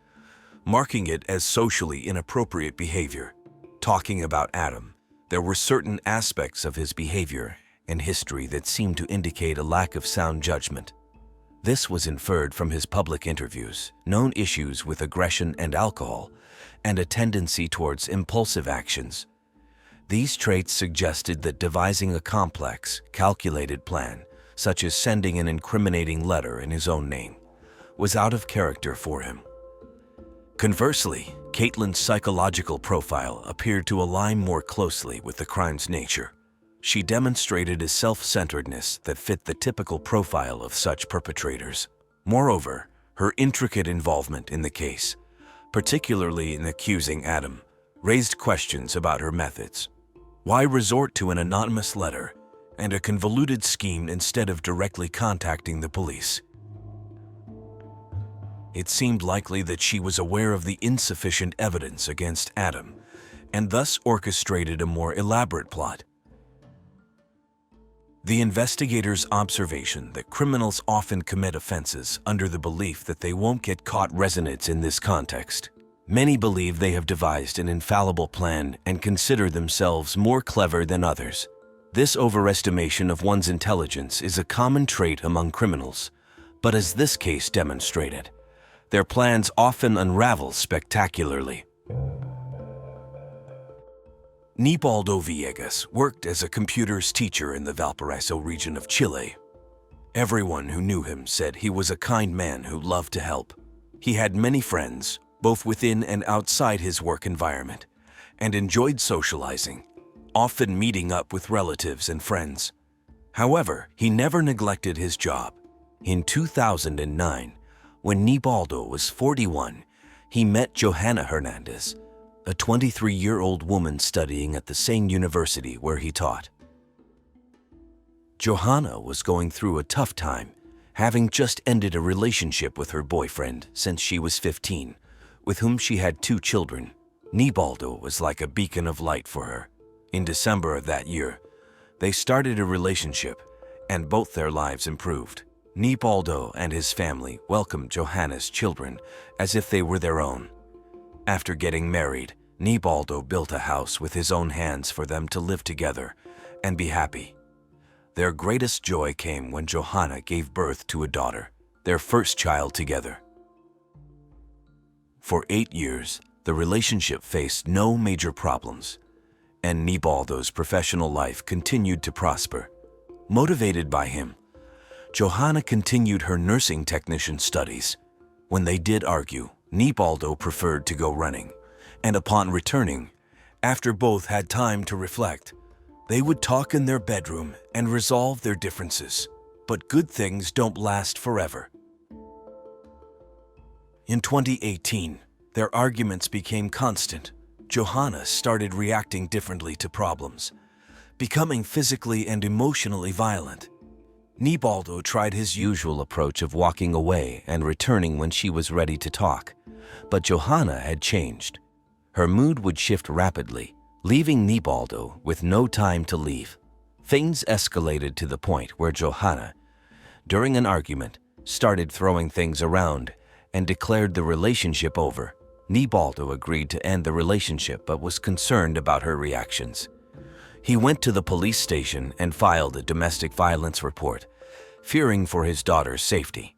marking it as socially inappropriate behavior. Talking about Adam, there were certain aspects of his behavior and history that seemed to indicate a lack of sound judgment. This was inferred from his public interviews, known issues with aggression and alcohol, and a tendency towards impulsive actions. These traits suggested that devising a complex, calculated plan, such as sending an incriminating letter in his own name, was out of character for him. Conversely, Caitlin's psychological profile appeared to align more closely with the crime's nature. She demonstrated a self-centeredness that fit the typical profile of such perpetrators. Moreover, her intricate involvement in the case, particularly in accusing Adam, raised questions about her methods. Why resort to an anonymous letter and a convoluted scheme instead of directly contacting the police? It seemed likely that she was aware of the insufficient evidence against Adam and thus orchestrated a more elaborate plot. The investigator's observation that criminals often commit offenses under the belief that they won't get caught resonates in this context. Many believe they have devised an infallible plan and consider themselves more clever than others. This overestimation of one's intelligence is a common trait among criminals, but as this case demonstrated, their plans often unravel spectacularly. Nealdo Viegas worked as a computers teacher in the Valparaiso region of Chile. Everyone who knew him said he was a kind man who loved to help. He had many friends, both within and outside his work environment, and enjoyed socializing, often meeting up with relatives and friends. However, he never neglected his job. In 2009, when Nealdo was 41, he met Johanna Hernandez, a 23-year-old woman studying at the same university where he taught. Johanna was going through a tough time, having just ended a relationship with her boyfriend since she was 15, with whom she had 2 children. Nealdo was like a beacon of light for her. In December of that year, they started a relationship, and both their lives improved. Nealdo and his family welcomed Johanna's children as if they were their own. After getting married, Nealdo built a house with his own hands for them to live together and be happy. Their greatest joy came when Johanna gave birth to a daughter, their first child together. For 8 years, the relationship faced no major problems, and Nealdo's professional life continued to prosper. Motivated by him, Johanna continued her nursing technician studies. When they did argue, Nealdo preferred to go running, and upon returning, after both had time to reflect, they would talk in their bedroom and resolve their differences. But good things don't last forever. In 2018, their arguments became constant. Johanna started reacting differently to problems, becoming physically and emotionally violent. Nealdo tried his usual approach of walking away and returning when she was ready to talk, but Johanna had changed. Her mood would shift rapidly, leaving Nealdo with no time to leave. Things escalated to the point where Johanna, during an argument, started throwing things around and declared the relationship over. Nealdo agreed to end the relationship but was concerned about her reactions. He went to the police station and filed a domestic violence report, fearing for his daughter's safety.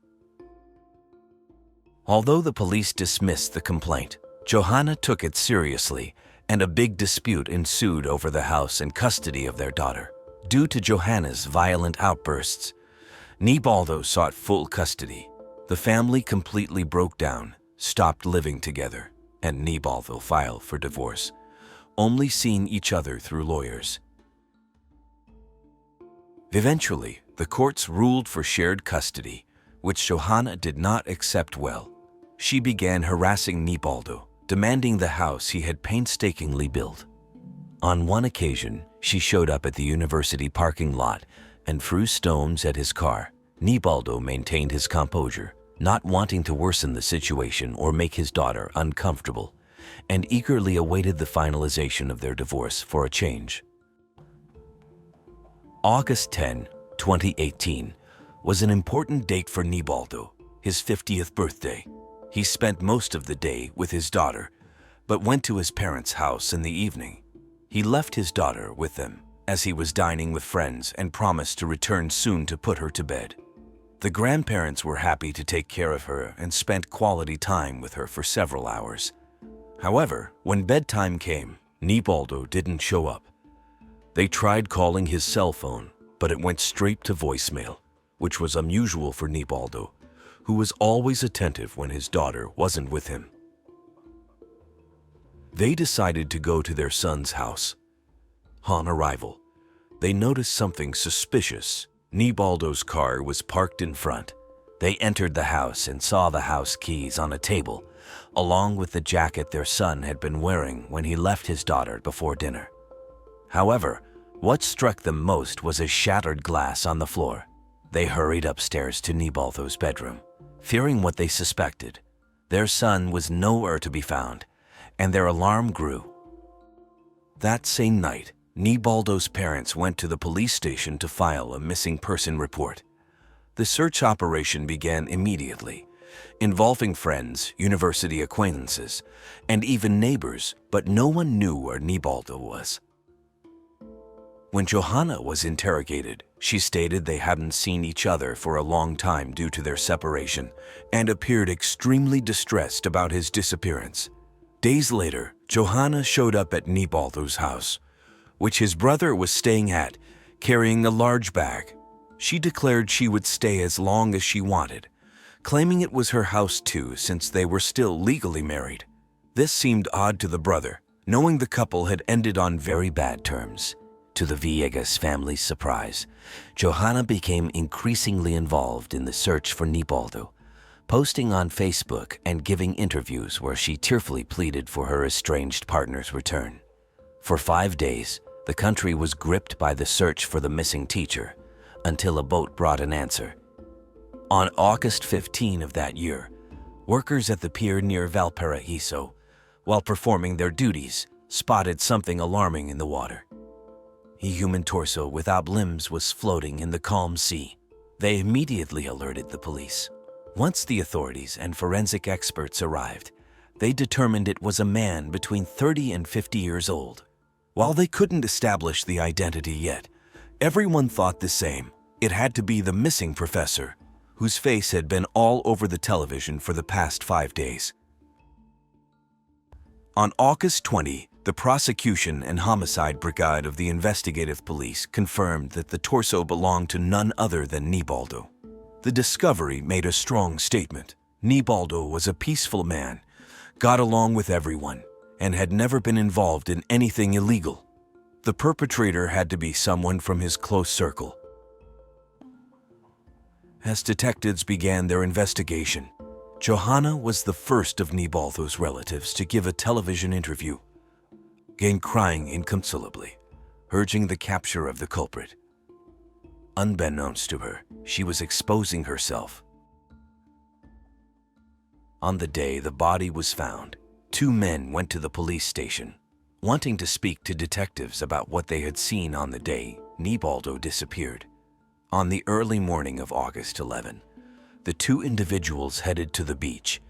Although the police dismissed the complaint, Johanna took it seriously, and a big dispute ensued over the house and custody of their daughter. Due to Johanna's violent outbursts, Nealdo sought full custody. The family completely broke down, stopped living together, and Nealdo filed for divorce, only seeing each other through lawyers. Eventually, the courts ruled for shared custody, which Johanna did not accept well. She began harassing Nealdo, demanding the house he had painstakingly built. On one occasion, she showed up at the university parking lot and threw stones at his car. Nealdo maintained his composure, not wanting to worsen the situation or make his daughter uncomfortable, and eagerly awaited the finalization of their divorce for a change. August 10, 2018, was an important date for Nealdo, his 50th birthday. He spent most of the day with his daughter, but went to his parents' house in the evening. He left his daughter with them as he was dining with friends and promised to return soon to put her to bed. The grandparents were happy to take care of her and spent quality time with her for several hours. However, when bedtime came, Nealdo didn't show up. They tried calling his cell phone, but it went straight to voicemail, which was unusual for Nealdo, who was always attentive when his daughter wasn't with him. They decided to go to their son's house. On arrival, they noticed something suspicious. Nealdo's car was parked in front. They entered the house and saw the house keys on a table, along with the jacket their son had been wearing when he left his daughter before dinner. However, what struck them most was a shattered glass on the floor. They hurried upstairs to Nealdo's bedroom, fearing what they suspected. Their son was nowhere to be found, and their alarm grew. That same night, Nealdo's parents went to the police station to file a missing person report. The search operation began immediately, involving friends, university acquaintances, and even neighbors, but no one knew where Nealdo was. When Johanna was interrogated, she stated they hadn't seen each other for a long time due to their separation and appeared extremely distressed about his disappearance. Days later, Johanna showed up at Nealdo's house, which his brother was staying at, carrying a large bag. She declared she would stay as long as she wanted, claiming it was her house too since they were still legally married. This seemed odd to the brother, Knowing the couple had ended on very bad terms, to the Viegas family's surprise, Johanna became increasingly involved in the search for Nealdo, posting on Facebook and giving interviews where she tearfully pleaded for her estranged partner's return. For 5 days, the country was gripped by the search for the missing teacher, until a boat brought an answer. On August 15 of that year, workers at the pier near Valparaiso, while performing their duties, spotted something alarming in the water. A human torso without limbs was floating in the calm sea. They immediately alerted the police. Once the authorities and forensic experts arrived, they determined it was a man between 30 and 50 years old. While they couldn't establish the identity yet, everyone thought the same. It had to be the missing professor, whose face had been all over the television for the past 5 days. On August 20, the prosecution and homicide brigade of the investigative police confirmed that the torso belonged to none other than Nealdo. The discovery made a strong statement. Nealdo was a peaceful man, got along with everyone, and had never been involved in anything illegal. The perpetrator had to be someone from his close circle. As detectives began their investigation, Johanna was the first of Nealdo's relatives to give a television interview, again crying inconsolably, urging the capture of the culprit. Unbeknownst to her, she was exposing herself. On the day the body was found, 2 men went to the police station, wanting to speak to detectives about what they had seen on the day Nealdo disappeared. On the early morning of August 11, the 2 individuals headed to the beach,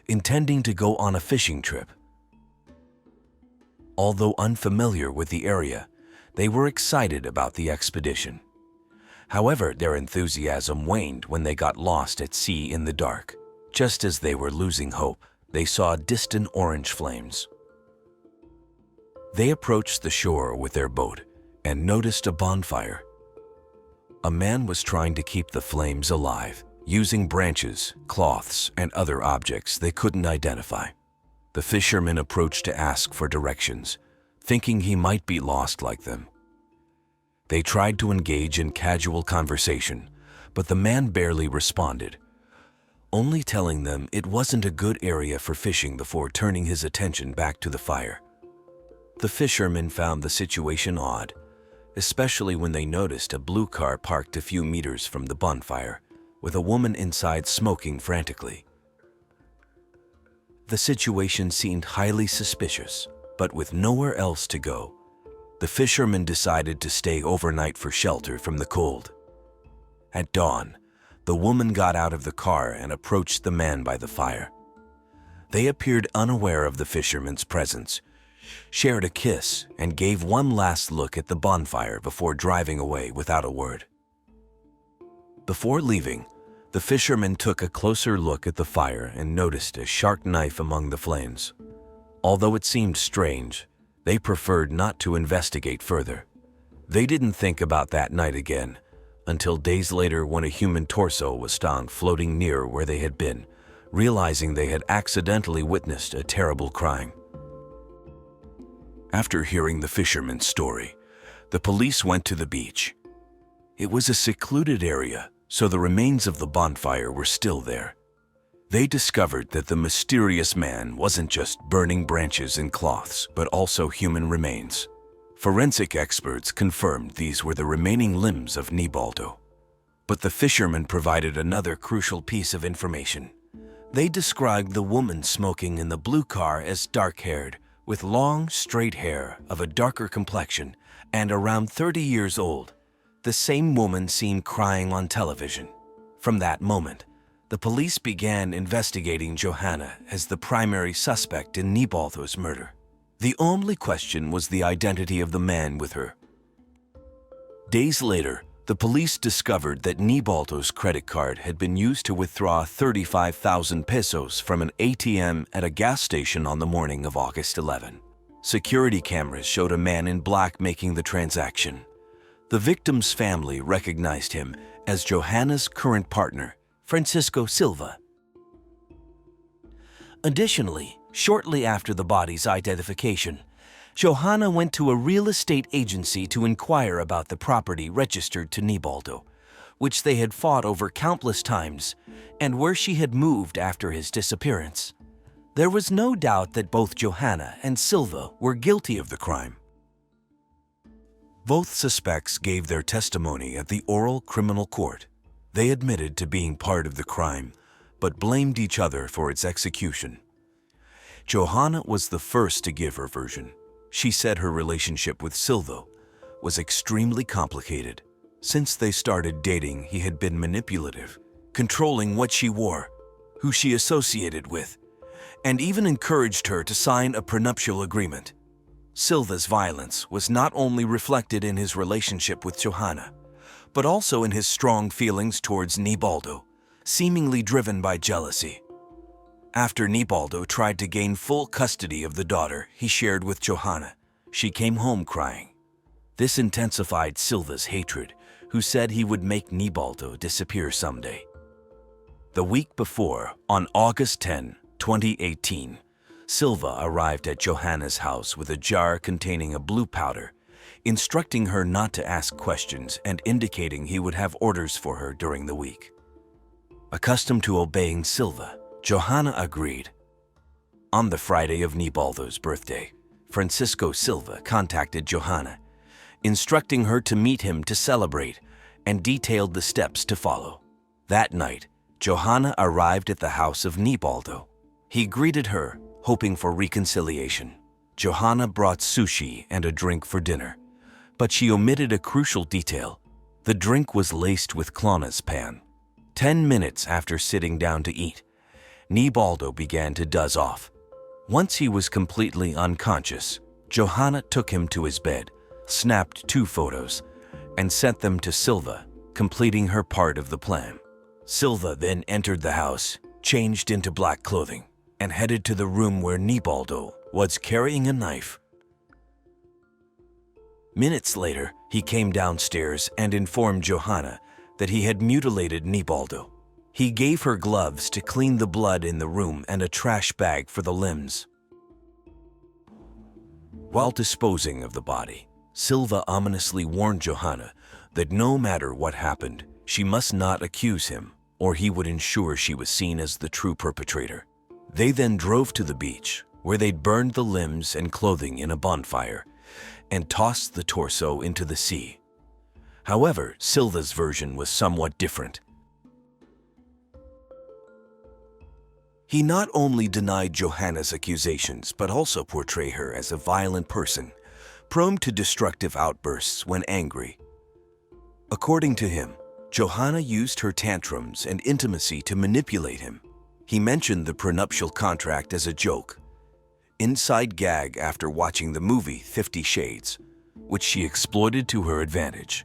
intending to go on a fishing trip. Although unfamiliar with the area, they were excited about the expedition. However, their enthusiasm waned when they got lost at sea in the dark. Just as they were losing hope, they saw distant orange flames. They approached the shore with their boat and noticed a bonfire. A man was trying to keep the flames alive, using branches, cloths, and other objects they couldn't identify. The fisherman approached to ask for directions, thinking he might be lost like them. They tried to engage in casual conversation, but the man barely responded, only telling them it wasn't a good area for fishing before turning his attention back to the fire. The fishermen found the situation odd, especially when they noticed a blue car parked a few meters from the bonfire, with a woman inside smoking frantically. The situation seemed highly suspicious, but with nowhere else to go, the fishermen decided to stay overnight for shelter from the cold. At dawn, the woman got out of the car and approached the man by the fire. They appeared unaware of the fisherman's presence, shared a kiss, and gave one last look at the bonfire before driving away without a word. Before leaving, the fishermen took a closer look at the fire and noticed a sharp knife among the flames. Although it seemed strange, they preferred not to investigate further. They didn't think about that night again, until days later when a human torso was found floating near where they had been, realizing they had accidentally witnessed a terrible crime. After hearing the fisherman's story, the police went to the beach. It was a secluded area, so the remains of the bonfire were still there. They discovered that the mysterious man wasn't just burning branches and cloths, but also human remains. Forensic experts confirmed these were the remaining limbs of Nealdo. But the fishermen provided another crucial piece of information. They described the woman smoking in the blue car as dark-haired, with long, straight hair of a darker complexion and around 30 years old. The same woman seen crying on television. From that moment, the police began investigating Johanna as the primary suspect in Nealdo's murder. The only question was the identity of the man with her. Days later, the police discovered that Nealdo's credit card had been used to withdraw 35,000 pesos from an ATM at a gas station on the morning of August 11. Security cameras showed a man in black making the transaction. The victim's family recognized him as Johanna's current partner, Francisco Silva. Additionally, shortly after the body's identification, Johanna went to a real estate agency to inquire about the property registered to Nealdo, which they had fought over countless times, and where she had moved after his disappearance. There was no doubt that both Johanna and Silva were guilty of the crime. Both suspects gave their testimony at the oral criminal court. They admitted to being part of the crime, but blamed each other for its execution. Johanna was the first to give her version. She said her relationship with Silva was extremely complicated. Since they started dating, he had been manipulative, controlling what she wore, who she associated with, and even encouraged her to sign a prenuptial agreement. Silva's violence was not only reflected in his relationship with Johanna, but also in his strong feelings towards Nealdo, seemingly driven by jealousy. After Nealdo tried to gain full custody of the daughter he shared with Johanna, she came home crying. This intensified Silva's hatred, who said he would make Nealdo disappear someday. The week before, on August 10, 2018, Silva arrived at Johanna's house with a jar containing a blue powder, instructing her not to ask questions and indicating he would have orders for her during the week. Accustomed to obeying Silva, Johanna agreed. On the Friday of Nealdo's birthday, Francisco Silva contacted Johanna, instructing her to meet him to celebrate, and detailed the steps to follow. That night, Johanna arrived at the house of Nealdo. He greeted her, hoping for reconciliation. Johanna brought sushi and a drink for dinner, but she omitted a crucial detail. The drink was laced with clonazepam. 10 minutes after sitting down to eat, Nealdo began to doze off. Once he was completely unconscious, Johanna took him to his bed, snapped 2 photos, and sent them to Silva, completing her part of the plan. Silva then entered the house, changed into black clothing, and headed to the room where Nealdo was carrying a knife. Minutes later, he came downstairs and informed Johanna that he had mutilated Nealdo. He gave her gloves to clean the blood in the room and a trash bag for the limbs. While disposing of the body, Silva ominously warned Johanna that no matter what happened, she must not accuse him, or he would ensure she was seen as the true perpetrator. They then drove to the beach, where they'd burned the limbs and clothing in a bonfire, and tossed the torso into the sea. However, Silva's version was somewhat different. He not only denied Johanna's accusations, but also portrayed her as a violent person, prone to destructive outbursts when angry. According to him, Johanna used her tantrums and intimacy to manipulate him. He mentioned the prenuptial contract as a joke, inside gag after watching the movie 50 Shades, which she exploited to her advantage.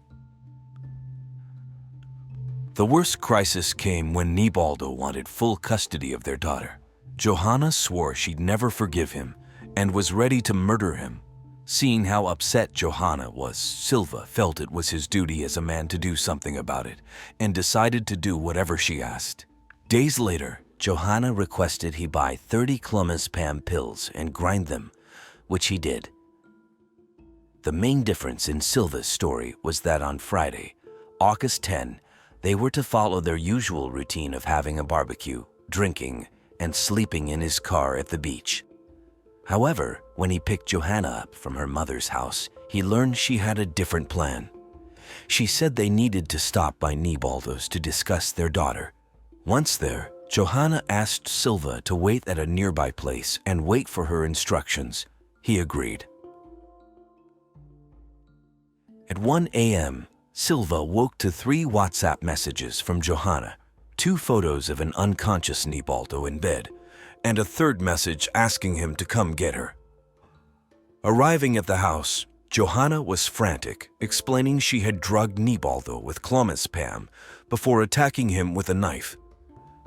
The worst crisis came when Nealdo wanted full custody of their daughter. Johanna swore she'd never forgive him and was ready to murder him. Seeing how upset Johanna was, Silva felt it was his duty as a man to do something about it and decided to do whatever she asked. Days later, Johanna requested he buy 30 clonazepam pills and grind them, which he did. The main difference in Silva's story was that on Friday, August 10, they were to follow their usual routine of having a barbecue, drinking, and sleeping in his car at the beach. However, when he picked Johanna up from her mother's house, he learned she had a different plan. She said they needed to stop by Nealdo's to discuss their daughter. Once there, Johanna asked Silva to wait at a nearby place and wait for her instructions. He agreed. At 1 a.m., Silva woke to 3 WhatsApp messages from Johanna, 2 photos of an unconscious Nealdo in bed, and a 3rd message asking him to come get her. Arriving at the house, Johanna was frantic, explaining she had drugged Nealdo with clonazepam before attacking him with a knife.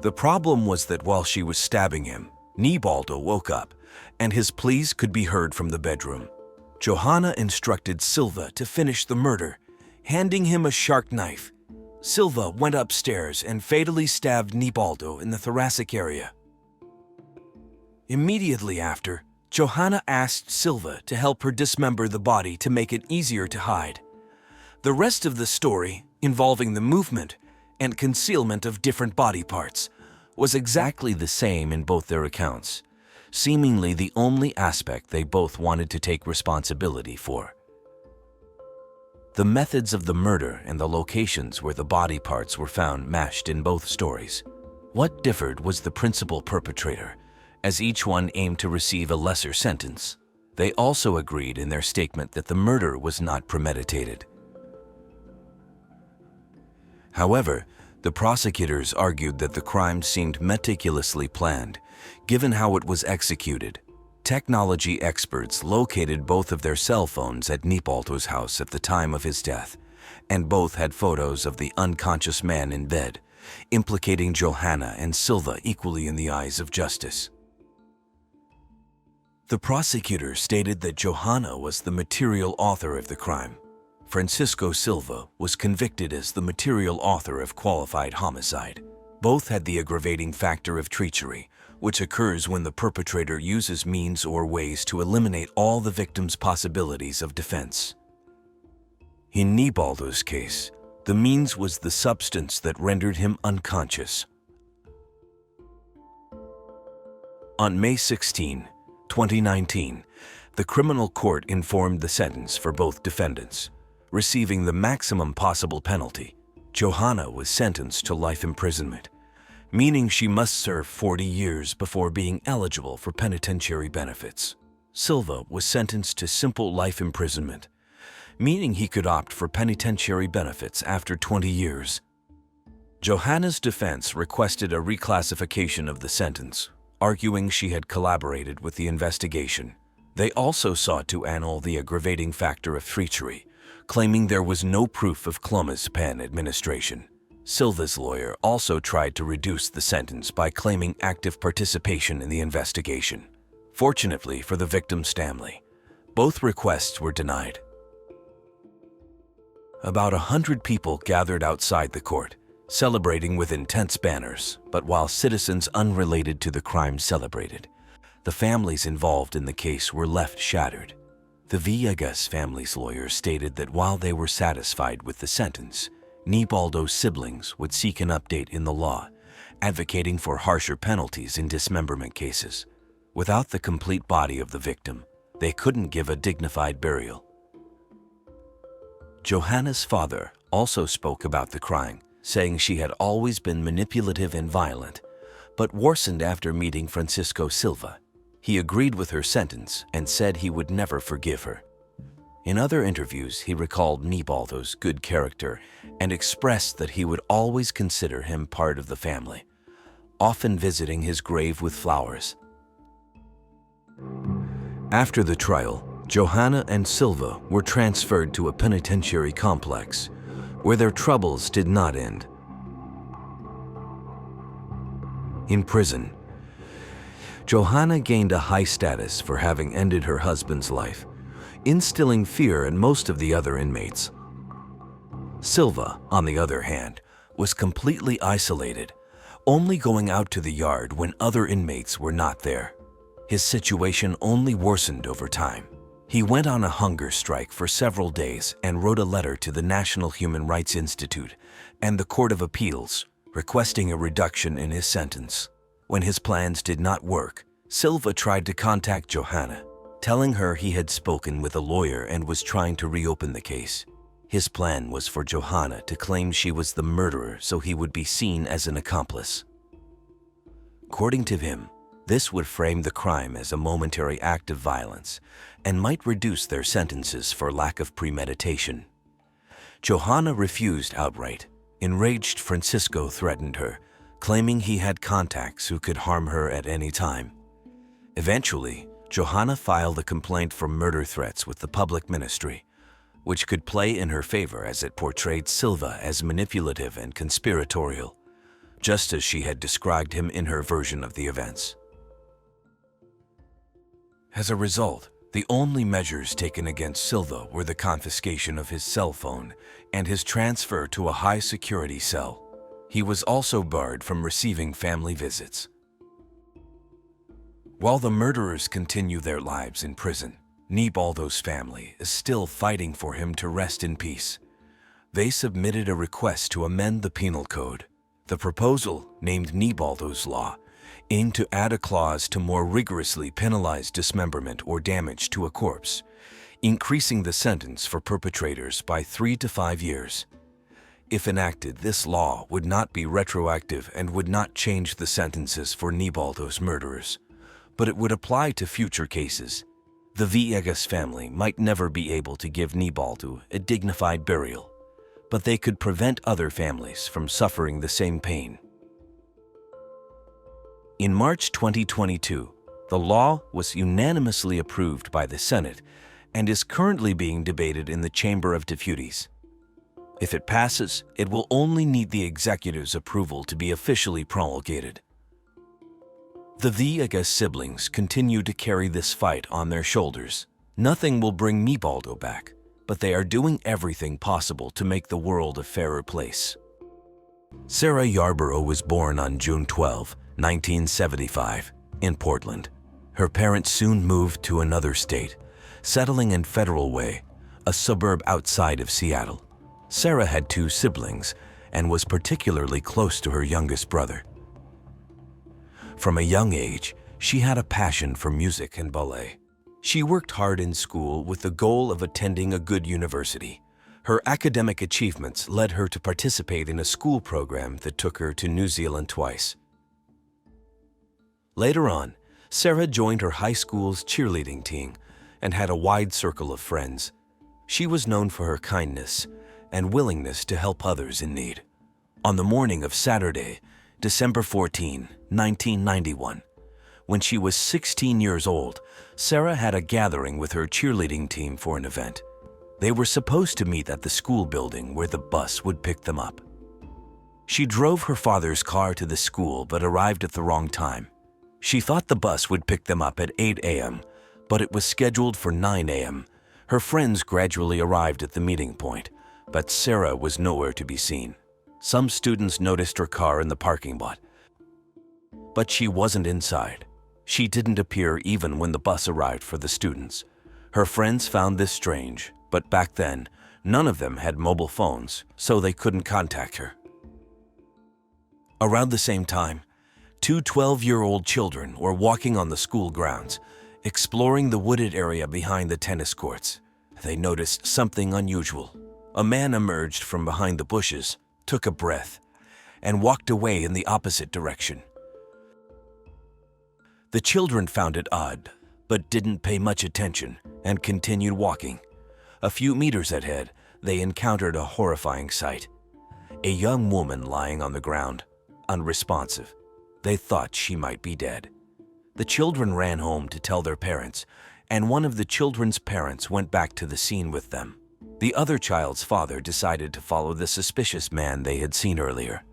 The problem was that while she was stabbing him, Nealdo woke up, and his pleas could be heard from the bedroom. Johanna instructed Silva to finish the murder, handing him a sharp knife. Silva went upstairs and fatally stabbed Nealdo in the thoracic area. Immediately after, Johanna asked Silva to help her dismember the body to make it easier to hide. The rest of the story, involving the movement and concealment of different body parts, was exactly the same in both their accounts, seemingly the only aspect they both wanted to take responsibility for. The methods of the murder and the locations where the body parts were found matched in both stories. What differed was the principal perpetrator, as each one aimed to receive a lesser sentence. They also agreed in their statement that the murder was not premeditated. However, the prosecutors argued that the crime seemed meticulously planned, given how it was executed. Technology experts located both of their cell phones at Nealdo's house at the time of his death, and both had photos of the unconscious man in bed, implicating Johanna and Silva equally in the eyes of justice. The prosecutor stated that Johanna was the material author of the crime. Francisco Silva was convicted as the material author of qualified homicide. Both had the aggravating factor of treachery, which occurs when the perpetrator uses means or ways to eliminate all the victim's possibilities of defense. In Nealdo's case, the means was the substance that rendered him unconscious. On May 16, 2019, the criminal court informed the sentence for both defendants, receiving the maximum possible penalty. Johanna was sentenced to life imprisonment, meaning she must serve 40 years before being eligible for penitentiary benefits. Silva was sentenced to simple life imprisonment, meaning he could opt for penitentiary benefits after 20 years. Johanna's defense requested a reclassification of the sentence, arguing she had collaborated with the investigation. They also sought to annul the aggravating factor of treachery, claiming there was no proof of clomazepam administration. Silva's lawyer also tried to reduce the sentence by claiming active participation in the investigation. Fortunately for the victim's family, both requests were denied. About 100 people gathered outside the court, celebrating with intense banners, but while citizens unrelated to the crime celebrated, the families involved in the case were left shattered. The Viegas family's lawyer stated that while they were satisfied with the sentence, Nealdo's siblings would seek an update in the law, advocating for harsher penalties in dismemberment cases. Without the complete body of the victim, they couldn't give a dignified burial. Johanna's father also spoke about the crime, saying she had always been manipulative and violent, but worsened after meeting Francisco Silva. He agreed with her sentence and said he would never forgive her. In other interviews, he recalled Nealdo's good character and expressed that he would always consider him part of the family, often visiting his grave with flowers. After the trial, Johanna and Silva were transferred to a penitentiary complex, where their troubles did not end. In prison, Johanna gained a high status for having ended her husband's life, instilling fear in most of the other inmates. Silva, on the other hand, was completely isolated, only going out to the yard when other inmates were not there. His situation only worsened over time. He went on a hunger strike for several days and wrote a letter to the National Human Rights Institute and the Court of Appeals, requesting a reduction in his sentence. When his plans did not work, Silva tried to contact Johanna, telling her he had spoken with a lawyer and was trying to reopen the case. His plan was for Johanna to claim she was the murderer so he would be seen as an accomplice. According to him, this would frame the crime as a momentary act of violence and might reduce their sentences for lack of premeditation. Johanna refused outright. Enraged, Francisco threatened her, claiming he had contacts who could harm her at any time. Eventually, Johanna filed a complaint for murder threats with the public ministry, which could play in her favor as it portrayed Silva as manipulative and conspiratorial, just as she had described him in her version of the events. As a result, the only measures taken against Silva were the confiscation of his cell phone and his transfer to a high-security cell. He was also barred from receiving family visits. While the murderers continue their lives in prison, Nealdo's family is still fighting for him to rest in peace. They submitted a request to amend the penal code. The proposal, named Nealdo's Law, aimed to add a clause to more rigorously penalize dismemberment or damage to a corpse, increasing the sentence for perpetrators by 3 to 5 years. If enacted, this law would not be retroactive and would not change the sentences for Nealdo's murderers, but it would apply to future cases. The Viegas family might never be able to give Nealdo a dignified burial, but they could prevent other families from suffering the same pain. In March 2022, the law was unanimously approved by the Senate and is currently being debated in the Chamber of Deputies. If it passes, it will only need the executive's approval to be officially promulgated. The Viegas siblings continue to carry this fight on their shoulders. Nothing will bring Nealdo back, but they are doing everything possible to make the world a fairer place. Sarah Yarboro was born on June 12, 1975, in Portland. Her parents soon moved to another state, settling in Federal Way, a suburb outside of Seattle. Sarah had 2 siblings and was particularly close to her youngest brother. From a young age, she had a passion for music and ballet. She worked hard in school with the goal of attending a good university. Her academic achievements led her to participate in a school program that took her to New Zealand twice. Later on, Sarah joined her high school's cheerleading team and had a wide circle of friends. She was known for her kindness and willingness to help others in need. On the morning of Saturday, December 14, 1991, when she was 16 years old, Sarah had a gathering with her cheerleading team for an event. They were supposed to meet at the school building where the bus would pick them up. She drove her father's car to the school but arrived at the wrong time. She thought the bus would pick them up at 8 a.m., but it was scheduled for 9 a.m. Her friends gradually arrived at the meeting point, but Sarah was nowhere to be seen. Some students noticed her car in the parking lot, but she wasn't inside. She didn't appear even when the bus arrived for the students. Her friends found this strange, but back then, none of them had mobile phones, so they couldn't contact her. Around the same time, 2 12-year-old children were walking on the school grounds, exploring the wooded area behind the tennis courts. They noticed something unusual. A man emerged from behind the bushes, took a breath, and walked away in the opposite direction. The children found it odd, but didn't pay much attention and continued walking. A few meters ahead, they encountered a horrifying sight. A young woman lying on the ground, unresponsive. They thought she might be dead. The children ran home to tell their parents, and one of the children's parents went back to the scene with them. The other child's father decided to follow the suspicious man they had seen earlier.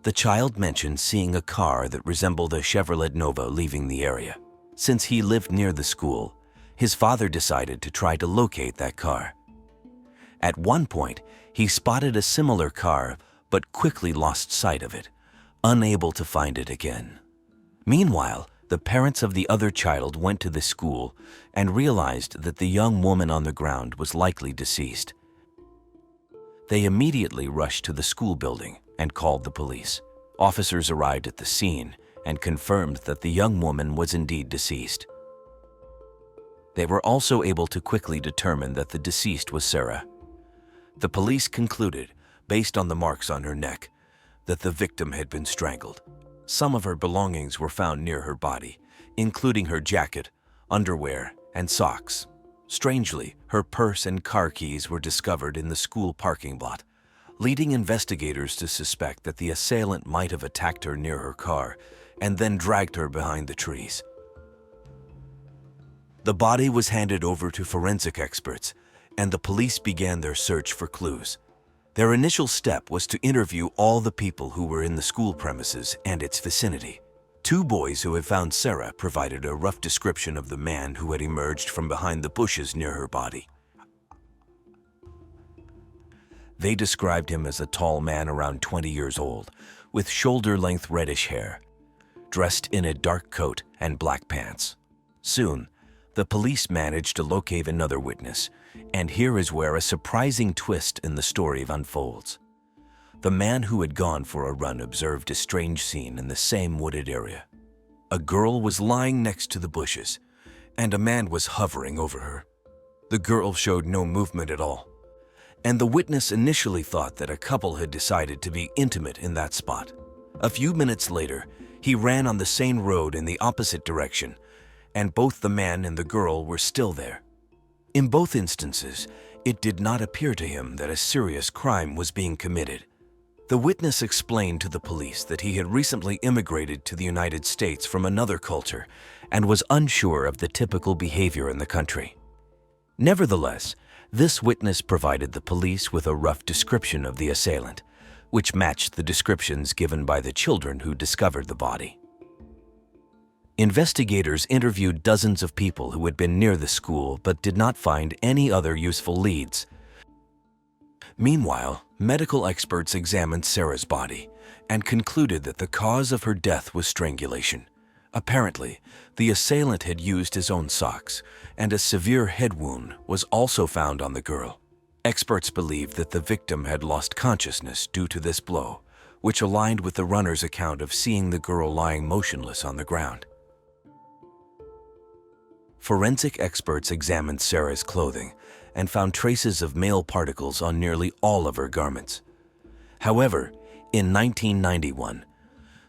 The child mentioned seeing a car that resembled a Chevrolet Nova leaving the area. Since he lived near the school, his father decided to try to locate that car. At one point, he spotted a similar car but quickly lost sight of it, unable to find it again. Meanwhile, the parents of the other child went to the school and realized that the young woman on the ground was likely deceased. They immediately rushed to the school building and called the police. Officers arrived at the scene and confirmed that the young woman was indeed deceased. They were also able to quickly determine that the deceased was Sarah. The police concluded, based on the marks on her neck, that the victim had been strangled. Some of her belongings were found near her body, including her jacket, underwear, and socks. Strangely, her purse and car keys were discovered in the school parking lot, leading investigators to suspect that the assailant might have attacked her near her car and then dragged her behind the trees. The body was handed over to forensic experts, and the police began their search for clues. Their initial step was to interview all the people who were in the school premises and its vicinity. 2 boys who had found Sarah provided a rough description of the man who had emerged from behind the bushes near her body. They described him as a tall man around 20 years old, with shoulder-length reddish hair. dressed in a dark coat and black pants. Soon, the police managed to locate another witness, and here is where a surprising twist in the story unfolds. The man who had gone for a run observed a strange scene in the same wooded area. A girl was lying next to the bushes, and a man was hovering over her. The girl showed no movement at all, and the witness initially thought that a couple had decided to be intimate in that spot. A few minutes later, he ran on the same road in the opposite direction, and both the man and the girl were still there. In both instances, it did not appear to him that a serious crime was being committed. The witness explained to the police that he had recently immigrated to the United States from another culture and was unsure of the typical behavior in the country. Nevertheless, this witness provided the police with a rough description of the assailant, which matched the descriptions given by the children who discovered the body. Investigators interviewed dozens of people who had been near the school but did not find any other useful leads. Meanwhile, medical experts examined Sarah's body and concluded that the cause of her death was strangulation. Apparently, the assailant had used his own socks, and a severe head wound was also found on the girl. Experts believed that the victim had lost consciousness due to this blow, which aligned with the runner's account of seeing the girl lying motionless on the ground. Forensic experts examined Sarah's clothing and found traces of male particles on nearly all of her garments. However, in 1991,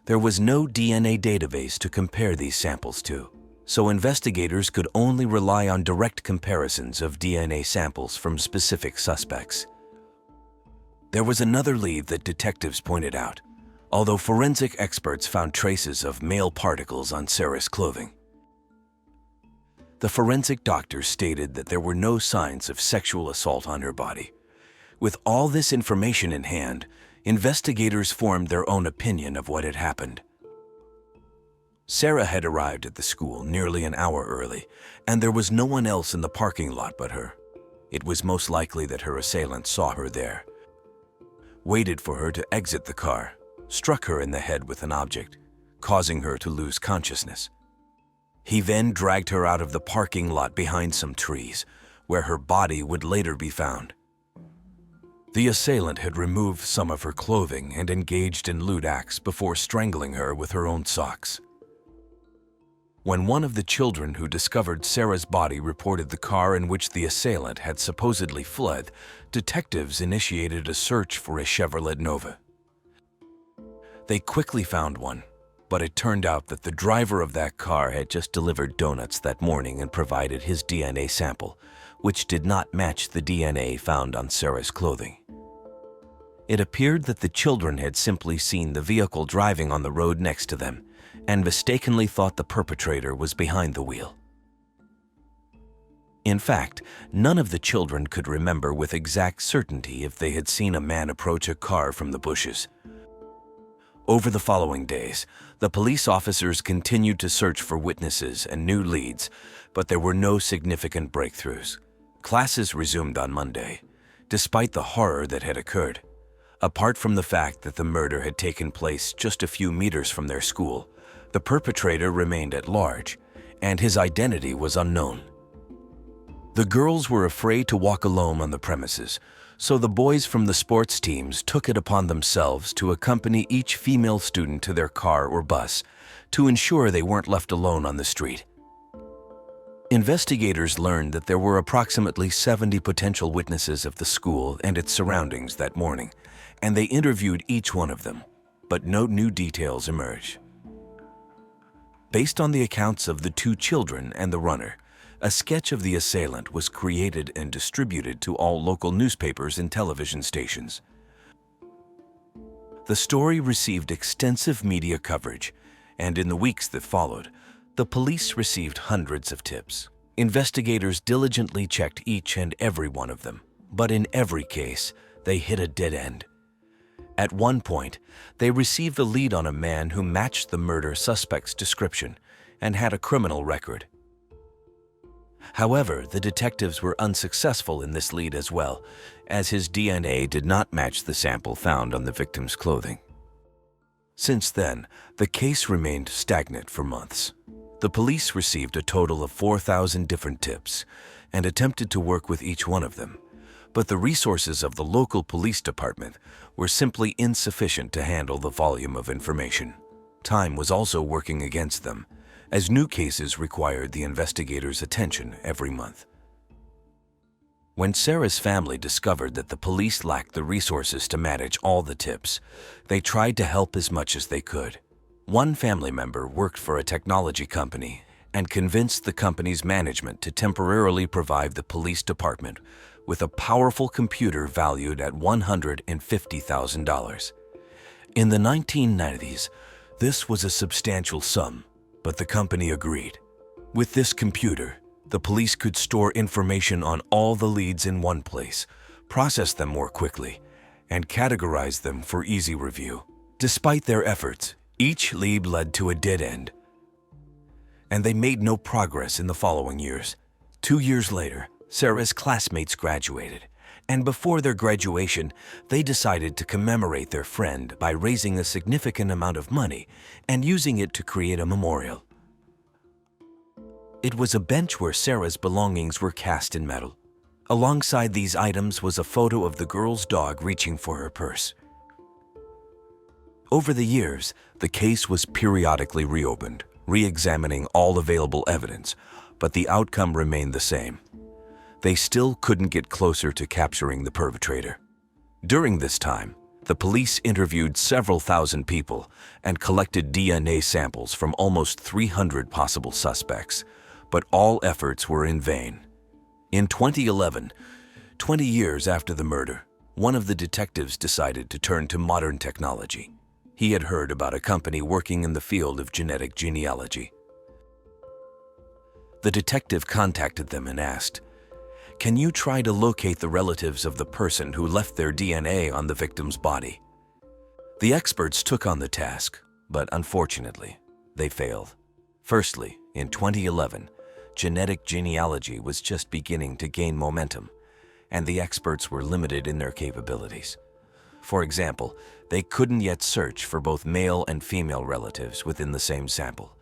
there was no DNA database to compare these samples to, so investigators could only rely on direct comparisons of DNA samples from specific suspects. There was another lead that detectives pointed out, although forensic experts found traces of male particles on Sarah's clothing. The forensic doctors stated that there were no signs of sexual assault on her body. With all this information in hand, investigators formed their own opinion of what had happened. Sarah had arrived at the school nearly an hour early, and there was no one else in the parking lot but her. It was most likely that her assailant saw her there, waited for her to exit the car, struck her in the head with an object, causing her to lose consciousness. He then dragged her out of the parking lot behind some trees, where her body would later be found. The assailant had removed some of her clothing and engaged in lewd acts before strangling her with her own socks. When one of the children who discovered Sarah's body reported the car in which the assailant had supposedly fled, detectives initiated a search for a Chevrolet Nova. They quickly found one, but it turned out that the driver of that car had just delivered donuts that morning and provided his DNA sample, which did not match the DNA found on Sarah's clothing. It appeared that the children had simply seen the vehicle driving on the road next to them and mistakenly thought the perpetrator was behind the wheel. In fact, none of the children could remember with exact certainty if they had seen a man approach a car from the bushes. Over the following days, the police officers continued to search for witnesses and new leads, but there were no significant breakthroughs. Classes resumed on Monday, despite the horror that had occurred. Apart from the fact that the murder had taken place just a few meters from their school, the perpetrator remained at large, and his identity was unknown. The girls were afraid to walk alone on the premises, so the boys from the sports teams took it upon themselves to accompany each female student to their car or bus to ensure they weren't left alone on the street. Investigators learned that there were approximately 70 potential witnesses of the school and its surroundings that morning, and they interviewed each one of them, but no new details emerged. Based on the accounts of the two children and the runner, a sketch of the assailant was created and distributed to all local newspapers and television stations. The story received extensive media coverage, and in the weeks that followed, the police received hundreds of tips. Investigators diligently checked each and every one of them, but in every case, they hit a dead end. At one point, they received a lead on a man who matched the murder suspect's description and had a criminal record. However, the detectives were unsuccessful in this lead as well, as his DNA did not match the sample found on the victim's clothing. Since then, the case remained stagnant for months. The police received a total of 4,000 different tips and attempted to work with each one of them, but the resources of the local police department were simply insufficient to handle the volume of information. Time was also working against them, as new cases required the investigators' attention every month. When Sarah's family discovered that the police lacked the resources to manage all the tips, they tried to help as much as they could. One family member worked for a technology company and convinced the company's management to temporarily provide the police department with a powerful computer valued at $150,000. In the 1990s, this was a substantial sum, but the company agreed. With this computer, the police could store information on all the leads in one place, process them more quickly, and categorize them for easy review. Despite their efforts, each lead led to a dead end, and they made no progress in the following years. 2 years later, Sarah's classmates graduated, and before their graduation, they decided to commemorate their friend by raising a significant amount of money and using it to create a memorial. It was a bench where Sarah's belongings were cast in metal. Alongside these items was a photo of the girl's dog reaching for her purse. Over the years, the case was periodically reopened, re-examining all available evidence, but the outcome remained the same. They still couldn't get closer to capturing the perpetrator. During this time, the police interviewed several thousand people and collected DNA samples from almost 300 possible suspects, but all efforts were in vain. In 2011, 20 years after the murder, one of the detectives decided to turn to modern technology. He had heard about a company working in the field of genetic genealogy. The detective contacted them and asked, "Can you try to locate the relatives of the person who left their DNA on the victim's body?" The experts took on the task, but unfortunately, they failed. Firstly, in 2011, genetic genealogy was just beginning to gain momentum, and the experts were limited in their capabilities. For example, they couldn't yet search for both male and female relatives within the same sample.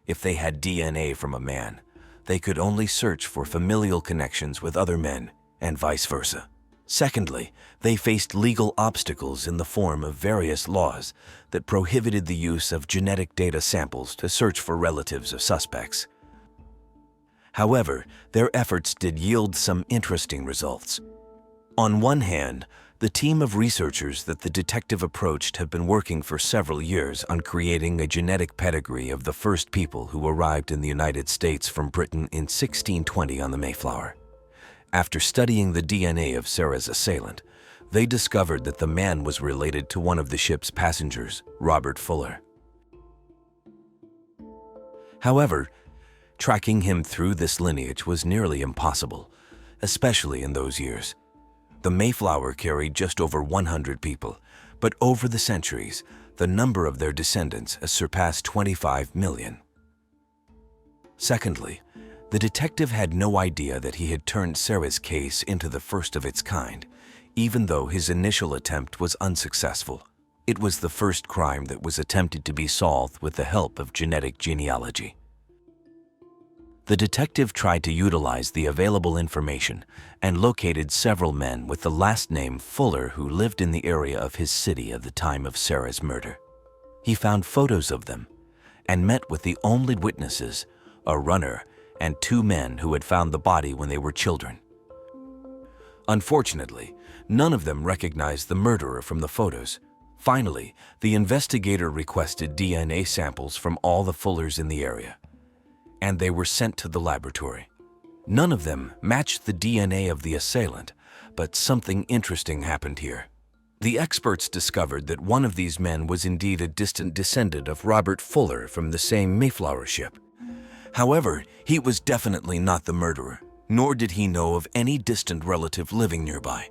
If they had DNA from a man, they could only search for familial connections with other men, and vice versa. Secondly, they faced legal obstacles in the form of various laws that prohibited the use of genetic data samples to search for relatives of suspects. However, their efforts did yield some interesting results. On one hand, the team of researchers that the detective approached have been working for several years on creating a genetic pedigree of the first people who arrived in the United States from Britain in 1620 on the Mayflower. After studying the DNA of Sarah's assailant, they discovered that the man was related to one of the ship's passengers, Robert Fuller. However, tracking him through this lineage was nearly impossible, especially in those years. The Mayflower carried just over 100 people, but over the centuries, the number of their descendants has surpassed 25 million. Secondly, the detective had no idea that he had turned Sarah's case into the first of its kind, even though his initial attempt was unsuccessful. It was the first crime that was attempted to be solved with the help of genetic genealogy. The detective tried to utilize the available information and located several men with the last name Fuller who lived in the area of his city at the time of Sarah's murder. He found photos of them and met with the only witnesses, a runner and 2 men who had found the body when they were children. Unfortunately, none of them recognized the murderer from the photos. Finally, the investigator requested DNA samples from all the Fullers in the area, and they were sent to the laboratory. None of them matched the DNA of the assailant, but something interesting happened here. The experts discovered that one of these men was indeed a distant descendant of Robert Fuller from the same Mayflower ship. However, he was definitely not the murderer, nor did he know of any distant relative living nearby.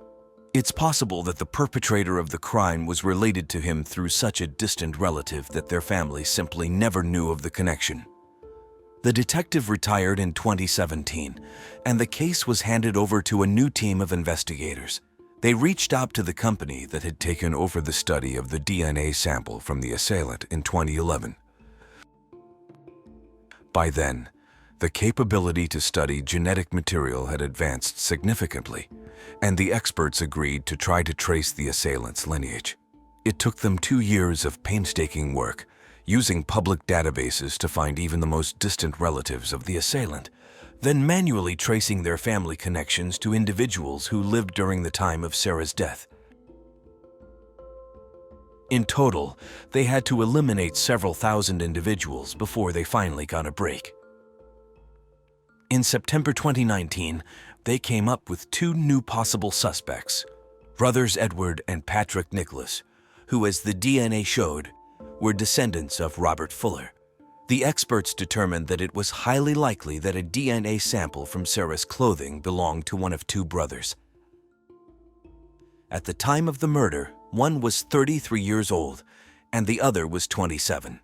It's possible that the perpetrator of the crime was related to him through such a distant relative that their family simply never knew of the connection. The detective retired in 2017, and the case was handed over to a new team of investigators. They reached out to the company that had taken over the study of the DNA sample from the assailant in 2011. By then, the capability to study genetic material had advanced significantly, and the experts agreed to try to trace the assailant's lineage. It took them 2 years of painstaking work, using public databases to find even the most distant relatives of the assailant, then manually tracing their family connections to individuals who lived during the time of Sarah's death. In total, they had to eliminate several thousand individuals before they finally got a break. In September 2019, they came up with 2 new possible suspects, brothers Edward and Patrick Nicholas, who, as the DNA showed, were descendants of Robert Fuller. The experts determined that it was highly likely that a DNA sample from Sarah's clothing belonged to one of 2 brothers. At the time of the murder, one was 33 years old and the other was 27.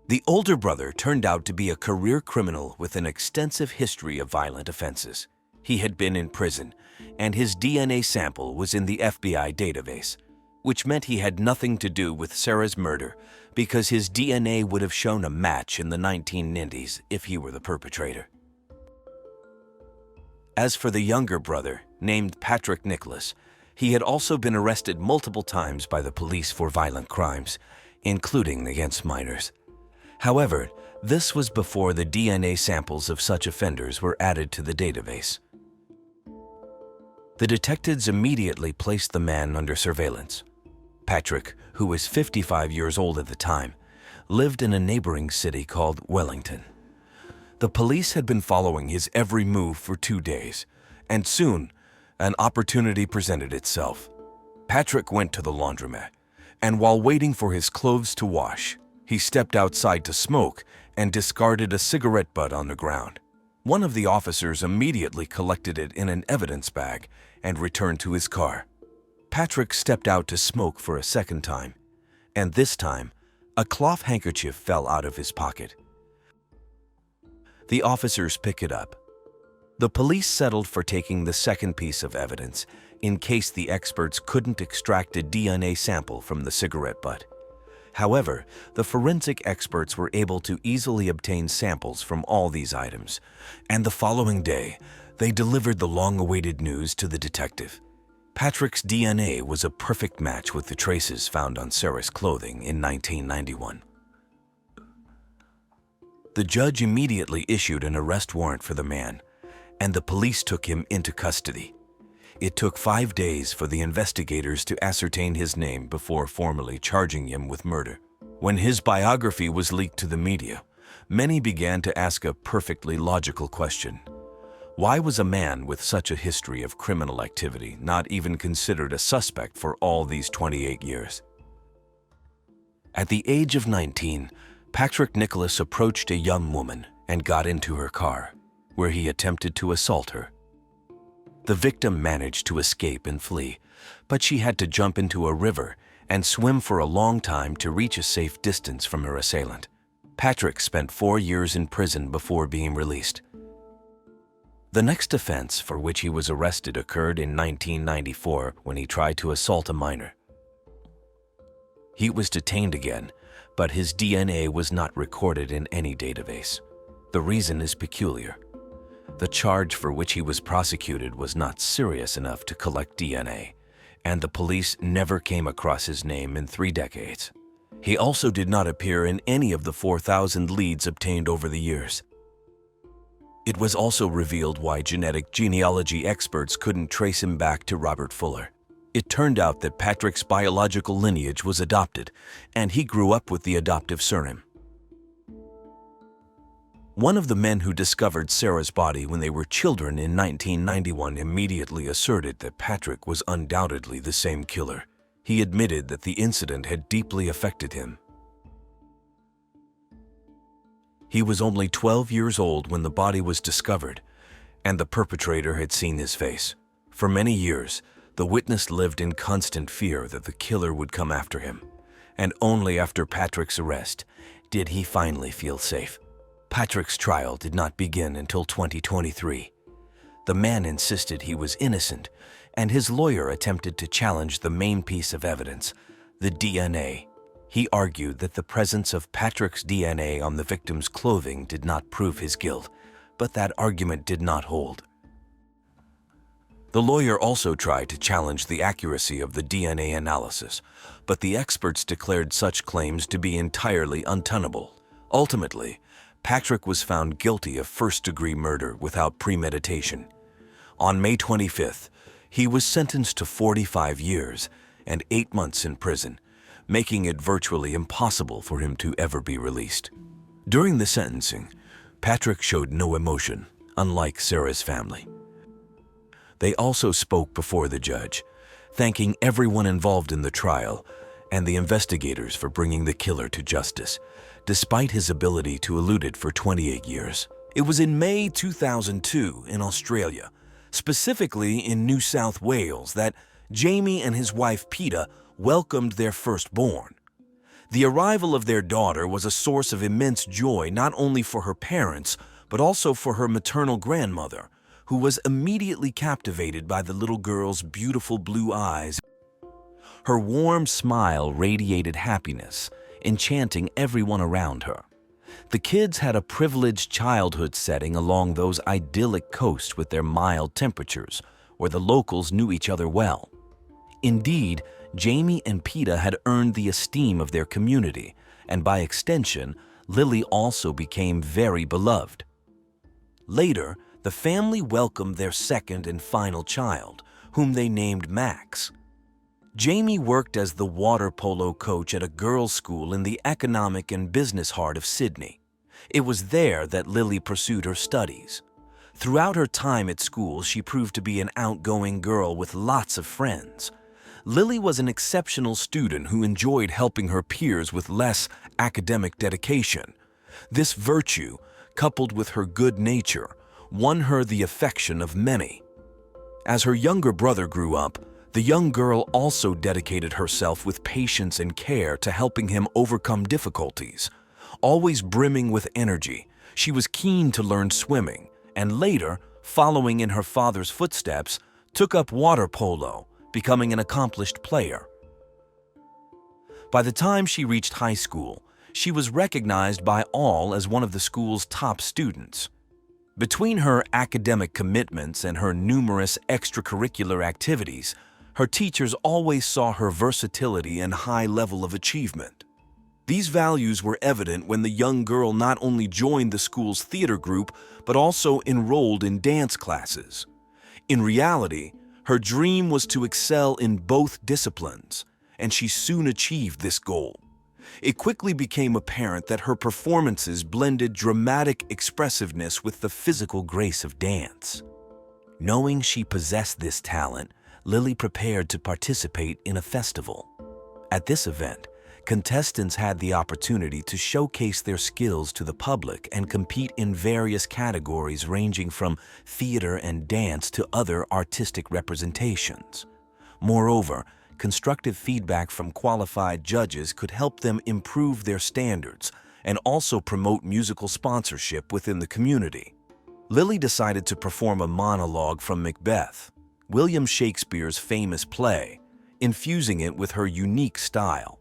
The older brother turned out to be a career criminal with an extensive history of violent offenses. He had been in prison, and his DNA sample was in the FBI database, which meant he had nothing to do with Sarah's murder because his DNA would have shown a match in the 1990s if he were the perpetrator. As for the younger brother, named Patrick Nicholas, he had also been arrested multiple times by the police for violent crimes, including against minors. However, this was before the DNA samples of such offenders were added to the database. The detectives immediately placed the man under surveillance. Patrick, who was 55 years old at the time, lived in a neighboring city called Wellington. The police had been following his every move for 2 days, and soon, an opportunity presented itself. Patrick went to the laundromat, and while waiting for his clothes to wash, he stepped outside to smoke and discarded a cigarette butt on the ground. One of the officers immediately collected it in an evidence bag and returned to his car. Patrick stepped out to smoke for a second time, and this time, a cloth handkerchief fell out of his pocket. The officers pick it up. The police settled for taking the second piece of evidence in case the experts couldn't extract a DNA sample from the cigarette butt. However, the forensic experts were able to easily obtain samples from all these items, and the following day, they delivered the long-awaited news to the detective. Patrick's DNA was a perfect match with the traces found on Sarah's clothing in 1991. The judge immediately issued an arrest warrant for the man, and the police took him into custody. It took 5 days for the investigators to ascertain his name before formally charging him with murder. When his biography was leaked to the media, many began to ask a perfectly logical question. Why was a man with such a history of criminal activity not even considered a suspect for all these 28 years? At the age of 19, Patrick Nicholas approached a young woman and got into her car, where he attempted to assault her. The victim managed to escape and flee, but she had to jump into a river and swim for a long time to reach a safe distance from her assailant. Patrick spent 4 years in prison before being released. The next offense for which he was arrested occurred in 1994 when he tried to assault a minor. He was detained again, but his DNA was not recorded in any database. The reason is peculiar. The charge for which he was prosecuted was not serious enough to collect DNA, and the police never came across his name in 3 decades. He also did not appear in any of the 4,000 leads obtained over the years. It was also revealed why genetic genealogy experts couldn't trace him back to Robert Fuller. It turned out that Patrick's biological lineage was adopted, and he grew up with the adoptive surname. One of the men who discovered Sarah's body when they were children in 1991 immediately asserted that Patrick was undoubtedly the same killer. He admitted that the incident had deeply affected him. He was only 12 years old when the body was discovered, and the perpetrator had seen his face. For many years, the witness lived in constant fear that the killer would come after him, and only after Patrick's arrest did he finally feel safe. Patrick's trial did not begin until 2023. The man insisted he was innocent, and his lawyer attempted to challenge the main piece of evidence, the DNA. He argued that the presence of Patrick's DNA on the victim's clothing did not prove his guilt, but that argument did not hold. The lawyer also tried to challenge the accuracy of the DNA analysis, but the experts declared such claims to be entirely untenable. Ultimately, Patrick was found guilty of first-degree murder without premeditation. On May 25th, he was sentenced to 45 years and 8 months in prison, making it virtually impossible for him to ever be released. During the sentencing, Patrick showed no emotion, unlike Sarah's family. They also spoke before the judge, thanking everyone involved in the trial and the investigators for bringing the killer to justice, despite his ability to elude it for 28 years. It was in May 2002 in Australia, specifically in New South Wales, that Jamie and his wife Peta welcomed their firstborn. The arrival of their daughter was a source of immense joy not only for her parents, but also for her maternal grandmother, who was immediately captivated by the little girl's beautiful blue eyes. Her warm smile radiated happiness, enchanting everyone around her. The kids had a privileged childhood setting along those idyllic coasts with their mild temperatures, where the locals knew each other well. Indeed, Jamie and Peta had earned the esteem of their community, and by extension, Lily also became very beloved. Later, the family welcomed their second and final child, whom they named Max. Jamie worked as the water polo coach at a girls' school in the economic and business heart of Sydney. It was there that Lily pursued her studies. Throughout her time at school, she proved to be an outgoing girl with lots of friends. Lily was an exceptional student who enjoyed helping her peers with less academic dedication. This virtue, coupled with her good nature, won her the affection of many. As her younger brother grew up, the young girl also dedicated herself with patience and care to helping him overcome difficulties. Always brimming with energy, she was keen to learn swimming, and later, following in her father's footsteps, took up water polo, becoming an accomplished player. By the time she reached high school, she was recognized by all as one of the school's top students. Between her academic commitments and her numerous extracurricular activities, her teachers always saw her versatility and high level of achievement. These values were evident when the young girl not only joined the school's theater group, but also enrolled in dance classes. In reality, her dream was to excel in both disciplines, and she soon achieved this goal. It quickly became apparent that her performances blended dramatic expressiveness with the physical grace of dance. Knowing she possessed this talent, Lily prepared to participate in a festival. At this event, contestants had the opportunity to showcase their skills to the public and compete in various categories ranging from theater and dance to other artistic representations. Moreover, constructive feedback from qualified judges could help them improve their standards and also promote musical sponsorship within the community. Lily decided to perform a monologue from Macbeth, William Shakespeare's famous play, infusing it with her unique style.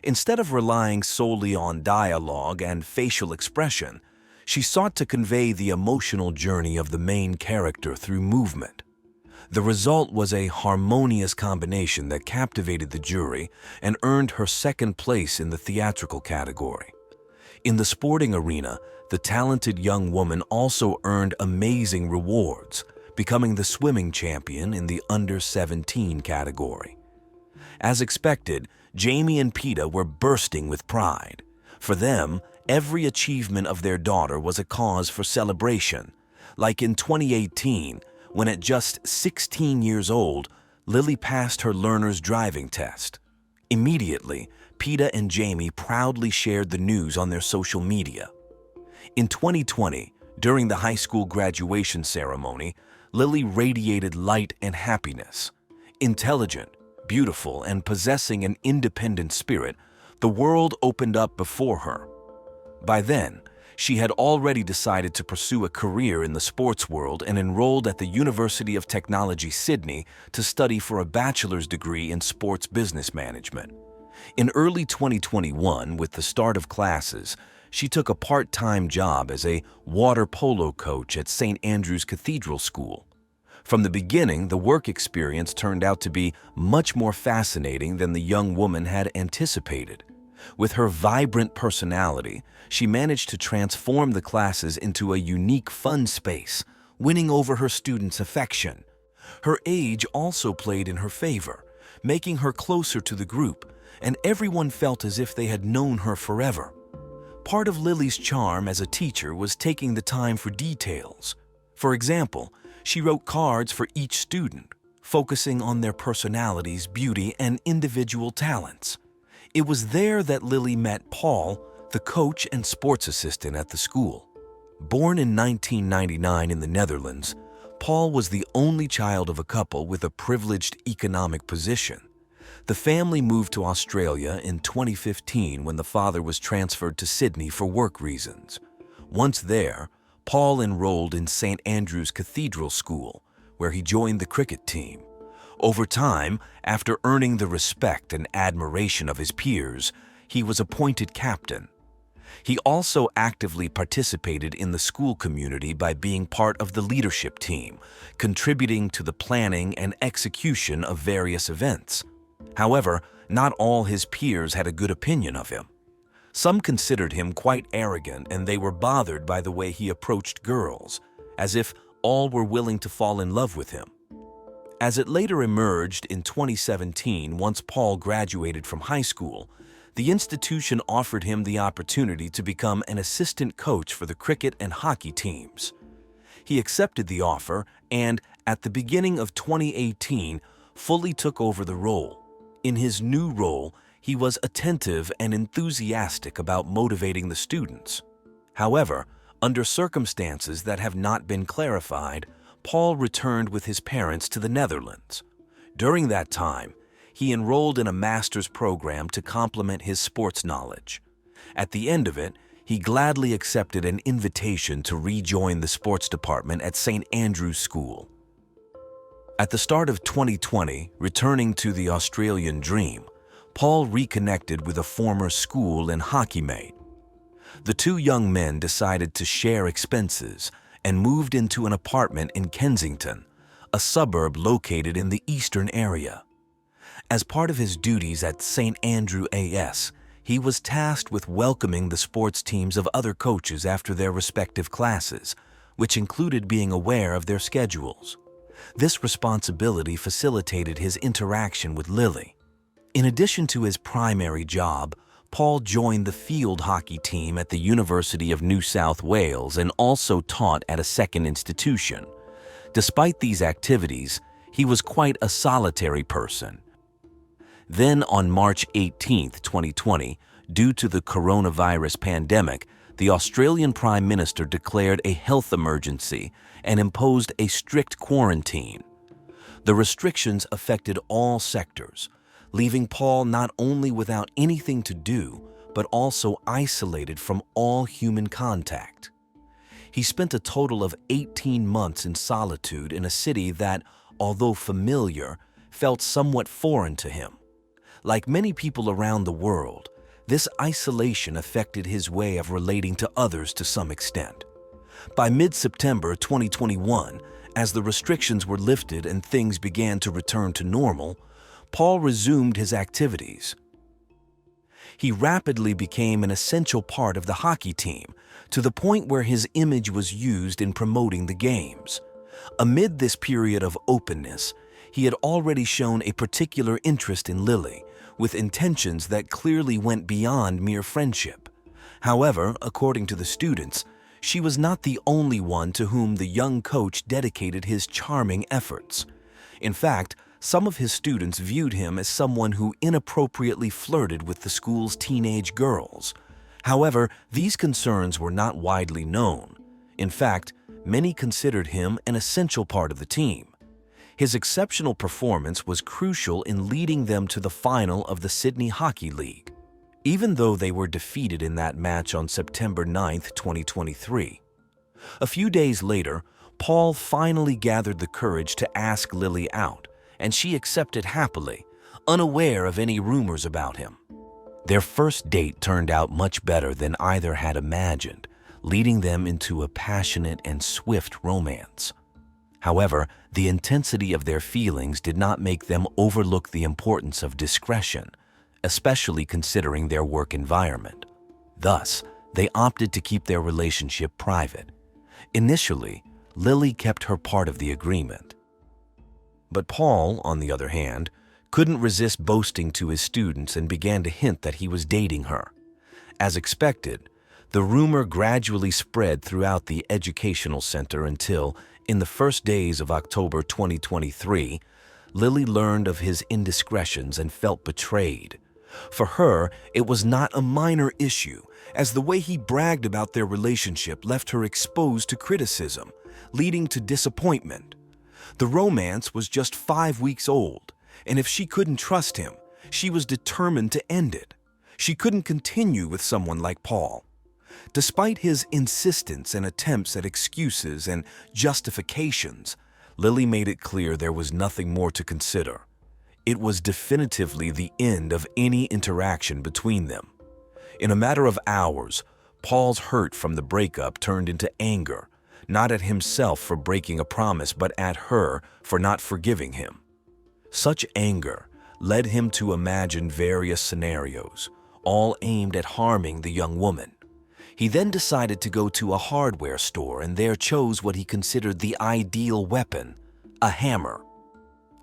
Instead of relying solely on dialogue and facial expression, she sought to convey the emotional journey of the main character through movement. The result was a harmonious combination that captivated the jury and earned her second place in the theatrical category. In the sporting arena, the talented young woman also earned amazing rewards, becoming the swimming champion in the under-17 category. As expected, Jamie and Peta were bursting with pride. For them, every achievement of their daughter was a cause for celebration. Like in 2018, when at just 16 years old, Lily passed her learner's driving test. Immediately, Peta and Jamie proudly shared the news on their social media. In 2020, during the high school graduation ceremony, Lily radiated light and happiness. Intelligent, beautiful, and possessing an independent spirit, the world opened up before her. By then, She had already decided to pursue a career in the sports world and enrolled at the University of Technology, Sydney, to study for a bachelor's degree in sports business management. In early 2021, with the start of classes, she took a part-time job as a water polo coach at St. Andrew's Cathedral School. From the beginning, the work experience turned out to be much more fascinating than the young woman had anticipated. With her vibrant personality, she managed to transform the classes into a unique fun space, winning over her students' affection. Her age also played in her favor, making her closer to the group, and everyone felt as if they had known her forever. Part of Lily's charm as a teacher was taking the time for details. For example, she wrote cards for each student, focusing on their personalities, beauty, and individual talents. It was there that Lily met Paul, the coach and sports assistant at the school. Born in 1999 in the Netherlands, Paul was the only child of a couple with a privileged economic position. The family moved to Australia in 2015 when the father was transferred to Sydney for work reasons. Once there, Paul enrolled in St. Andrew's Cathedral School, where he joined the cricket team. Over time, after earning the respect and admiration of his peers, he was appointed captain. He also actively participated in the school community by being part of the leadership team, contributing to the planning and execution of various events. However, not all his peers had a good opinion of him. Some considered him quite arrogant, and they were bothered by the way he approached girls, as if all were willing to fall in love with him. As it later emerged in 2017, once Paul graduated from high school, the institution offered him the opportunity to become an assistant coach for the cricket and hockey teams. He accepted the offer and, at the beginning of 2018, fully took over the role. In his new role, he was attentive and enthusiastic about motivating the students. However, under circumstances that have not been clarified, Paul returned with his parents to the Netherlands. During that time, he enrolled in a master's program to complement his sports knowledge. At the end of it, he gladly accepted an invitation to rejoin the sports department at St. Andrew's School. At the start of 2020, returning to the Australian dream, Paul reconnected with a former school and hockey mate. The two young men decided to share expenses and moved into an apartment in Kensington, a suburb located in the eastern area. As part of his duties at St. Andrew AS, he was tasked with welcoming the sports teams of other coaches after their respective classes, which included being aware of their schedules. This responsibility facilitated his interaction with Lily. In addition to his primary job, Paul joined the field hockey team at the University of New South Wales and also taught at a second institution. Despite these activities, he was quite a solitary person. Then on March 18, 2020, due to the coronavirus pandemic, the Australian Prime Minister declared a health emergency and imposed a strict quarantine. The restrictions affected all sectors, leaving Paul not only without anything to do, but also isolated from all human contact. He spent a total of 18 months in solitude in a city that, although familiar, felt somewhat foreign to him. Like many people around the world, this isolation affected his way of relating to others to some extent. By mid-September 2021, as the restrictions were lifted and things began to return to normal, Paul resumed his activities. He rapidly became an essential part of the hockey team, to the point where his image was used in promoting the games. Amid this period of openness, he had already shown a particular interest in Lily, with intentions that clearly went beyond mere friendship. However, according to the students, she was not the only one to whom the young coach dedicated his charming efforts. In fact, some of his students viewed him as someone who inappropriately flirted with the school's teenage girls. However, these concerns were not widely known. In fact, many considered him an essential part of the team. His exceptional performance was crucial in leading them to the final of the Sydney Hockey League. even though they were defeated in that match on September 9, 2023. A few days later, Paul finally gathered the courage to ask Lily out, and she accepted happily, unaware of any rumors about him. Their first date turned out much better than either had imagined, leading them into a passionate and swift romance. However, the intensity of their feelings did not make them overlook the importance of discretion, especially considering their work environment. Thus, they opted to keep their relationship private. Initially, Lily kept her part of the agreement. But Paul, on the other hand, couldn't resist boasting to his students and began to hint that he was dating her. As expected, the rumor gradually spread throughout the educational center until, in the first days of October 2023, Lily learned of his indiscretions and felt betrayed. For her, it was not a minor issue, as the way he bragged about their relationship left her exposed to criticism, leading to disappointment. The romance was just 5 weeks old, and if she couldn't trust him, she was determined to end it. She couldn't continue with someone like Paul. Despite his insistence and attempts at excuses and justifications, Lily made it clear there was nothing more to consider. It was definitively the end of any interaction between them. In a matter of hours, Paul's hurt from the breakup turned into anger, not at himself for breaking a promise, but at her for not forgiving him. Such anger led him to imagine various scenarios, all aimed at harming the young woman. He then decided to go to a hardware store and there chose what he considered the ideal weapon, a hammer.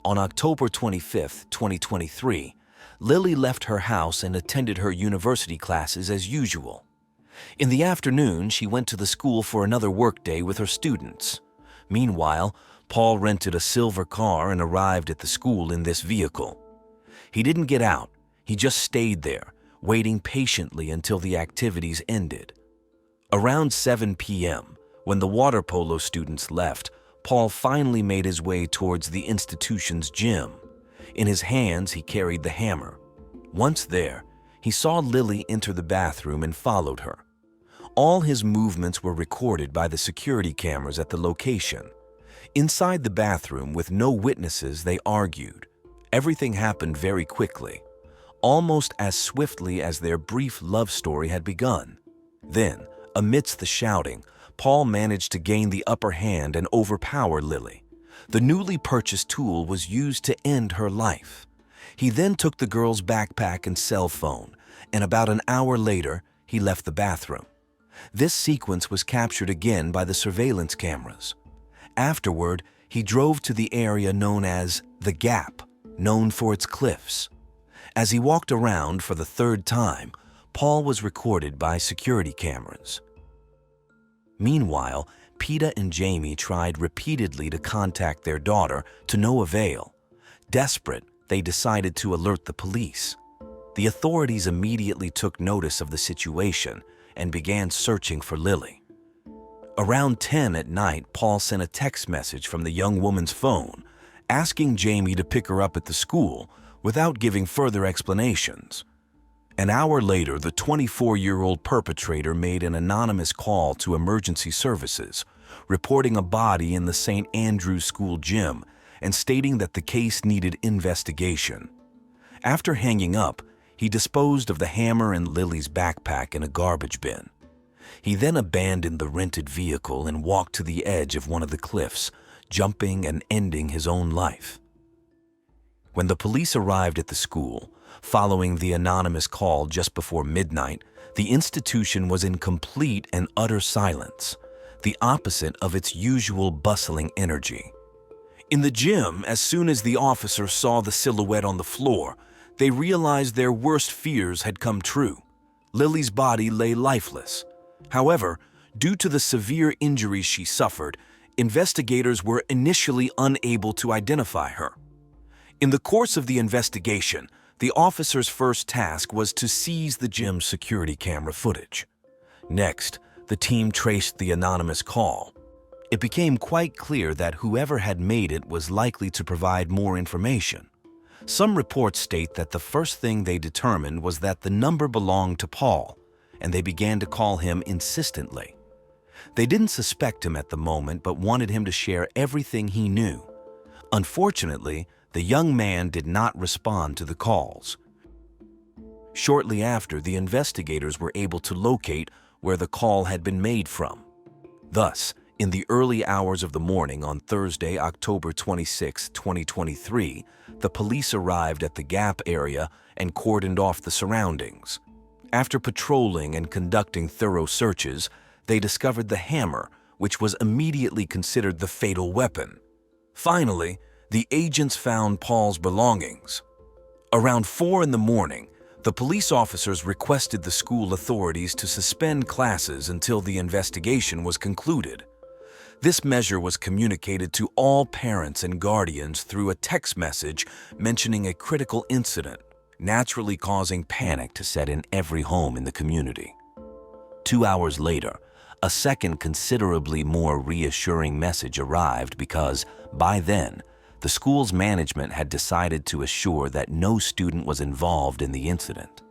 On October 25, 2023, Lily left her house and attended her university classes as usual. In the afternoon, she went to the school for another workday with her students. Meanwhile, Paul rented a silver car and arrived at the school in this vehicle. He didn't get out, he just stayed there, waiting patiently until the activities ended. Around 7 p.m., when the water polo students left, Paul finally made his way towards the institution's gym. In his hands, he carried the hammer. Once there, he saw Lily enter the bathroom and followed her. All his movements were recorded by the security cameras at the location. Inside the bathroom, with no witnesses, they argued. Everything happened very quickly, almost as swiftly as their brief love story had begun. Then, amidst the shouting, Paul managed to gain the upper hand and overpower Lily. The newly purchased tool was used to end her life. He then took the girl's backpack and cell phone, and about an hour later, he left the bathroom. This sequence was captured again by the surveillance cameras. Afterward, he drove to the area known as the Gap, known for its cliffs. As he walked around for the third time, Paul was recorded by security cameras. Meanwhile, Peta and Jamie tried repeatedly to contact their daughter to no avail. Desperate, they decided to alert the police. The authorities immediately took notice of the situation and began searching for Lily. Around 10 at night, Paul sent a text message from the young woman's phone, asking Jamie to pick her up at the school without giving further explanations. An hour later, the 24-year-old perpetrator made an anonymous call to emergency services, reporting a body in the St. Andrew's School gym and stating that the case needed investigation. After hanging up, he disposed of the hammer and Lily's backpack in a garbage bin. He then abandoned the rented vehicle and walked to the edge of one of the cliffs, jumping and ending his own life. When the police arrived at the school, following the anonymous call just before midnight, the institution was in complete and utter silence, the opposite of its usual bustling energy. In the gym, as soon as the officers saw the silhouette on the floor, they realized their worst fears had come true. Lily's body lay lifeless. However, due to the severe injuries she suffered, investigators were initially unable to identify her. In the course of the investigation, the officer's first task was to seize the gym's security camera footage. Next, the team traced the anonymous call. It became quite clear that whoever had made it was likely to provide more information. Some reports state that the first thing they determined was that the number belonged to Paul, and they began to call him insistently. They didn't suspect him at the moment, but wanted him to share everything he knew. Unfortunately, the young man did not respond to the calls. Shortly after, the investigators were able to locate where the call had been made from. Thus, in the early hours of the morning on Thursday, October 26, 2023, the police arrived at the Gap area and cordoned off the surroundings. After patrolling and conducting thorough searches, they discovered the hammer, which was immediately considered the fatal weapon. Finally, the agents found Paul's belongings. Around 4 in the morning, the police officers requested the school authorities to suspend classes until the investigation was concluded. This measure was communicated to all parents and guardians through a text message mentioning a critical incident, naturally causing panic to set in every home in the community. 2 hours later, a second considerably more reassuring message arrived because, by then, the school's management had decided to assure that no student was involved in the incident.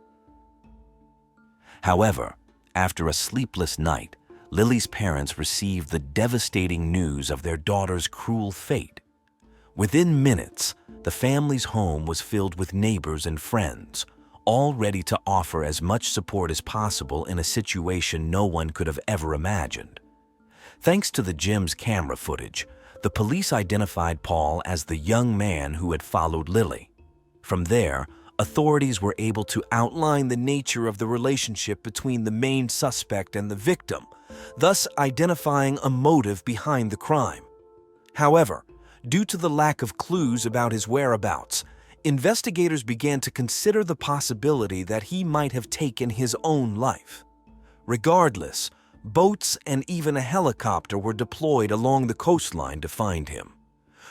However, after a sleepless night, Lily's parents received the devastating news of their daughter's cruel fate. Within minutes, the family's home was filled with neighbors and friends, all ready to offer as much support as possible in a situation no one could have ever imagined. Thanks to the gym's camera footage, the police identified Paul as the young man who had followed Lily. From there, authorities were able to outline the nature of the relationship between the main suspect and the victim, thus identifying a motive behind the crime. However, due to the lack of clues about his whereabouts, investigators began to consider the possibility that he might have taken his own life. Regardless, boats and even a helicopter were deployed along the coastline to find him.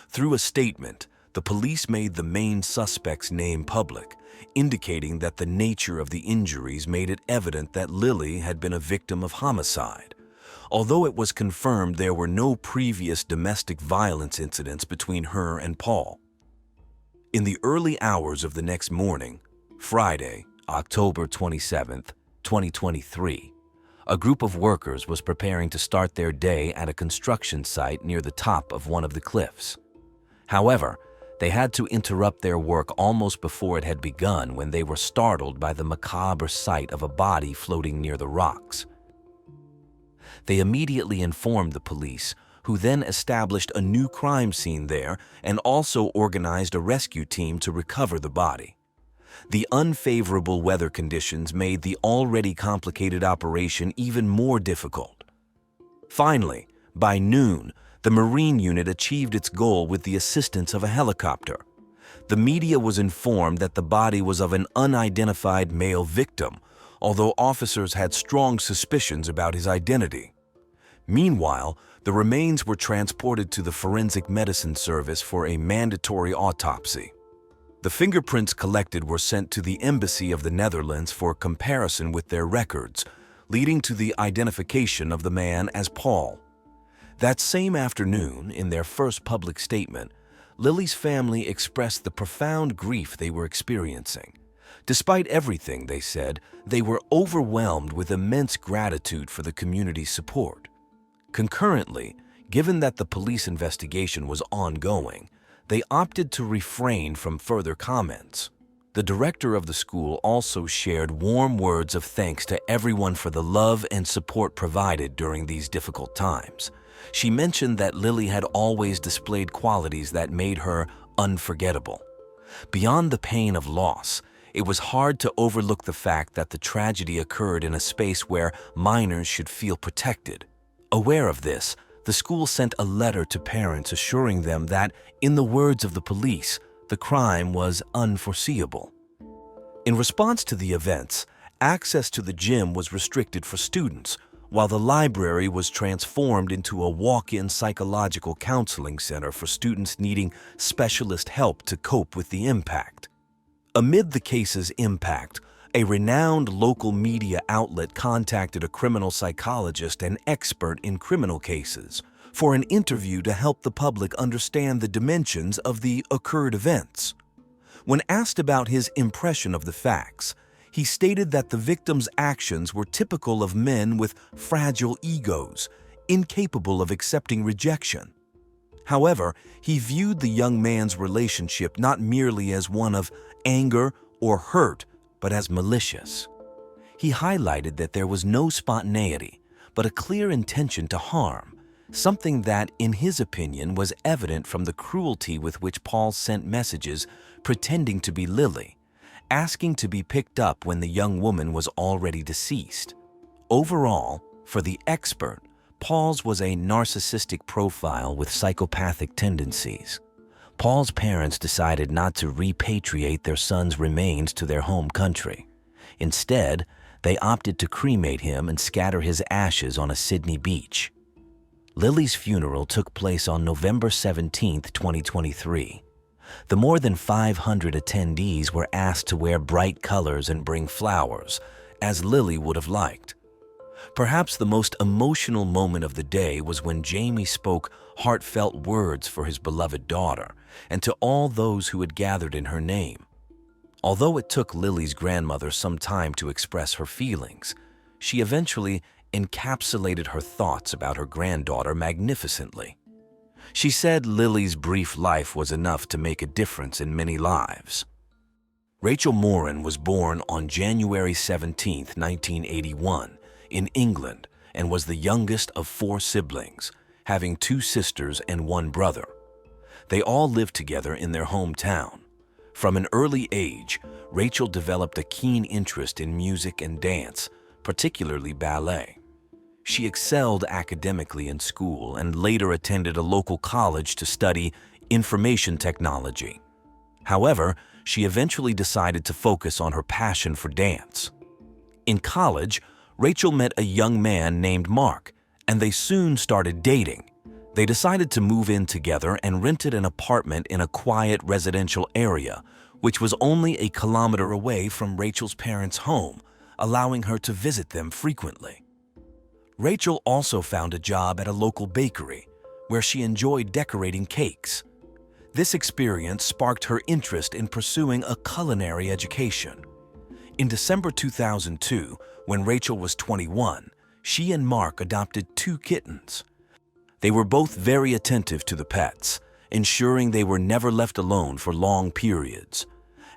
Through a statement, the police made the main suspect's name public, indicating that the nature of the injuries made it evident that Lily had been a victim of homicide, although it was confirmed there were no previous domestic violence incidents between her and Paul. In the early hours of the next morning, Friday, October 27, 2023, a group of workers was preparing to start their day at a construction site near the top of one of the cliffs. However, they had to interrupt their work almost before it had begun when they were startled by the macabre sight of a body floating near the rocks. They immediately informed the police, who then established a new crime scene there and also organized a rescue team to recover the body. The unfavorable weather conditions made the already complicated operation even more difficult. Finally, by noon, the Marine unit achieved its goal with the assistance of a helicopter. The media was informed that the body was of an unidentified male victim, although officers had strong suspicions about his identity. Meanwhile, the remains were transported to the Forensic Medicine Service for a mandatory autopsy. The fingerprints collected were sent to the Embassy of the Netherlands for comparison with their records, leading to the identification of the man as Paul. That same afternoon, in their first public statement, Lily's family expressed the profound grief they were experiencing. Despite everything, they said, they were overwhelmed with immense gratitude for the community's support. Concurrently, given that the police investigation was ongoing, they opted to refrain from further comments. The director of the school also shared warm words of thanks to everyone for the love and support provided during these difficult times. She mentioned that Lily had always displayed qualities that made her unforgettable. Beyond the pain of loss, it was hard to overlook the fact that the tragedy occurred in a space where minors should feel protected. Aware of this, the school sent a letter to parents assuring them that, in the words of the police, the crime was unforeseeable. In response to the events, access to the gym was restricted for students, while the library was transformed into a walk-in psychological counseling center for students needing specialist help to cope with the impact. Amid the case's impact, a renowned local media outlet contacted a criminal psychologist and expert in criminal cases for an interview to help the public understand the dimensions of the occurred events. When asked about his impression of the facts, he stated that the victim's actions were typical of men with fragile egos, incapable of accepting rejection. However, he viewed the young man's relationship not merely as one of anger or hurt, but as malicious. He highlighted that there was no spontaneity, but a clear intention to harm, something that, in his opinion, was evident from the cruelty with which Paul sent messages pretending to be Lily, asking to be picked up when the young woman was already deceased. Overall, for the expert, Paul's was a narcissistic profile with psychopathic tendencies. Paul's parents decided not to repatriate their son's remains to their home country. Instead, they opted to cremate him and scatter his ashes on a Sydney beach. Lily's funeral took place on November 17, 2023. The more than 500 attendees were asked to wear bright colors and bring flowers, as Lily would have liked. Perhaps the most emotional moment of the day was when Jamie spoke heartfelt words for his beloved daughter and to all those who had gathered in her name. Although it took Lily's grandmother some time to express her feelings, she eventually encapsulated her thoughts about her granddaughter magnificently. She said Lily's brief life was enough to make a difference in many lives. Rachel Moran was born on January 17, 1981, in England, and was the youngest of 4 siblings, having 2 sisters and 1 brother. They all lived together in their hometown. From an early age, Rachel developed a keen interest in music and dance, particularly ballet. She excelled academically in school and later attended a local college to study information technology. However, she eventually decided to focus on her passion for dance. In college, Rachel met a young man named Mark, and they soon started dating. They decided to move in together and rented an apartment in a quiet residential area, which was only a kilometer away from Rachel's parents' home, allowing her to visit them frequently. Rachel also found a job at a local bakery, where she enjoyed decorating cakes. This experience sparked her interest in pursuing a culinary education. In December 2002, when Rachel was 21, she and Mark adopted 2 kittens. They were both very attentive to the pets, ensuring they were never left alone for long periods.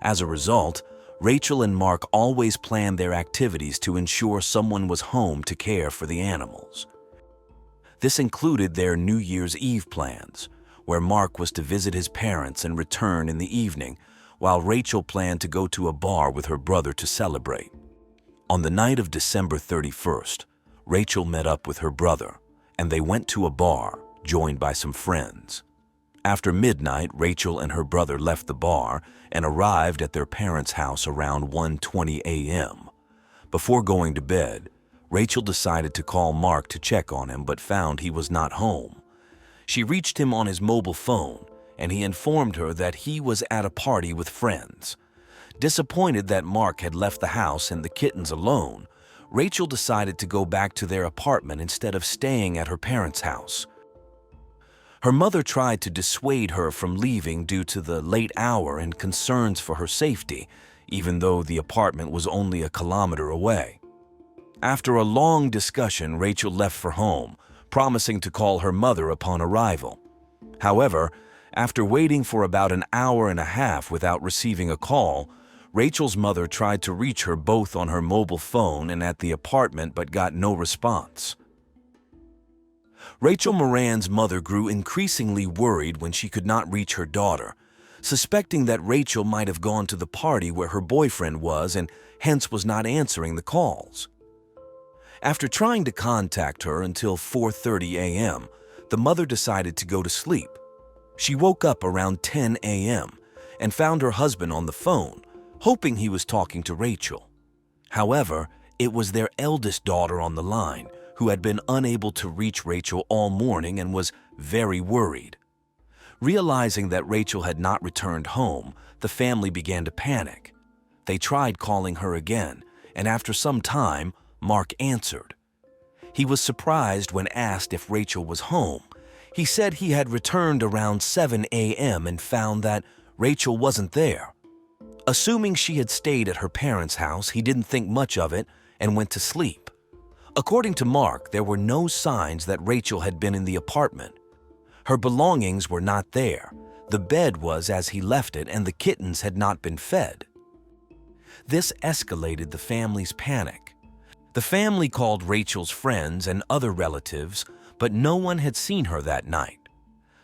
As a result, Rachel and Mark always planned their activities to ensure someone was home to care for the animals. This included their New Year's Eve plans, where Mark was to visit his parents and return in the evening, while Rachel planned to go to a bar with her brother to celebrate. On the night of December 31st, Rachel met up with her brother, and they went to a bar, joined by some friends. After midnight, Rachel and her brother left the bar and arrived at their parents' house around 1:20 a.m. Before going to bed, Rachel decided to call Mark to check on him but found he was not home. She reached him on his mobile phone, and he informed her that he was at a party with friends. Disappointed that Mark had left the house and the kittens alone, Rachel decided to go back to their apartment instead of staying at her parents' house. Her mother tried to dissuade her from leaving due to the late hour and concerns for her safety, even though the apartment was only a kilometer away. After a long discussion, Rachel left for home, promising to call her mother upon arrival. However, after waiting for about an hour and a half without receiving a call, Rachel's mother tried to reach her both on her mobile phone and at the apartment but got no response. Rachel Moran's mother grew increasingly worried when she could not reach her daughter, suspecting that Rachel might have gone to the party where her boyfriend was and hence was not answering the calls. After trying to contact her until 4:30 a.m., the mother decided to go to sleep. She woke up around 10 a.m. and found her husband on the phone, hoping he was talking to Rachel. However, it was their eldest daughter on the line, who had been unable to reach Rachel all morning and was very worried. Realizing that Rachel had not returned home, the family began to panic. They tried calling her again, and after some time, Mark answered. He was surprised when asked if Rachel was home. He said he had returned around 7 a.m. and found that Rachel wasn't there. Assuming she had stayed at her parents' house, he didn't think much of it and went to sleep. According to Mark, there were no signs that Rachel had been in the apartment. Her belongings were not there. The bed was as he left it, and the kittens had not been fed. This escalated the family's panic. The family called Rachel's friends and other relatives, but no one had seen her that night.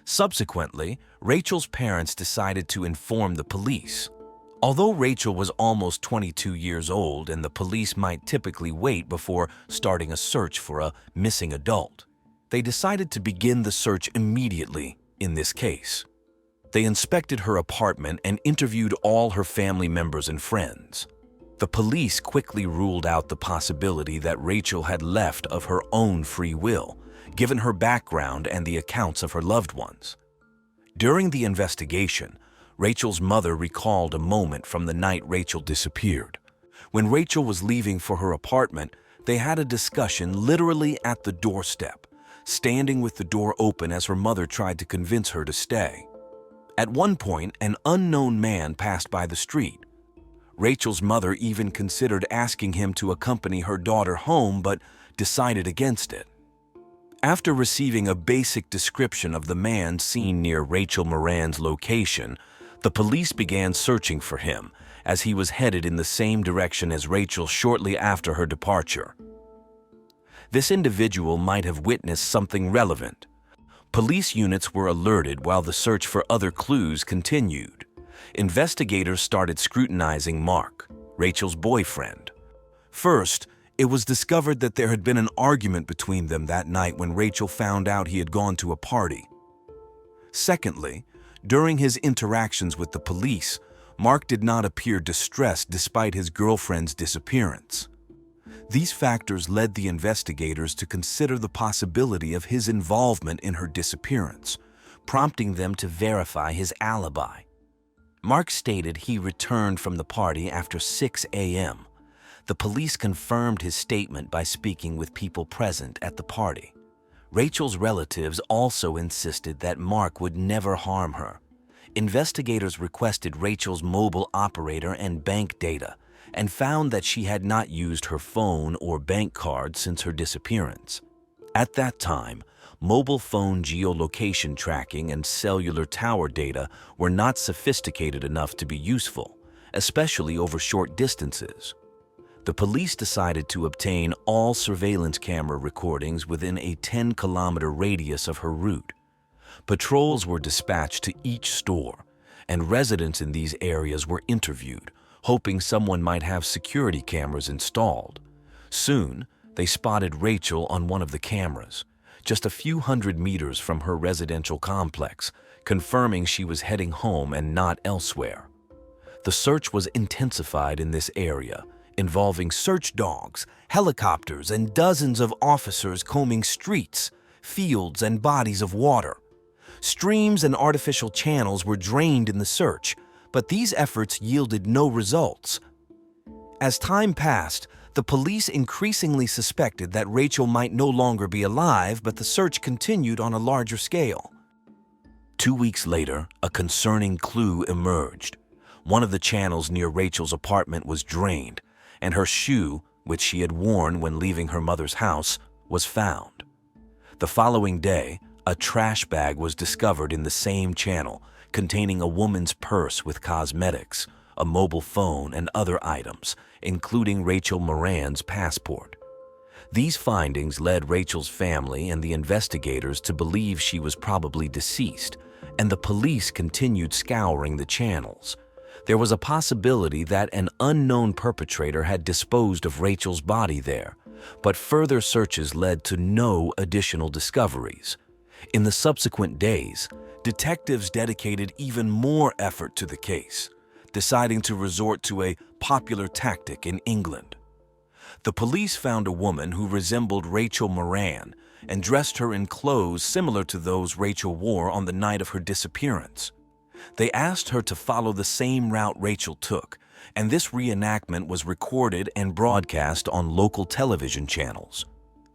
Subsequently, Rachel's parents decided to inform the police. Although Rachel was almost 22 years old and the police might typically wait before starting a search for a missing adult, they decided to begin the search immediately in this case. They inspected her apartment and interviewed all her family members and friends. The police quickly ruled out the possibility that Rachel had left of her own free will, given her background and the accounts of her loved ones. During the investigation, Rachel's mother recalled a moment from the night Rachel disappeared. When Rachel was leaving for her apartment, they had a discussion literally at the doorstep, standing with the door open as her mother tried to convince her to stay. At one point, an unknown man passed by the street. Rachel's mother even considered asking him to accompany her daughter home, but decided against it. After receiving a basic description of the man seen near Rachel Moran's location, the police began searching for him as he was headed in the same direction as Rachel shortly after her departure. This individual might have witnessed something relevant. Police units were alerted while the search for other clues continued. Investigators started scrutinizing Mark, Rachel's boyfriend. First, it was discovered that there had been an argument between them that night when Rachel found out he had gone to a party. Secondly, during his interactions with the police, Mark did not appear distressed despite his girlfriend's disappearance. These factors led the investigators to consider the possibility of his involvement in her disappearance, prompting them to verify his alibi. Mark stated he returned from the party after 6 a.m. The police confirmed his statement by speaking with people present at the party. Rachel's relatives also insisted that Mark would never harm her. Investigators requested Rachel's mobile operator and bank data and found that she had not used her phone or bank card since her disappearance. At that time, mobile phone geolocation tracking and cellular tower data were not sophisticated enough to be useful, especially over short distances. The police decided to obtain all surveillance camera recordings within a 10-kilometer radius of her route. Patrols were dispatched to each store, and residents in these areas were interviewed, hoping someone might have security cameras installed. Soon, they spotted Rachel on one of the cameras, just a few hundred meters from her residential complex, confirming she was heading home and not elsewhere. The search was intensified in this area, involving search dogs, helicopters, and dozens of officers combing streets, fields, and bodies of water. Streams and artificial channels were drained in the search, but these efforts yielded no results. As time passed, the police increasingly suspected that Rachel might no longer be alive, but the search continued on a larger scale. 2 weeks later, a concerning clue emerged. One of the channels near Rachel's apartment was drained, and her shoe, which she had worn when leaving her mother's house, was found. The following day, a trash bag was discovered in the same channel, containing a woman's purse with cosmetics, a mobile phone, and other items, including Rachel Moran's passport. These findings led Rachel's family and the investigators to believe she was probably deceased, and the police continued scouring the channels. There was a possibility that an unknown perpetrator had disposed of Rachel's body there, but further searches led to no additional discoveries. In the subsequent days, detectives dedicated even more effort to the case, deciding to resort to a popular tactic in England. The police found a woman who resembled Rachel Moran and dressed her in clothes similar to those Rachel wore on the night of her disappearance. They asked her to follow the same route Rachel took, and this reenactment was recorded and broadcast on local television channels.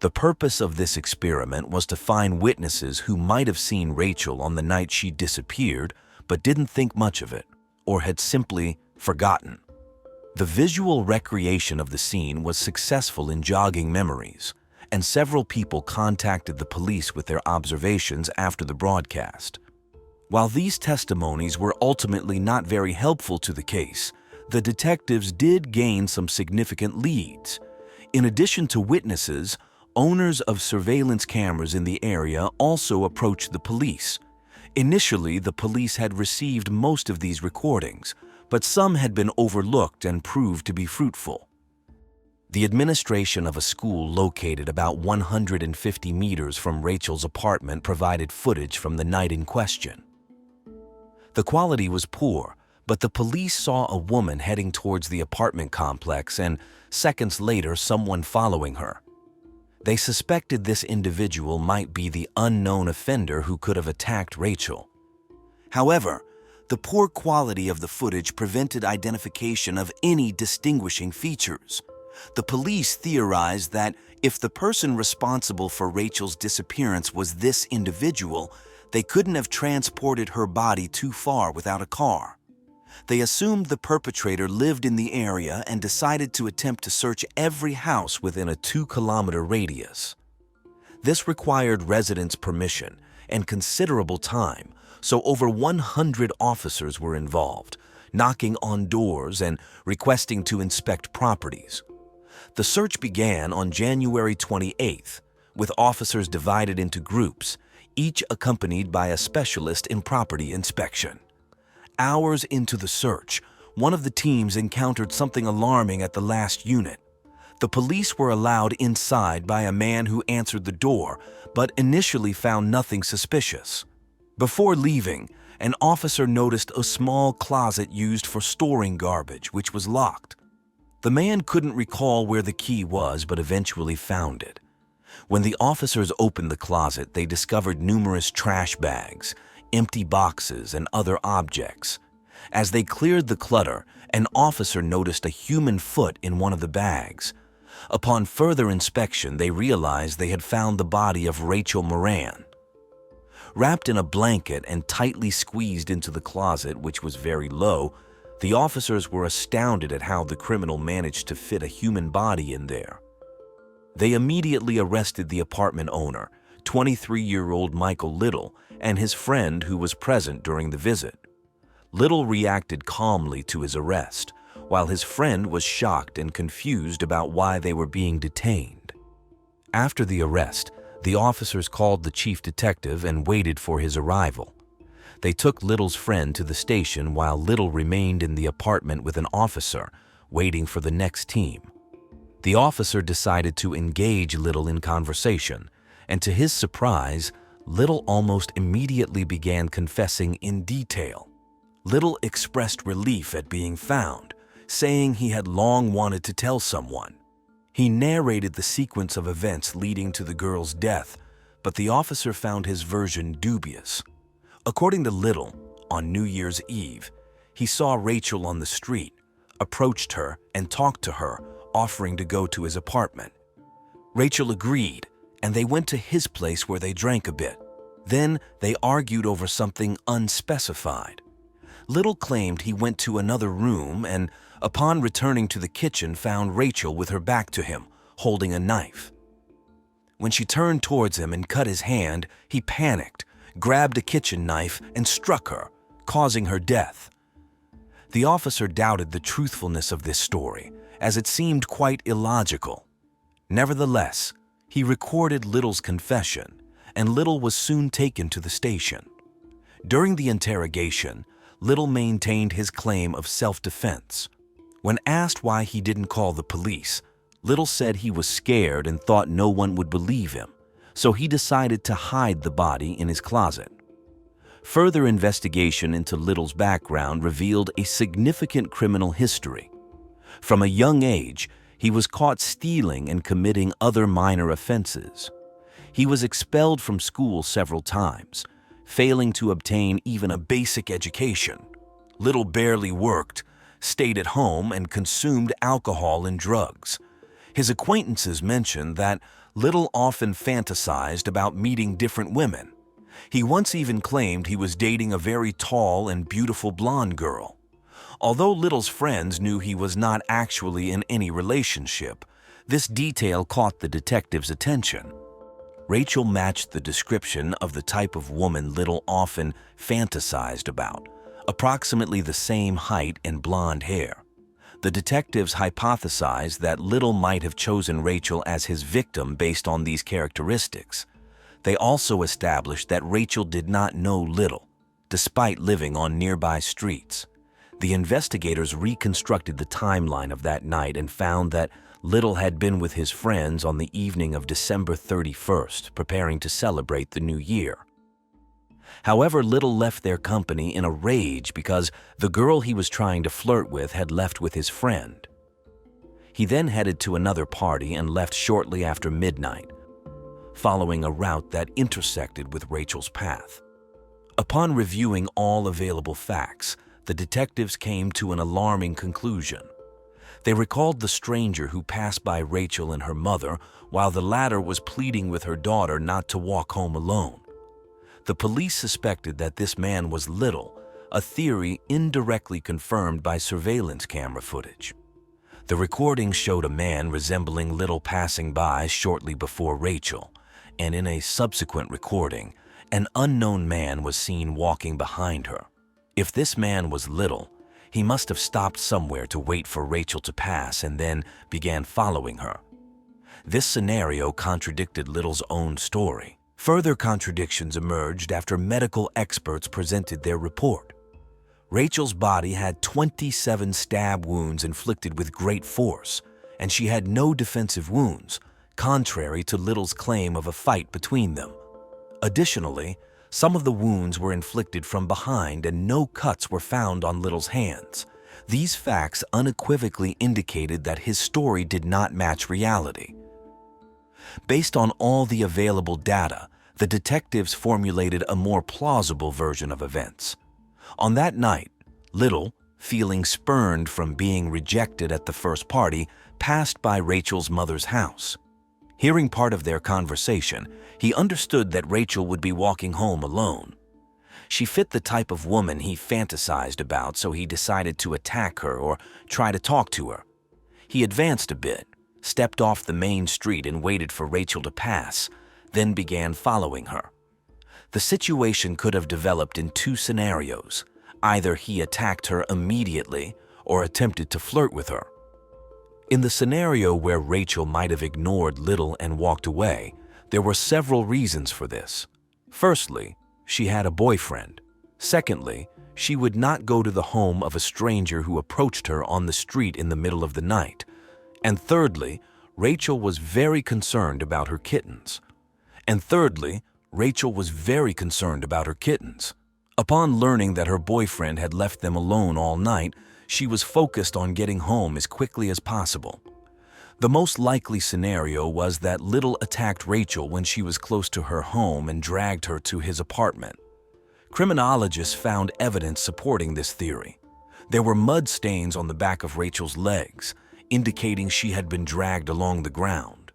The purpose of this experiment was to find witnesses who might have seen Rachel on the night she disappeared but didn't think much of it, or had simply forgotten. The visual recreation of the scene was successful in jogging memories, and several people contacted the police with their observations after the broadcast. While these testimonies were ultimately not very helpful to the case, the detectives did gain some significant leads. In addition to witnesses, owners of surveillance cameras in the area also approached the police. Initially, the police had received most of these recordings, but some had been overlooked and proved to be fruitful. The administration of a school located about 150 meters from Rachel's apartment provided footage from the night in question. The quality was poor, but the police saw a woman heading towards the apartment complex and, seconds later, someone following her. They suspected this individual might be the unknown offender who could have attacked Rachel. However, the poor quality of the footage prevented identification of any distinguishing features. The police theorized that if the person responsible for Rachel's disappearance was this individual, they couldn't have transported her body too far without a car. They assumed the perpetrator lived in the area and decided to attempt to search every house within a 2-kilometer radius. This required residents' permission and considerable time, so over 100 officers were involved, knocking on doors and requesting to inspect properties. The search began on January 28th, with officers divided into groups, each accompanied by a specialist in property inspection. Hours into the search, one of the teams encountered something alarming at the last unit. The police were allowed inside by a man who answered the door, but initially found nothing suspicious. Before leaving, an officer noticed a small closet used for storing garbage, which was locked. The man couldn't recall where the key was, but eventually found it. When the officers opened the closet, they discovered numerous trash bags, empty boxes, and other objects. As they cleared the clutter, an officer noticed a human foot in one of the bags. Upon further inspection, they realized they had found the body of Rachel Moran. Wrapped in a blanket and tightly squeezed into the closet, which was very low, the officers were astounded at how the criminal managed to fit a human body in there. They immediately arrested the apartment owner, 23-year-old Michael Little, and his friend who was present during the visit. Little reacted calmly to his arrest, while his friend was shocked and confused about why they were being detained. After the arrest, the officers called the chief detective and waited for his arrival. They took Little's friend to the station while Little remained in the apartment with an officer, waiting for the next team. The officer decided to engage Little in conversation, and to his surprise, Little almost immediately began confessing in detail. Little expressed relief at being found, saying he had long wanted to tell someone. He narrated the sequence of events leading to the girl's death, but the officer found his version dubious. According to Little, on New Year's Eve, he saw Rachel on the street, approached her, and talked to her, offering to go to his apartment. Rachel agreed, and they went to his place where they drank a bit. Then they argued over something unspecified. Little claimed he went to another room and, upon returning to the kitchen, found Rachel with her back to him, holding a knife. When she turned towards him and cut his hand, he panicked, grabbed a kitchen knife, and struck her, causing her death. The officer doubted the truthfulness of this story, as it seemed quite illogical. Nevertheless, he recorded Little's confession, and Little was soon taken to the station. During the interrogation, Little maintained his claim of self-defense. When asked why he didn't call the police, Little said he was scared and thought no one would believe him, so he decided to hide the body in his closet. Further investigation into Little's background revealed a significant criminal history. From a young age, he was caught stealing and committing other minor offenses. He was expelled from school several times, failing to obtain even a basic education. Little barely worked, stayed at home, and consumed alcohol and drugs. His acquaintances mentioned that Little often fantasized about meeting different women. He once even claimed he was dating a very tall and beautiful blonde girl. Although Little's friends knew he was not actually in any relationship, this detail caught the detective's attention. Rachel matched the description of the type of woman Little often fantasized about, approximately the same height and blonde hair. The detectives hypothesized that Little might have chosen Rachel as his victim based on these characteristics. They also established that Rachel did not know Little, despite living on nearby streets. The investigators reconstructed the timeline of that night and found that Little had been with his friends on the evening of December 31st, preparing to celebrate the new year. However, Little left their company in a rage because the girl he was trying to flirt with had left with his friend. He then headed to another party and left shortly after midnight, following a route that intersected with Rachel's path. Upon reviewing all available facts, the detectives came to an alarming conclusion. They recalled the stranger who passed by Rachel and her mother while the latter was pleading with her daughter not to walk home alone. The police suspected that this man was Little, a theory indirectly confirmed by surveillance camera footage. The recording showed a man resembling Little passing by shortly before Rachel, and in a subsequent recording, an unknown man was seen walking behind her. If this man was Little, he must have stopped somewhere to wait for Rachel to pass and then began following her. This scenario contradicted Little's own story. Further contradictions emerged after medical experts presented their report. Rachel's body had 27 stab wounds inflicted with great force, and she had no defensive wounds, contrary to Little's claim of a fight between them. Additionally, some of the wounds were inflicted from behind and no cuts were found on Little's hands. These facts unequivocally indicated that his story did not match reality. Based on all the available data, the detectives formulated a more plausible version of events. On that night, Little, feeling spurned from being rejected at the first party, passed by Rachel's mother's house. Hearing part of their conversation, he understood that Rachel would be walking home alone. She fit the type of woman he fantasized about, so he decided to attack her or try to talk to her. He advanced a bit, stepped off the main street and waited for Rachel to pass, then began following her. The situation could have developed in two scenarios. Either he attacked her immediately or attempted to flirt with her. In the scenario where Rachel might have ignored Little and walked away, there were several reasons for this. Firstly, she had a boyfriend. Secondly, she would not go to the home of a stranger who approached her on the street in the middle of the night. And thirdly, Rachel was very concerned about her kittens. Upon learning that her boyfriend had left them alone all night, she was focused on getting home as quickly as possible. The most likely scenario was that Little attacked Rachel when she was close to her home and dragged her to his apartment. Criminologists found evidence supporting this theory. There were mud stains on the back of Rachel's legs, indicating she had been dragged along the ground.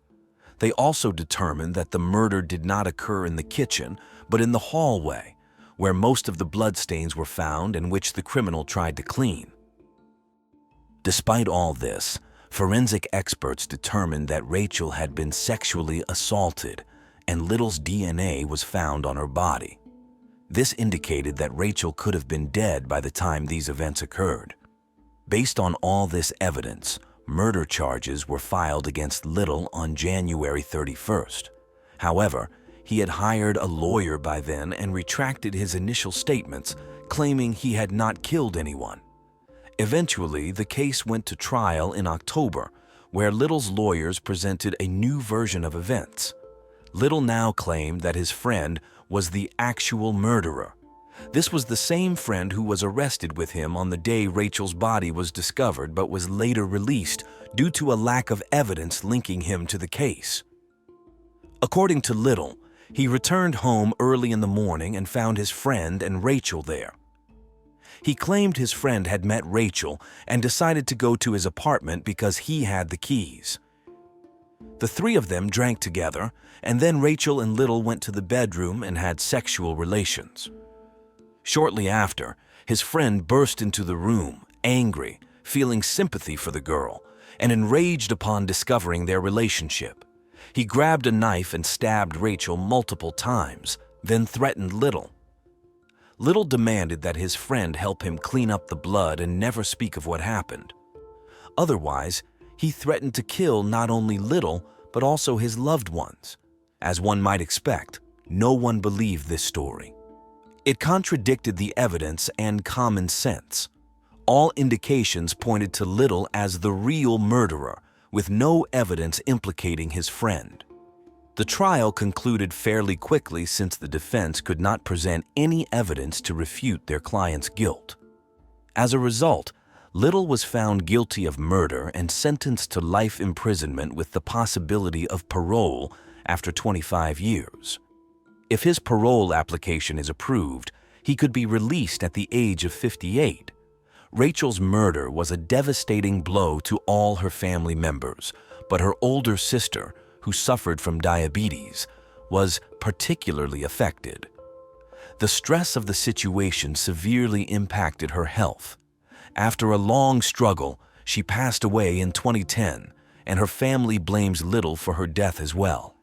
They also determined that the murder did not occur in the kitchen, but in the hallway, where most of the bloodstains were found and which the criminal tried to clean. Despite all this, forensic experts determined that Rachel had been sexually assaulted and Little's DNA was found on her body. This indicated that Rachel could have been dead by the time these events occurred. Based on all this evidence, murder charges were filed against Little on January 31st. However, he had hired a lawyer by then and retracted his initial statements, claiming he had not killed anyone. Eventually, the case went to trial in October, where Little's lawyers presented a new version of events. Little now claimed that his friend was the actual murderer. This was the same friend who was arrested with him on the day Rachel's body was discovered but was later released due to a lack of evidence linking him to the case. According to Little, he returned home early in the morning and found his friend and Rachel there. He claimed his friend had met Rachel and decided to go to his apartment because he had the keys. The three of them drank together, and then Rachel and Little went to the bedroom and had sexual relations. Shortly after, his friend burst into the room, angry, feeling sympathy for the girl, and enraged upon discovering their relationship. He grabbed a knife and stabbed Rachel multiple times, then threatened Little. Little demanded that his friend help him clean up the blood and never speak of what happened. Otherwise, he threatened to kill not only Little, but also his loved ones. As one might expect, no one believed this story. It contradicted the evidence and common sense. All indications pointed to Little as the real murderer, with no evidence implicating his friend. The trial concluded fairly quickly since the defense could not present any evidence to refute their client's guilt. As a result, Little was found guilty of murder and sentenced to life imprisonment with the possibility of parole after 25 years. If his parole application is approved, he could be released at the age of 58. Rachel's murder was a devastating blow to all her family members, but her older sister, who suffered from diabetes, was particularly affected. The stress of the situation severely impacted her health. After a long struggle, she passed away in 2010, and her family blames Little for her death as well.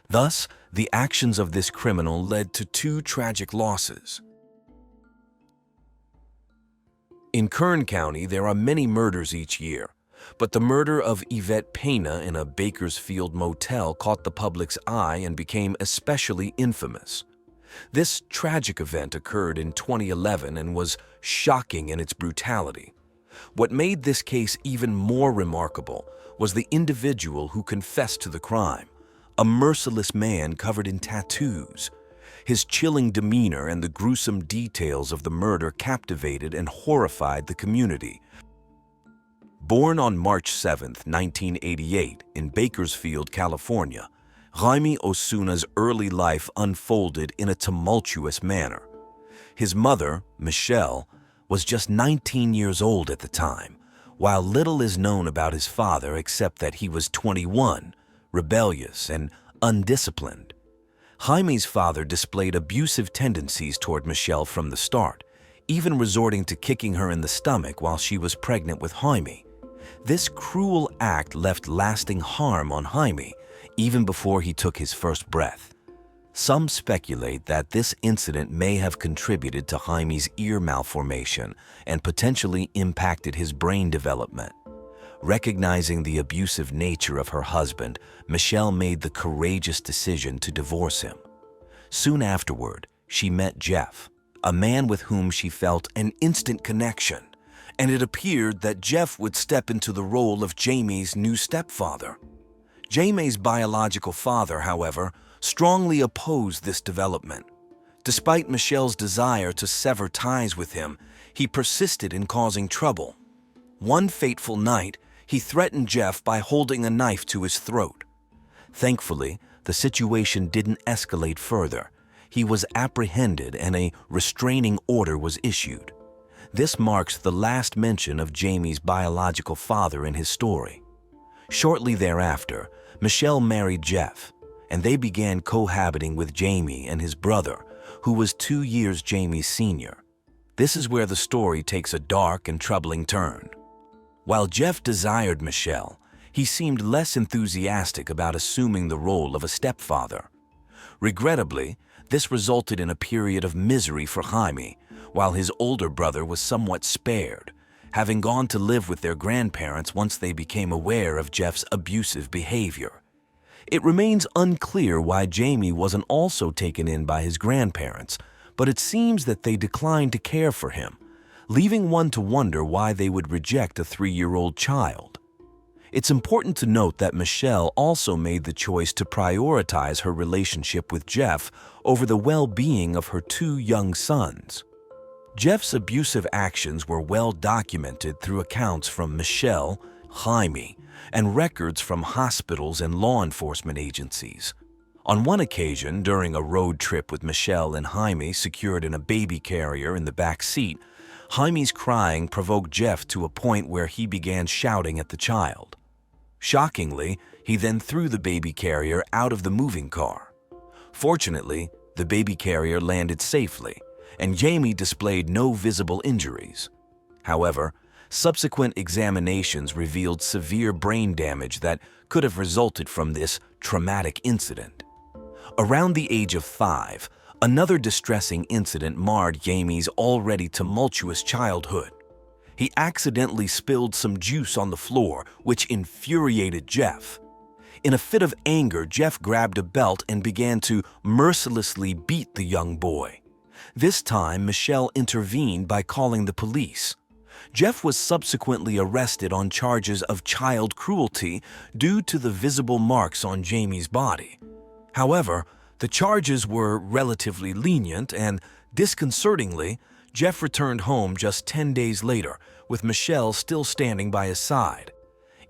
Thus, the actions of this criminal led to 2 tragic losses. In Kern County, there are many murders each year, but the murder of Yvette Pena in a Bakersfield motel caught the public's eye and became especially infamous. This tragic event occurred in 2011 and was shocking in its brutality. What made this case even more remarkable was the individual who confessed to the crime, a merciless man covered in tattoos. His chilling demeanor and the gruesome details of the murder captivated and horrified the community. Born on March 7, 1988, in Bakersfield, California, Jaime Osuna's early life unfolded in a tumultuous manner. His mother, Michelle, was just 19 years old at the time, while little is known about his father except that he was 21, rebellious, and undisciplined. Jaime's father displayed abusive tendencies toward Michelle from the start, even resorting to kicking her in the stomach while she was pregnant with Jaime. This cruel act left lasting harm on Jaime, even before he took his first breath. Some speculate that this incident may have contributed to Jaime's ear malformation and potentially impacted his brain development. Recognizing the abusive nature of her husband, Michelle made the courageous decision to divorce him. Soon afterward, she met Jeff, a man with whom she felt an instant connection, and it appeared that Jeff would step into the role of Jaime's new stepfather. Jaime's biological father, however, strongly opposed this development. Despite Michelle's desire to sever ties with him, he persisted in causing trouble. One fateful night, he threatened Jeff by holding a knife to his throat. Thankfully, the situation didn't escalate further. He was apprehended and a restraining order was issued. This marks the last mention of Jaime's biological father in his story. Shortly thereafter, Michelle married Jeff, and they began cohabiting with Jaime and his brother, who was 2 years Jaime's senior. This is where the story takes a dark and troubling turn. While Jeff desired Michelle, he seemed less enthusiastic about assuming the role of a stepfather. Regrettably, this resulted in a period of misery for Jaime, while his older brother was somewhat spared, having gone to live with their grandparents once they became aware of Jeff's abusive behavior. It remains unclear why Jaime wasn't also taken in by his grandparents, but it seems that they declined to care for him, leaving one to wonder why they would reject a 3-year-old child. It's important to note that Michelle also made the choice to prioritize her relationship with Jeff over the well-being of her 2 young sons. Jeff's abusive actions were well documented through accounts from Michelle, Jaime, and records from hospitals and law enforcement agencies. On one occasion, during a road trip with Michelle and Jaime secured in a baby carrier in the back seat, Jaime's crying provoked Jeff to a point where he began shouting at the child. Shockingly, he then threw the baby carrier out of the moving car. Fortunately, the baby carrier landed safely, and Jaime displayed no visible injuries. However, Subsequent examinations revealed severe brain damage that could have resulted from this traumatic incident. Around the age of 5, another distressing incident marred Jamie's already tumultuous childhood. He accidentally spilled some juice on the floor, which infuriated Jeff. In a fit of anger, Jeff grabbed a belt and began to mercilessly beat the young boy. This time, Michelle intervened by calling the police. Jeff was subsequently arrested on charges of child cruelty due to the visible marks on Jamie's body. However, the charges were relatively lenient and, disconcertingly, Jeff returned home just 10 days later, with Michelle still standing by his side.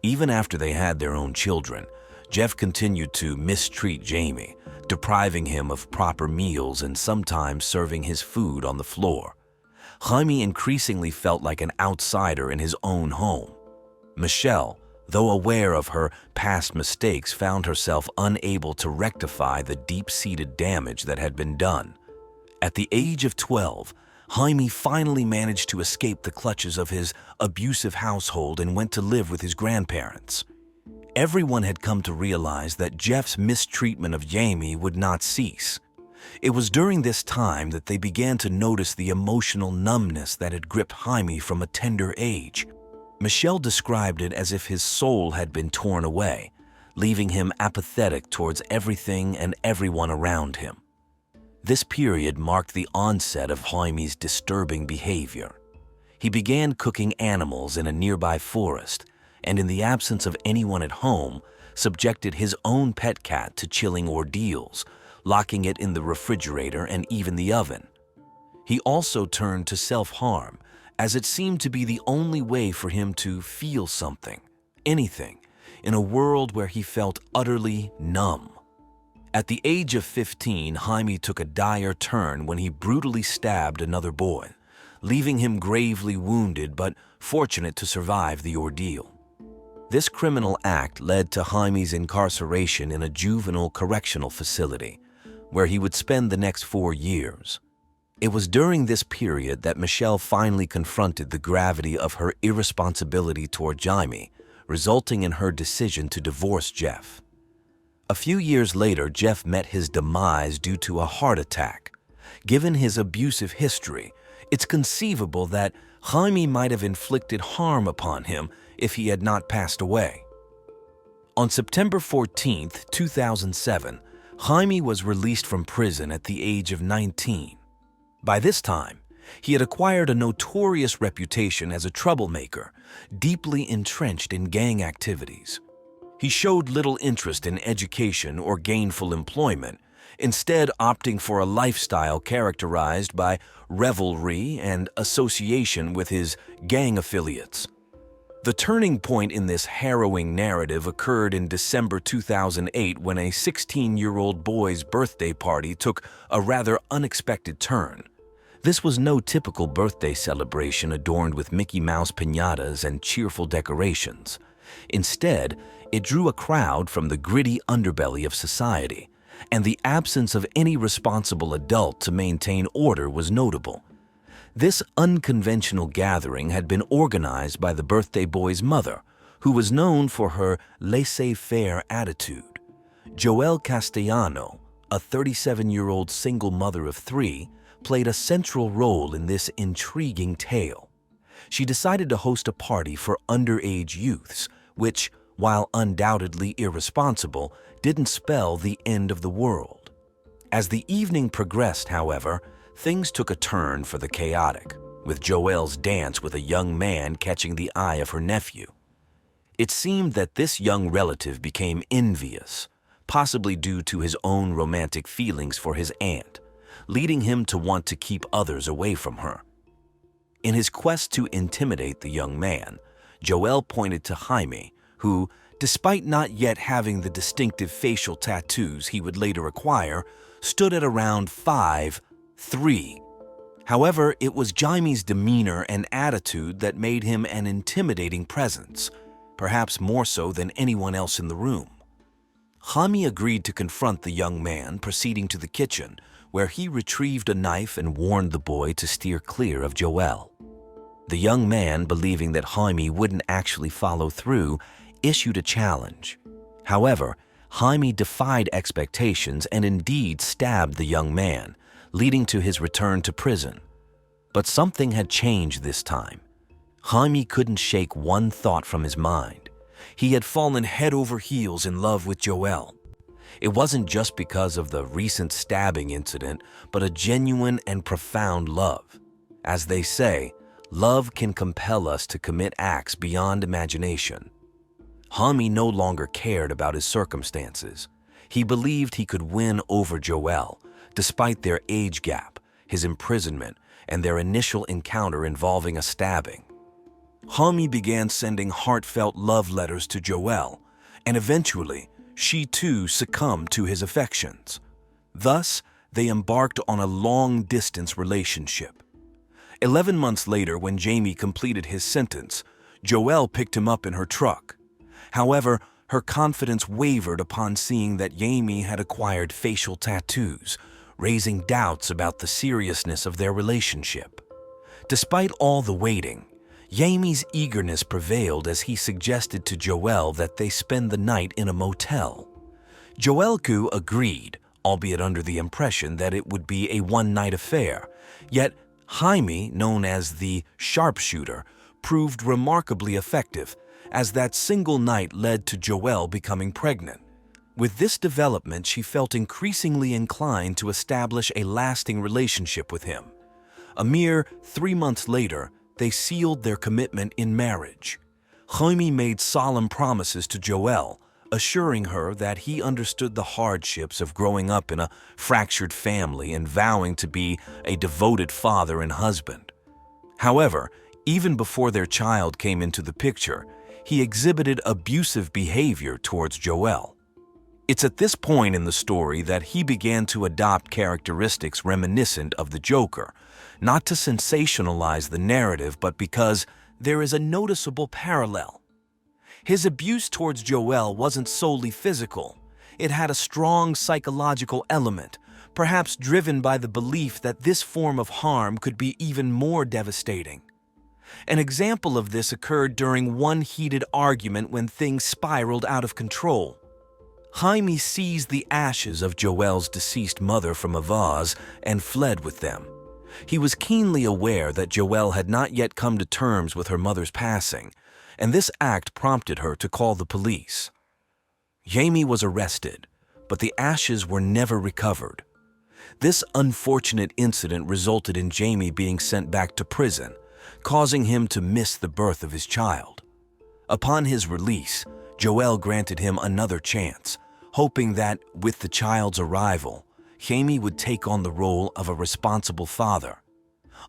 Even after they had their own children, Jeff continued to mistreat Jamie, depriving him of proper meals and sometimes serving his food on the floor. Jaime increasingly felt like an outsider in his own home. Michelle, though aware of her past mistakes, found herself unable to rectify the deep-seated damage that had been done. At the age of 12, Jaime finally managed to escape the clutches of his abusive household and went to live with his grandparents. Everyone had come to realize that Jeff's mistreatment of Jamie would not cease. It was during this time that they began to notice the emotional numbness that had gripped Jaime from a tender age. Michelle described it as if his soul had been torn away, leaving him apathetic towards everything and everyone around him. This period marked the onset of Jaime's disturbing behavior. He began cooking animals in a nearby forest, and in the absence of anyone at home, subjected his own pet cat to chilling ordeals, locking it in the refrigerator and even the oven. He also turned to self-harm, as it seemed to be the only way for him to feel something, anything, in a world where he felt utterly numb. At the age of 15, Jaime took a dire turn when he brutally stabbed another boy, leaving him gravely wounded but fortunate to survive the ordeal. This criminal act led to Jaime's incarceration in a juvenile correctional facility, where he would spend the next 4 years. It was during this period that Michelle finally confronted the gravity of her irresponsibility toward Jaime, resulting in her decision to divorce Jeff. A few years later, Jeff met his demise due to a heart attack. Given his abusive history, it's conceivable that Jaime might have inflicted harm upon him if he had not passed away. On September 14, 2007, Jaime was released from prison at the age of 19. By this time, he had acquired a notorious reputation as a troublemaker, deeply entrenched in gang activities. He showed little interest in education or gainful employment, instead opting for a lifestyle characterized by revelry and association with his gang affiliates. The turning point in this harrowing narrative occurred in December 2008 when a 16-year-old boy's birthday party took a rather unexpected turn. This was no typical birthday celebration adorned with Mickey Mouse piñatas and cheerful decorations. Instead, it drew a crowd from the gritty underbelly of society, and the absence of any responsible adult to maintain order was notable. This unconventional gathering had been organized by the birthday boy's mother, who was known for her laissez-faire attitude. Joelle Castellano, a 37-year-old single mother of 3, played a central role in this intriguing tale. She decided to host a party for underage youths, which, while undoubtedly irresponsible, didn't spell the end of the world. As the evening progressed, however, things took a turn for the chaotic, with Joelle's dance with a young man catching the eye of her nephew. It seemed that this young relative became envious, possibly due to his own romantic feelings for his aunt, leading him to want to keep others away from her. In his quest to intimidate the young man, Joelle pointed to Jaime, who, despite not yet having the distinctive facial tattoos he would later acquire, stood at around 5'3". However, it was Jaime's demeanor and attitude that made him an intimidating presence, perhaps more so than anyone else in the room. Jaime agreed to confront the young man, proceeding to the kitchen, where he retrieved a knife and warned the boy to steer clear of Joelle. The young man, believing that Jaime wouldn't actually follow through, issued a challenge. However, Jaime defied expectations and indeed stabbed the young man, leading to his return to prison. But something had changed this time. Jaime couldn't shake one thought from his mind. He had fallen head over heels in love with Joelle. It wasn't just because of the recent stabbing incident, but a genuine and profound love. As they say, love can compel us to commit acts beyond imagination. Jaime no longer cared about his circumstances. He believed he could win over Joelle, despite their age gap, his imprisonment, and their initial encounter involving a stabbing. Jaime began sending heartfelt love letters to Joelle, and eventually, she too succumbed to his affections. Thus, they embarked on a long-distance relationship. 11 months later, when Jamie completed his sentence, Joelle picked him up in her truck. However, her confidence wavered upon seeing that Jamie had acquired facial tattoos, raising doubts about the seriousness of their relationship. Despite all the waiting, Jamie's eagerness prevailed as he suggested to Joelle that they spend the night in a motel. Joelle agreed, albeit under the impression that it would be a one-night affair. Yet Jaime, known as the sharpshooter, proved remarkably effective, as that single night led to Joelle becoming pregnant. With this development, she felt increasingly inclined to establish a lasting relationship with him. A mere 3 months later, they sealed their commitment in marriage. Jaime made solemn promises to Joelle, assuring her that he understood the hardships of growing up in a fractured family and vowing to be a devoted father and husband. However, even before their child came into the picture, he exhibited abusive behavior towards Joelle. It's at this point in the story that he began to adopt characteristics reminiscent of the Joker, not to sensationalize the narrative, but because there is a noticeable parallel. His abuse towards Joelle wasn't solely physical. It had a strong psychological element, perhaps driven by the belief that this form of harm could be even more devastating. An example of this occurred during one heated argument when things spiraled out of control. Jaime seized the ashes of Joelle's deceased mother from a vase and fled with them. He was keenly aware that Joelle had not yet come to terms with her mother's passing, and this act prompted her to call the police. Jaime was arrested, but the ashes were never recovered. This unfortunate incident resulted in Jaime being sent back to prison, causing him to miss the birth of his child. Upon his release, Joelle granted him another chance, hoping that, with the child's arrival, Jaime would take on the role of a responsible father.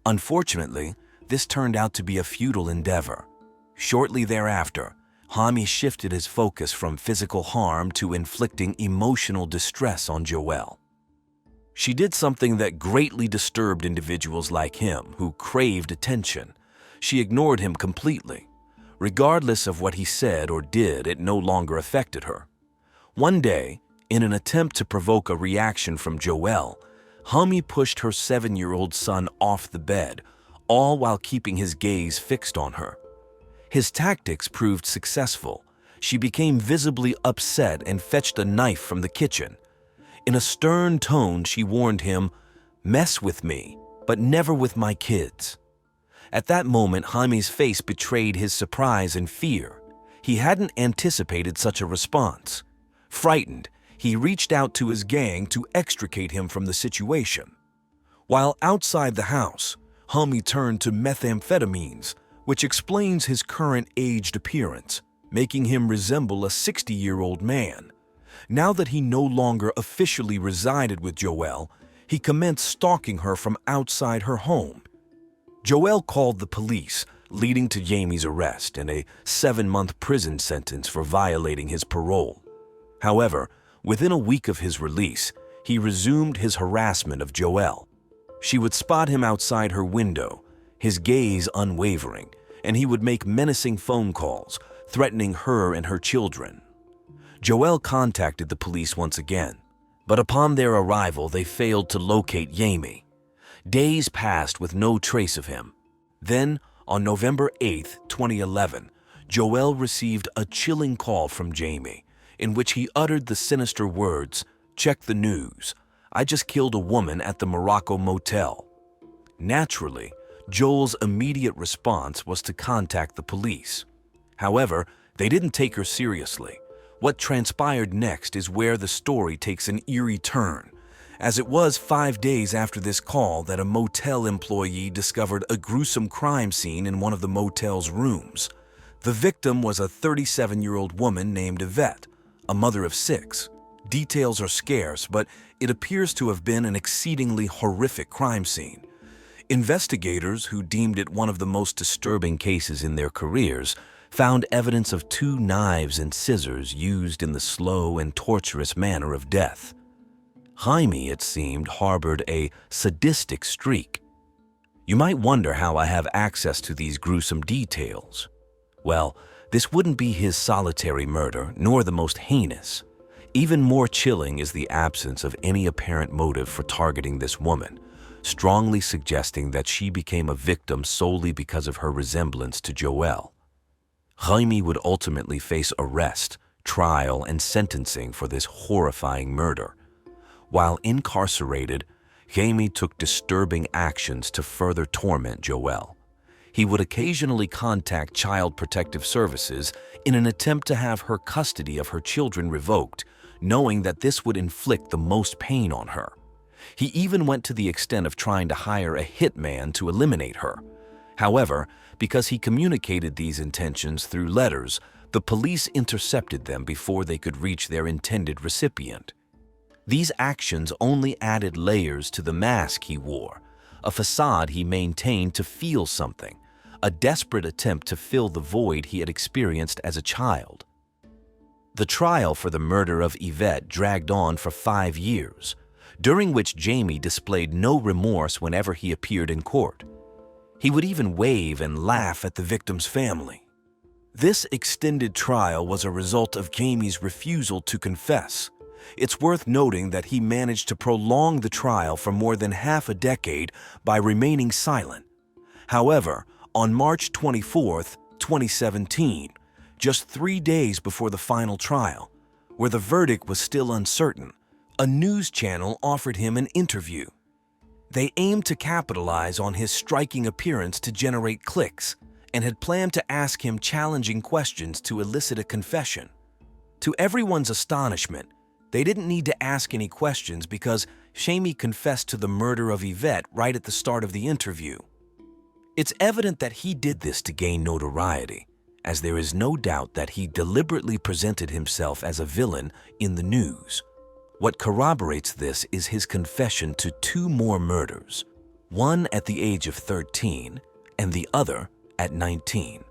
Unfortunately, this turned out to be a futile endeavor. Shortly thereafter, Jaime shifted his focus from physical harm to inflicting emotional distress on Joelle. She did something that greatly disturbed individuals like him who craved attention. She ignored him completely. Regardless of what he said or did, it no longer affected her. One day, in an attempt to provoke a reaction from Joelle, Jaime pushed her 7-year-old son off the bed, all while keeping his gaze fixed on her. His tactics proved successful. She became visibly upset and fetched a knife from the kitchen. In a stern tone, she warned him, "Mess with me, but never with my kids." At that moment, Jaime's face betrayed his surprise and fear. He hadn't anticipated such a response. Frightened, he reached out to his gang to extricate him from the situation. While outside the house, Jaime turned to methamphetamines, which explains his current aged appearance, making him resemble a 60-year-old man. Now that he no longer officially resided with Joelle, he commenced stalking her from outside her home. Joelle called the police, leading to Jaime's arrest and a 7-month prison sentence for violating his parole. However, within a week of his release, he resumed his harassment of Joelle. She would spot him outside her window, his gaze unwavering, and he would make menacing phone calls, threatening her and her children. Joelle contacted the police once again, but upon their arrival, they failed to locate Jaime. Days passed with no trace of him. Then, On November 8, 2011, Joel received a chilling call from Jamie, in which he uttered the sinister words, "Check the news. I just killed a woman at the Morocco motel." Naturally, Joel's immediate response was to contact the police. However, they didn't take her seriously. What transpired next is where the story takes an eerie turn, as it was 5 days after this call that a motel employee discovered a gruesome crime scene in one of the motel's rooms. The victim was a 37-year-old woman named Yvette, a mother of 6. Details are scarce, but it appears to have been an exceedingly horrific crime scene. Investigators, who deemed it one of the most disturbing cases in their careers, found evidence of 2 knives and scissors used in the slow and torturous manner of death. Jaime, it seemed, harbored a sadistic streak. You might wonder how I have access to these gruesome details. Well, this wouldn't be his solitary murder, nor the most heinous. Even more chilling is the absence of any apparent motive for targeting this woman, strongly suggesting that she became a victim solely because of her resemblance to Joel. Jaime would ultimately face arrest, trial, and sentencing for this horrifying murder. While incarcerated, Jaime took disturbing actions to further torment Joel. He would occasionally contact Child Protective Services in an attempt to have her custody of her children revoked, knowing that this would inflict the most pain on her. He even went to the extent of trying to hire a hitman to eliminate her. However, because he communicated these intentions through letters, the police intercepted them before they could reach their intended recipient. These actions only added layers to the mask he wore, a facade he maintained to feel something, a desperate attempt to fill the void he had experienced as a child. The trial for the murder of Yvette dragged on for 5 years, during which Jamie displayed no remorse whenever he appeared in court. He would even wave and laugh at the victim's family. This extended trial was a result of Jamie's refusal to confess. It's worth noting that he managed to prolong the trial for more than half a decade by remaining silent. However, on March 24, 2017, just 3 days before the final trial, where the verdict was still uncertain, a news channel offered him an interview. They aimed to capitalize on his striking appearance to generate clicks and had planned to ask him challenging questions to elicit a confession. To everyone's astonishment, they didn't need to ask any questions because Jamie confessed to the murder of Yvette right at the start of the interview. It's evident that he did this to gain notoriety, as there is no doubt that he deliberately presented himself as a villain in the news. What corroborates this is his confession to 2 more murders, one at the age of 13 and the other at 19.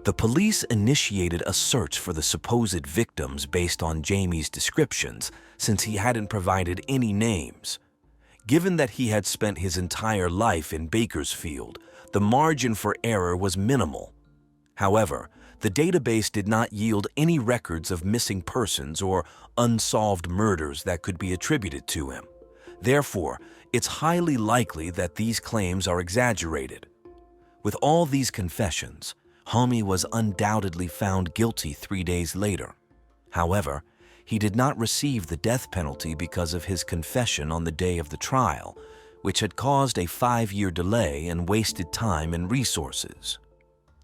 The police initiated a search for the supposed victims based on Jamie's descriptions, since he hadn't provided any names. Given that he had spent his entire life in Bakersfield, the margin for error was minimal. However, the database did not yield any records of missing persons or unsolved murders that could be attributed to him. Therefore, it's highly likely that these claims are exaggerated. With all these confessions, Jaime was undoubtedly found guilty 3 days later. However, he did not receive the death penalty because of his confession on the day of the trial, which had caused a 5-year delay and wasted time and resources.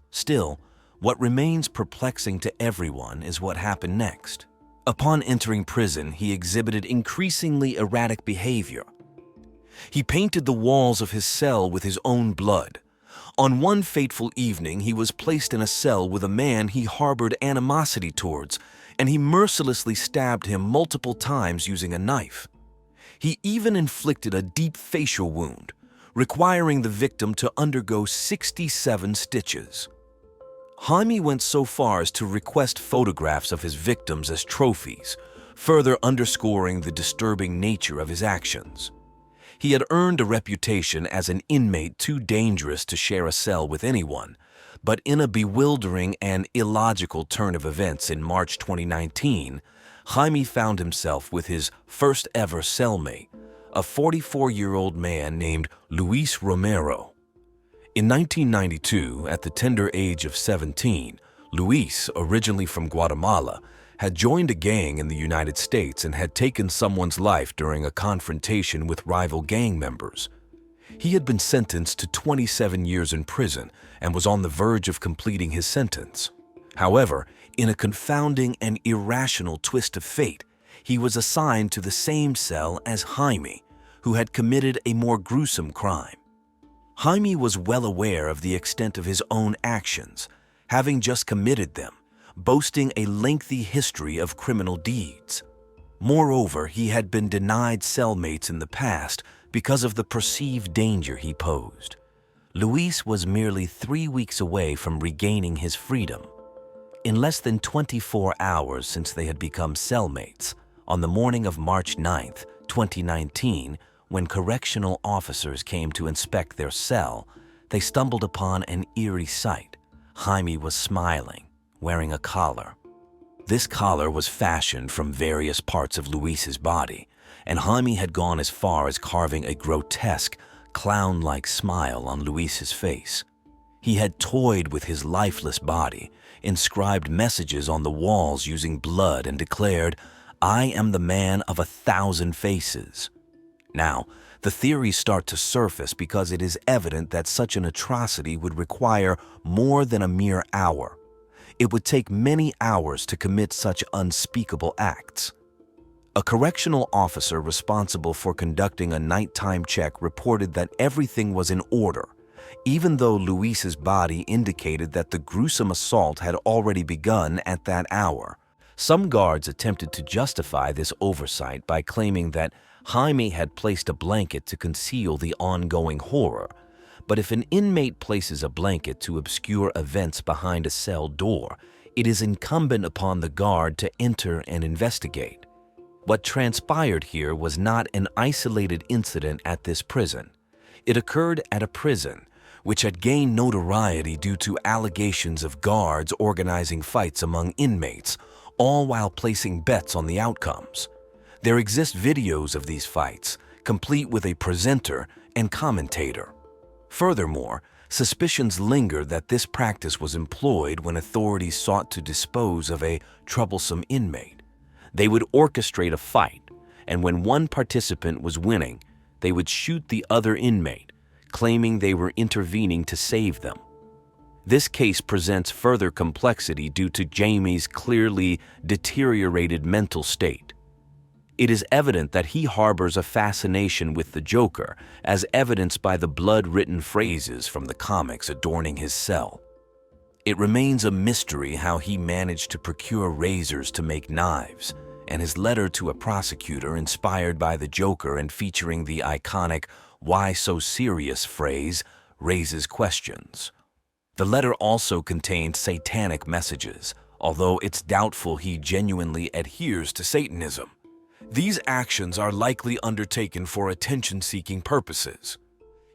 Still, what remains perplexing to everyone is what happened next. Upon entering prison, he exhibited increasingly erratic behavior. He painted the walls of his cell with his own blood. On one fateful evening, he was placed in a cell with a man he harbored animosity towards, and he mercilessly stabbed him multiple times using a knife. He even inflicted a deep facial wound, requiring the victim to undergo 67 stitches. Jaime went so far as to request photographs of his victims as trophies, further underscoring the disturbing nature of his actions. He had earned a reputation as an inmate too dangerous to share a cell with anyone, but in a bewildering and illogical turn of events in March 2019, Jaime found himself with his first ever cellmate, a 44-year-old man named Luis Romero. In 1992, at the tender age of 17, Luis, originally from Guatemala, had joined a gang in the United States and had taken someone's life during a confrontation with rival gang members. He had been sentenced to 27 years in prison and was on the verge of completing his sentence. However, in a confounding and irrational twist of fate, he was assigned to the same cell as Jaime, who had committed a more gruesome crime. Jaime was well aware of the extent of his own actions, having just committed them, boasting a lengthy history of criminal deeds. Moreover, he had been denied cellmates in the past because of the perceived danger he posed. Luis was merely 3 weeks away from regaining his freedom. In less than 24 hours since they had become cellmates, on the morning of March 9, 2019, when correctional officers came to inspect their cell, they stumbled upon an eerie sight. Jaime was smiling, wearing a collar. This collar was fashioned from various parts of Luis's body, and Jaime had gone as far as carving a grotesque, clown-like smile on Luis's face. He had toyed with his lifeless body, inscribed messages on the walls using blood, and declared, "I am the man of 1,000 faces." Now, the theories start to surface because it is evident that such an atrocity would require more than a mere hour. It would take many hours to commit such unspeakable acts. A correctional officer responsible for conducting a nighttime check reported that everything was in order, even though Luis's body indicated that the gruesome assault had already begun at that hour. Some guards attempted to justify this oversight by claiming that Jaime had placed a blanket to conceal the ongoing horror, but if an inmate places a blanket to obscure events behind a cell door, it is incumbent upon the guard to enter and investigate. What transpired here was not an isolated incident at this prison. It occurred at a prison which had gained notoriety due to allegations of guards organizing fights among inmates, all while placing bets on the outcomes. There exist videos of these fights, complete with a presenter and commentator. Furthermore, suspicions linger that this practice was employed when authorities sought to dispose of a troublesome inmate. They would orchestrate a fight, and when one participant was winning, they would shoot the other inmate, claiming they were intervening to save them. This case presents further complexity due to Jaime's clearly deteriorated mental state. It is evident that he harbors a fascination with the Joker, as evidenced by the blood-written phrases from the comics adorning his cell. It remains a mystery how he managed to procure razors to make knives, and his letter to a prosecutor inspired by the Joker and featuring the iconic "Why so serious" phrase raises questions. The letter also contained satanic messages, although it's doubtful he genuinely adheres to Satanism. These actions are likely undertaken for attention-seeking purposes.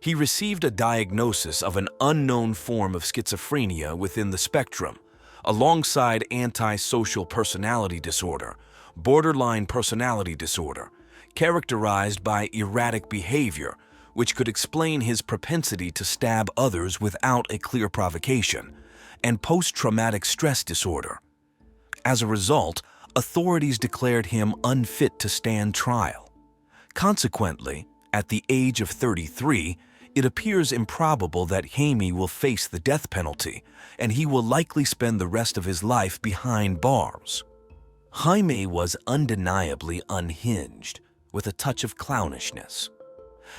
He received a diagnosis of an unknown form of schizophrenia within the spectrum, alongside antisocial personality disorder, borderline personality disorder, characterized by erratic behavior, which could explain his propensity to stab others without a clear provocation, and post-traumatic stress disorder. As a result, authorities declared him unfit to stand trial. Consequently, at the age of 33, it appears improbable that Jaime will face the death penalty, and he will likely spend the rest of his life behind bars. Jaime was undeniably unhinged, with a touch of clownishness.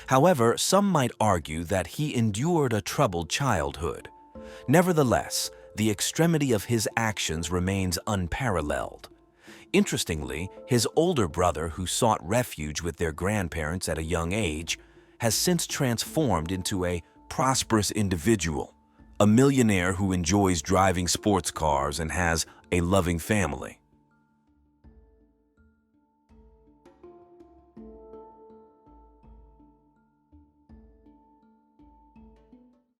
However, some might argue that he endured a troubled childhood. Nevertheless, the extremity of his actions remains unparalleled. Interestingly, his older brother, who sought refuge with their grandparents at a young age, has since transformed into a prosperous individual, a millionaire who enjoys driving sports cars and has a loving family.